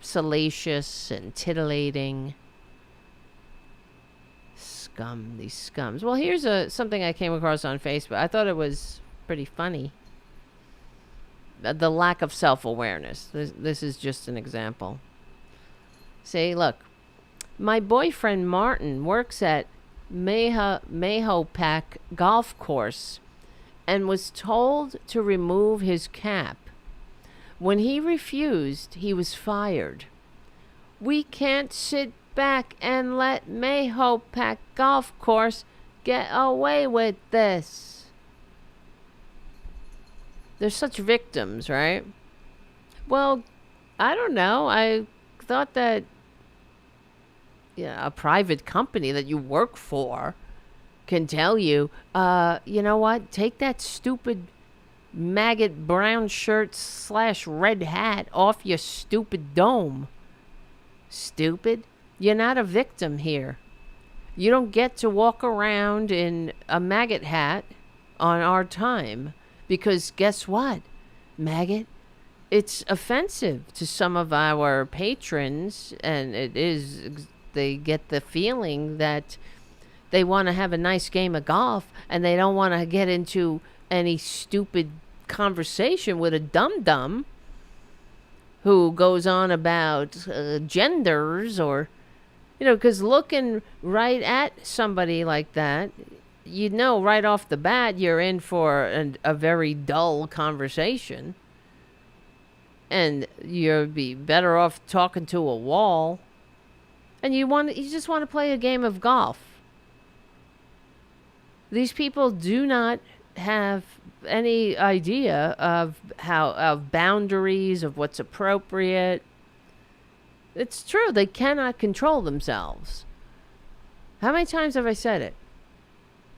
salacious and titillating. Scum, these scums. Well, here's something I came across on Facebook. I thought it was pretty funny. The lack of self-awareness. This is just an example. Say, look, my boyfriend Martin works at Mahopac Golf Course and was told to remove his cap. When he refused, he was fired. We can't sit back and let Mahopac Golf Course get away with this. They're such victims, right? Well, I don't know. I thought that a private company that you work for can tell you, you know what? Take that stupid maggot brown shirt / red hat off your stupid dome. Stupid. You're not a victim here. You don't get to walk around in a maggot hat on our time. Because guess what, maggot? It's offensive to some of our patrons, and they get the feeling that they want to have a nice game of golf, and they don't want to get into any stupid conversation with a dum-dum who goes on about genders or, because looking right at somebody like that, right off the bat you're in for a very dull conversation. And you'd be better off talking to a wall. And you just want to play a game of golf. These people do not have any idea of boundaries, of what's appropriate. It's true, they cannot control themselves. How many times have I said it?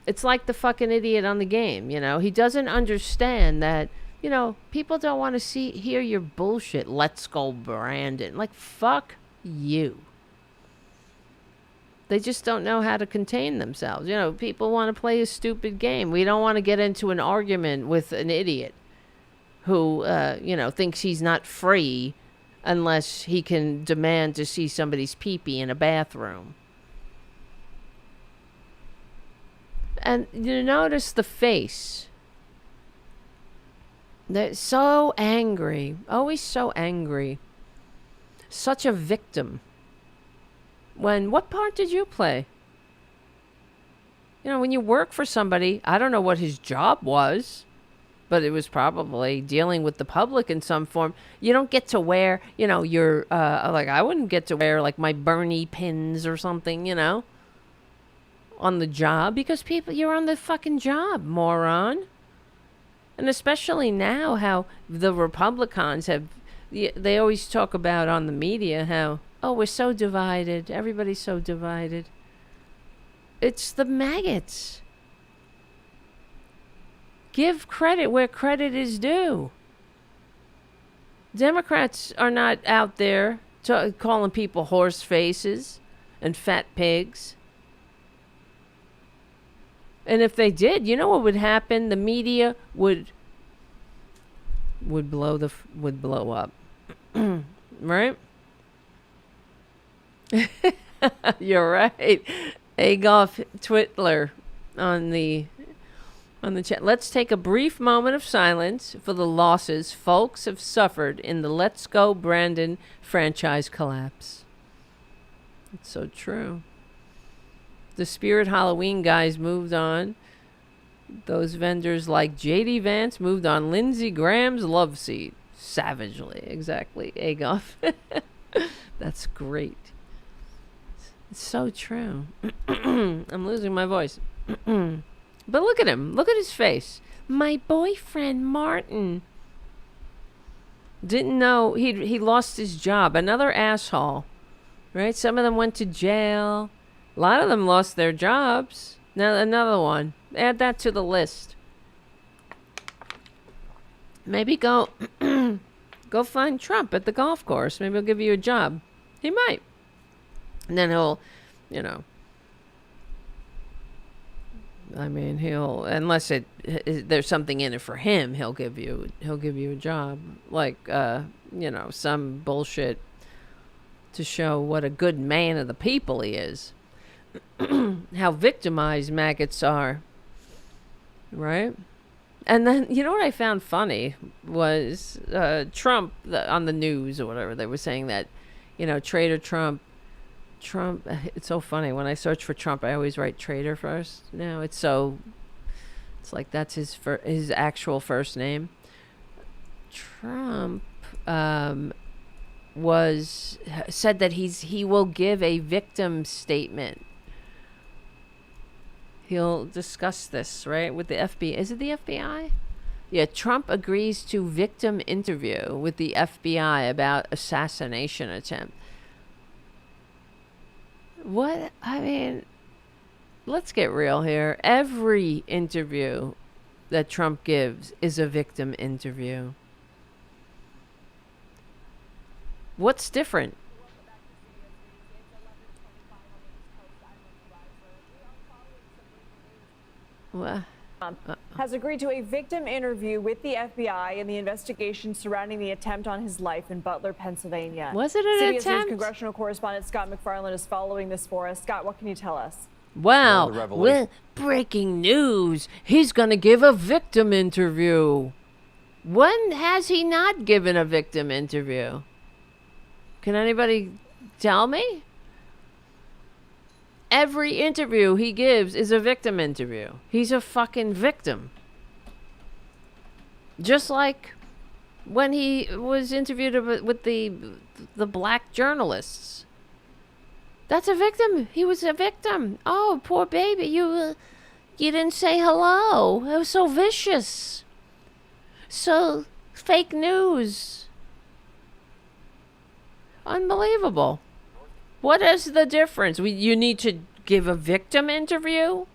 It's like the fucking idiot on the game, He doesn't understand that, people don't want to hear your bullshit. Let's go, Brandon. Like, fuck you. They just don't know how to contain themselves. People want to play a stupid game. We don't want to get into an argument with an idiot who, thinks he's not free unless he can demand to see somebody's pee-pee in a bathroom. And you notice the face. They're so angry. Always so angry. Such a victim. What part did you play? You know, when you work for somebody, I don't know what his job was, but it was probably dealing with the public in some form. You don't get to wear, you know, your, like, I wouldn't get to wear, like, my Bernie pins or something, you know, on the job, because people, you're on the fucking job, moron. And especially now, how the Republicans have, they always talk about on the media how, oh, we're so divided. Everybody's so divided. It's the maggots. Give credit where credit is due. Democrats are not out there calling people horse faces and fat pigs. And if they did, you know what would happen? The media would blow up. Right? You're right. Agolf Twitler on the chat. Let's take a brief moment of silence for the losses folks have suffered in the Let's Go Brandon franchise collapse. It's so true. The Spirit Halloween guys moved on. Those vendors like JD Vance moved on Lindsey Graham's love seat. Savagely. Exactly. Agolf. That's great. It's so true. I'm losing my voice. But look at him. Look at his face. My boyfriend, Martin. Didn't know he lost his job. Another asshole. Right? Some of them went to jail. A lot of them lost their jobs. Now another one. Add that to the list. Maybe go find Trump at the golf course. Maybe he'll give you a job. He might. And then he'll, you know, I mean, he'll, unless there's something in it for him, he'll give you a job, like you know, some bullshit to show what a good man of the people he is. How victimized maggots are, right? And then, you know what I found funny was Trump on the news or whatever. They were saying that, you know, traitor Trump. It's so funny. When I search for Trump, I always write traitor first. Now it's like that's his actual first name. Trump said that he will give a victim statement. He'll discuss this, right, with the FBI. Is it the FBI? Yeah, Trump agrees to victim interview with the FBI about assassination attempt. What? I mean, let's get real here. Every interview that Trump gives is a victim interview. What's different? What? Has agreed to a victim interview with the FBI in the investigation surrounding the attempt on his life in Butler, Pennsylvania. Was it an CBS attempt? News congressional correspondent Scott McFarland is following this for us. Scott, what can you tell us? Wow, well, breaking news. He's going to give a victim interview. When has he not given a victim interview? Can anybody tell me? Every interview he gives is a victim interview. He's a fucking victim. Just like when he was interviewed with the black journalists. That's a victim. He was a victim. Oh, poor baby. You didn't say hello. It was so vicious. So fake news. Unbelievable. What is the difference? You need to give a victim interview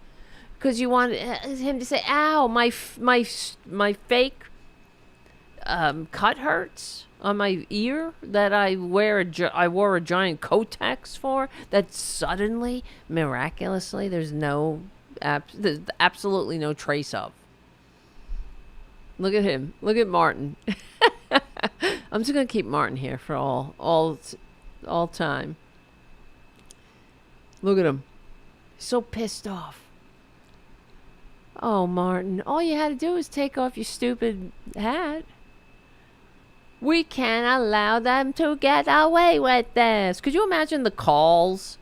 because you want him to say, "Ow, my fake cut hurts on my ear that I wore a giant Kotex for." That suddenly, miraculously, there's absolutely no trace of. Look at him. Look at Martin. I'm just gonna keep Martin here for all time. Look at him. He's so pissed off. Oh, Martin. All you had to do was take off your stupid hat. We can't allow them to get away with this. Could you imagine the calls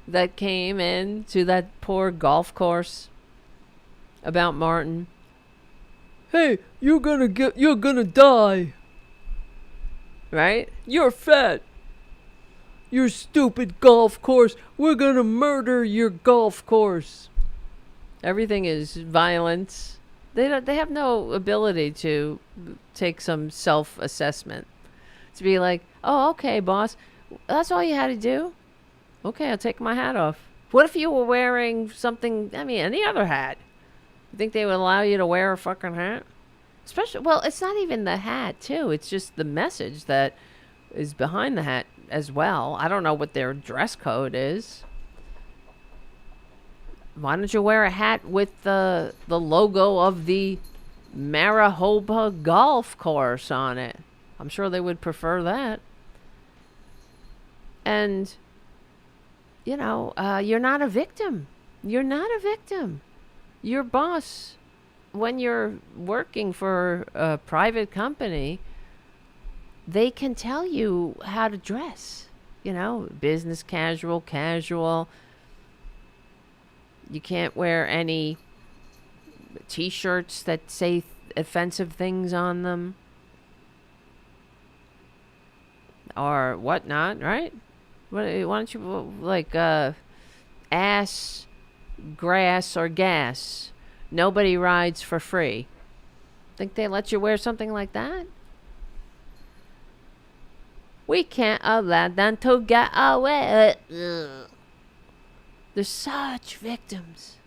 that came in to that poor golf course about Martin. Hey, you're gonna die. Right? You're fat. Your stupid golf course. We're gonna murder your golf course. Everything is violence. They have no ability to take some self-assessment. To be like, oh, okay, boss. That's all you had to do? Okay, I'll take my hat off. What if you were wearing something, any other hat? You think they would allow you to wear a fucking hat? Especially, well, it's not even the hat, too. It's just the message that is behind the hat as well. I don't know what their dress code is. Why don't you wear a hat with the logo of the Maricopa golf course on it? I'm sure they would prefer that. And, you're not a victim. You're not a victim. Your boss, when you're working for a private company, they can tell you how to dress. Business casual. You can't wear any t-shirts that say offensive things on them. Or whatnot, right? Why don't you, ass, grass, or gas? Nobody rides for free. Think they let you wear something like that? We can't allow them to get away. Ugh. They're such victims.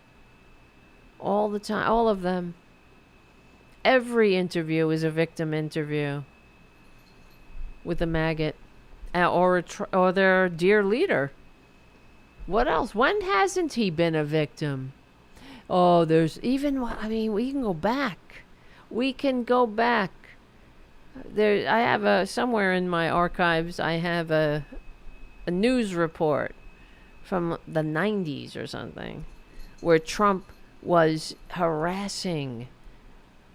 All the time. All of them. Every interview is a victim interview. With a maggot. Or their dear leader. What else? When hasn't he been a victim? Oh, there's even... we can go back. We can go back. I have somewhere in my archives, I have a news report from the 90s or something, where Trump was harassing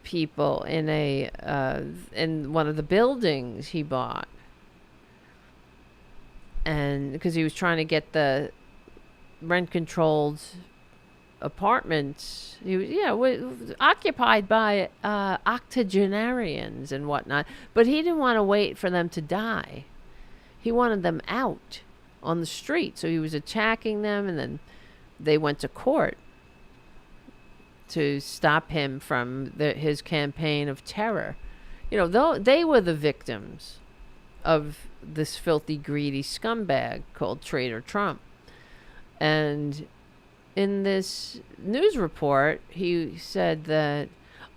people in in one of the buildings he bought, and because he was trying to get the rent-controlled apartments, he was occupied by octogenarians and whatnot, but he didn't want to wait for them to die. He wanted them out on the street, so he was attacking them, and then they went to court to stop him from his campaign of terror. Though they were the victims of this filthy, greedy scumbag called Traitor Trump. And in this news report, he said that,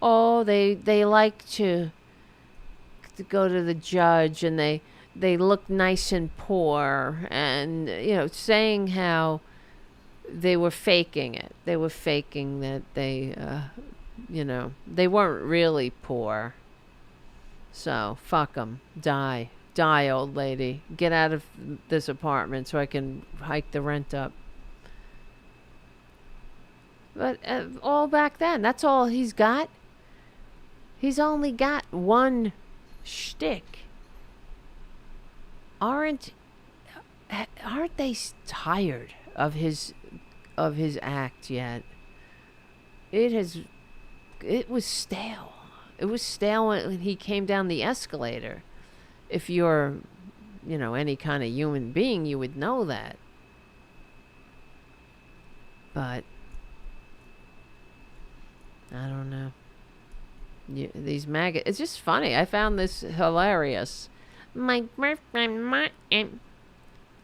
they like to go to the judge, and they look nice and poor, and, saying how they were faking it. They were faking that they, they weren't really poor. So, fuck them. Die. Die, old lady. Get out of this apartment so I can hike the rent up. But all back then, that's all he's got. He's only got one shtick. Aren't they tired of his act yet? It was stale. It was stale when he came down the escalator. If you're, any kind of human being, you would know that. But I don't know. These MAGA... It's just funny. I found this hilarious. My boyfriend Martin.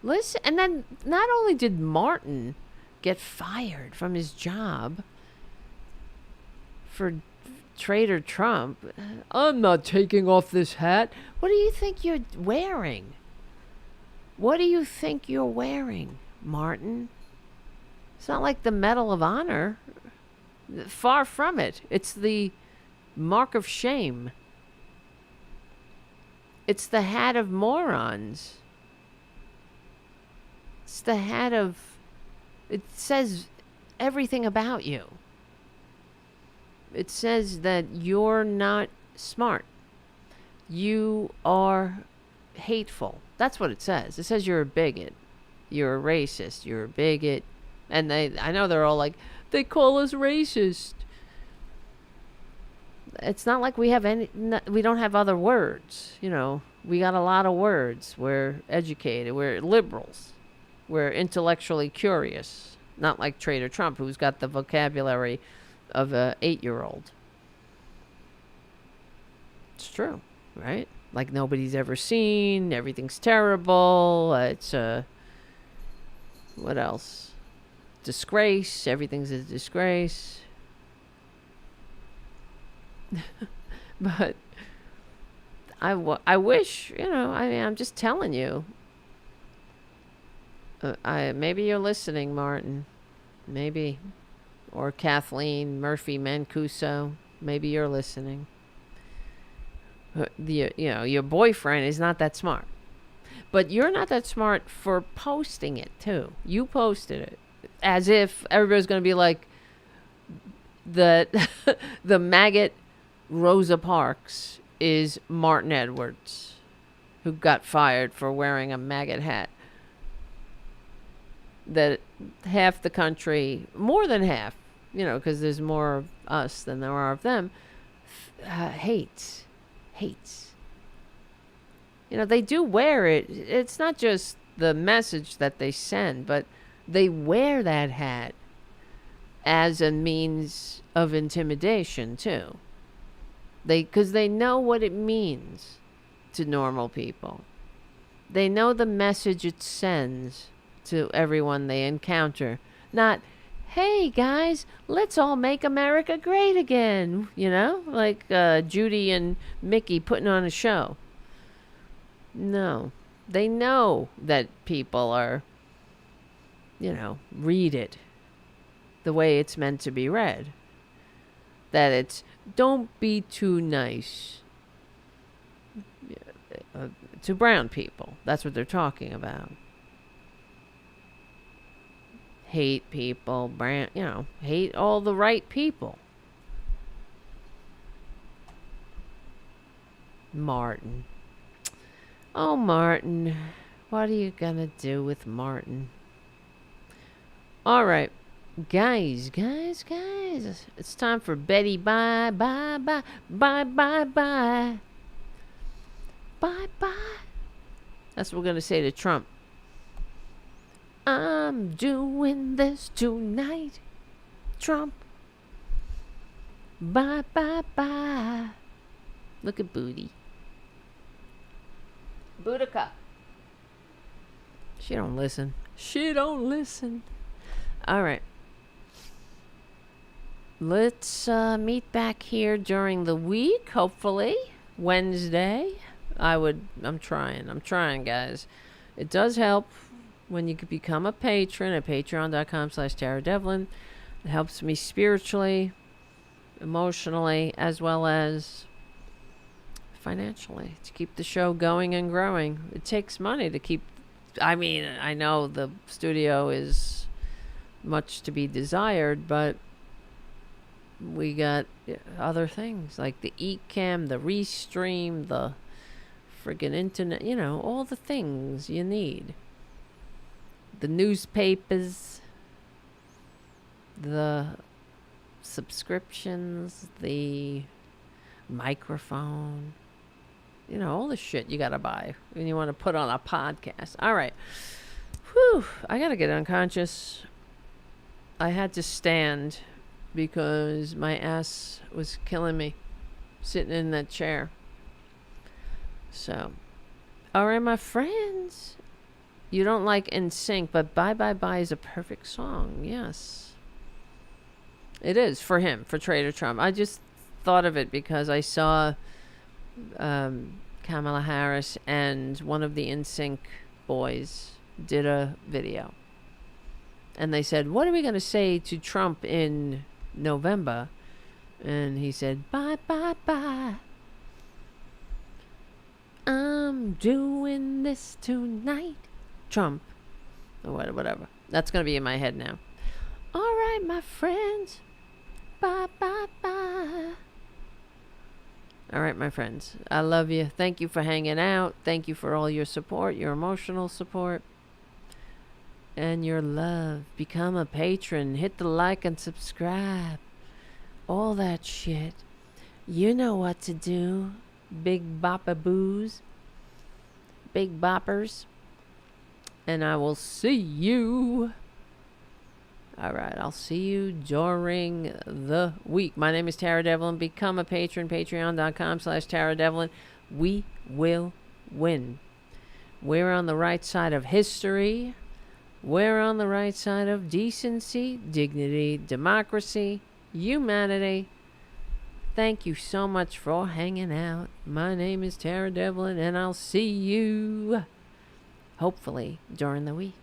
Listen, and then not only did Martin get fired from his job for Traitor Trump, I'm not taking off this hat. What do you think you're wearing? What do you think you're wearing, Martin? It's not like the Medal of Honor. Far from it. It's the mark of shame. It's the hat of morons. It's the hat of... It says everything about you. It says that you're not smart. You are hateful. That's what it says. It says you're a bigot. You're a racist. You're a bigot. And I know they're all like, they call us racist. it's not like we have we don't have other words. You know, we got a lot of words. We're educated. We're liberals. We're intellectually curious. Not like Trader Trump, who's got the vocabulary of a 8-year-old. It's true, right? Like nobody's ever seen. Everything's terrible. It's what else? Disgrace. Everything's a disgrace. But I wish, you know, I mean, I'm just telling you. Maybe you're listening, Martin. Maybe. Or Kathleen Murphy Mancuso. Maybe you're listening. You know, your boyfriend is not that smart. But you're not that smart for posting it, too. You posted it. As if everybody's going to be like, the maggot Rosa Parks is Martin Edwards, who got fired for wearing a maggot hat. That half the country, more than half, you know, because there's more of us than there are of them, hates. You know, they do wear it. It's not just the message that they send, but they wear that hat as a means of intimidation, too. Because they know what it means to normal people. They know the message it sends to everyone they encounter. Not, hey guys, let's all make America great again. You know, like Judy and Mickey putting on a show. No, they know that people are, you know, read it the way it's meant to be read. That it's, don't be too nice to brown people. That's what they're talking about. Hate people, brown, you know, hate all the right people. Martin. Oh, Martin. What are you gonna do with Martin? All right. Guys. It's time for Betty bye. Bye. That's what we're going to say to Trump. I'm doing this tonight, Trump. Bye. Look at Booty. Boudica. She don't listen. All right. Let's meet back here during the week, hopefully. Wednesday. I'm trying, guys. It does help when you can become a patron at patreon.com/TaraDevlin. It helps me spiritually, emotionally, as well as financially to keep the show going and growing. It takes money to keep... I mean, I know the studio is much to be desired, but we got other things like the eCam, the Restream, the friggin' internet, you know, all the things you need. The newspapers, the subscriptions, the microphone, you know, all the shit you gotta buy when you want to put on a podcast. All right. Whew. I gotta get unconscious. I had to stand because my ass was killing me sitting in that chair. So, all right, my friends. You don't like NSYNC, but Bye Bye Bye is a perfect song. Yes. It is for him, for Trader Trump. I just thought of it because I saw Kamala Harris and one of the NSYNC boys did a video. And they said, what are we going to say to Trump in November? And he said, bye, bye, bye. I'm doing this tonight, Trump. Or whatever. That's going to be in my head now. All right, my friends. Bye, bye, bye. All right, my friends. I love you. Thank you for hanging out. Thank you for all your support, your emotional support, and your love. Become a patron. Hit the like and subscribe. All that shit. You know what to do, big boppaboos, big boppers. And I will see you. All right, I'll see you during the week. My name is Tara Devlin. Become a patron, patreon.com/Tara Devlin. We will win. We're on the right side of history. We're on the right side of decency, dignity, democracy, humanity. Thank you so much for hanging out. My name is Tara Devlin, and I'll see you, hopefully, during the week.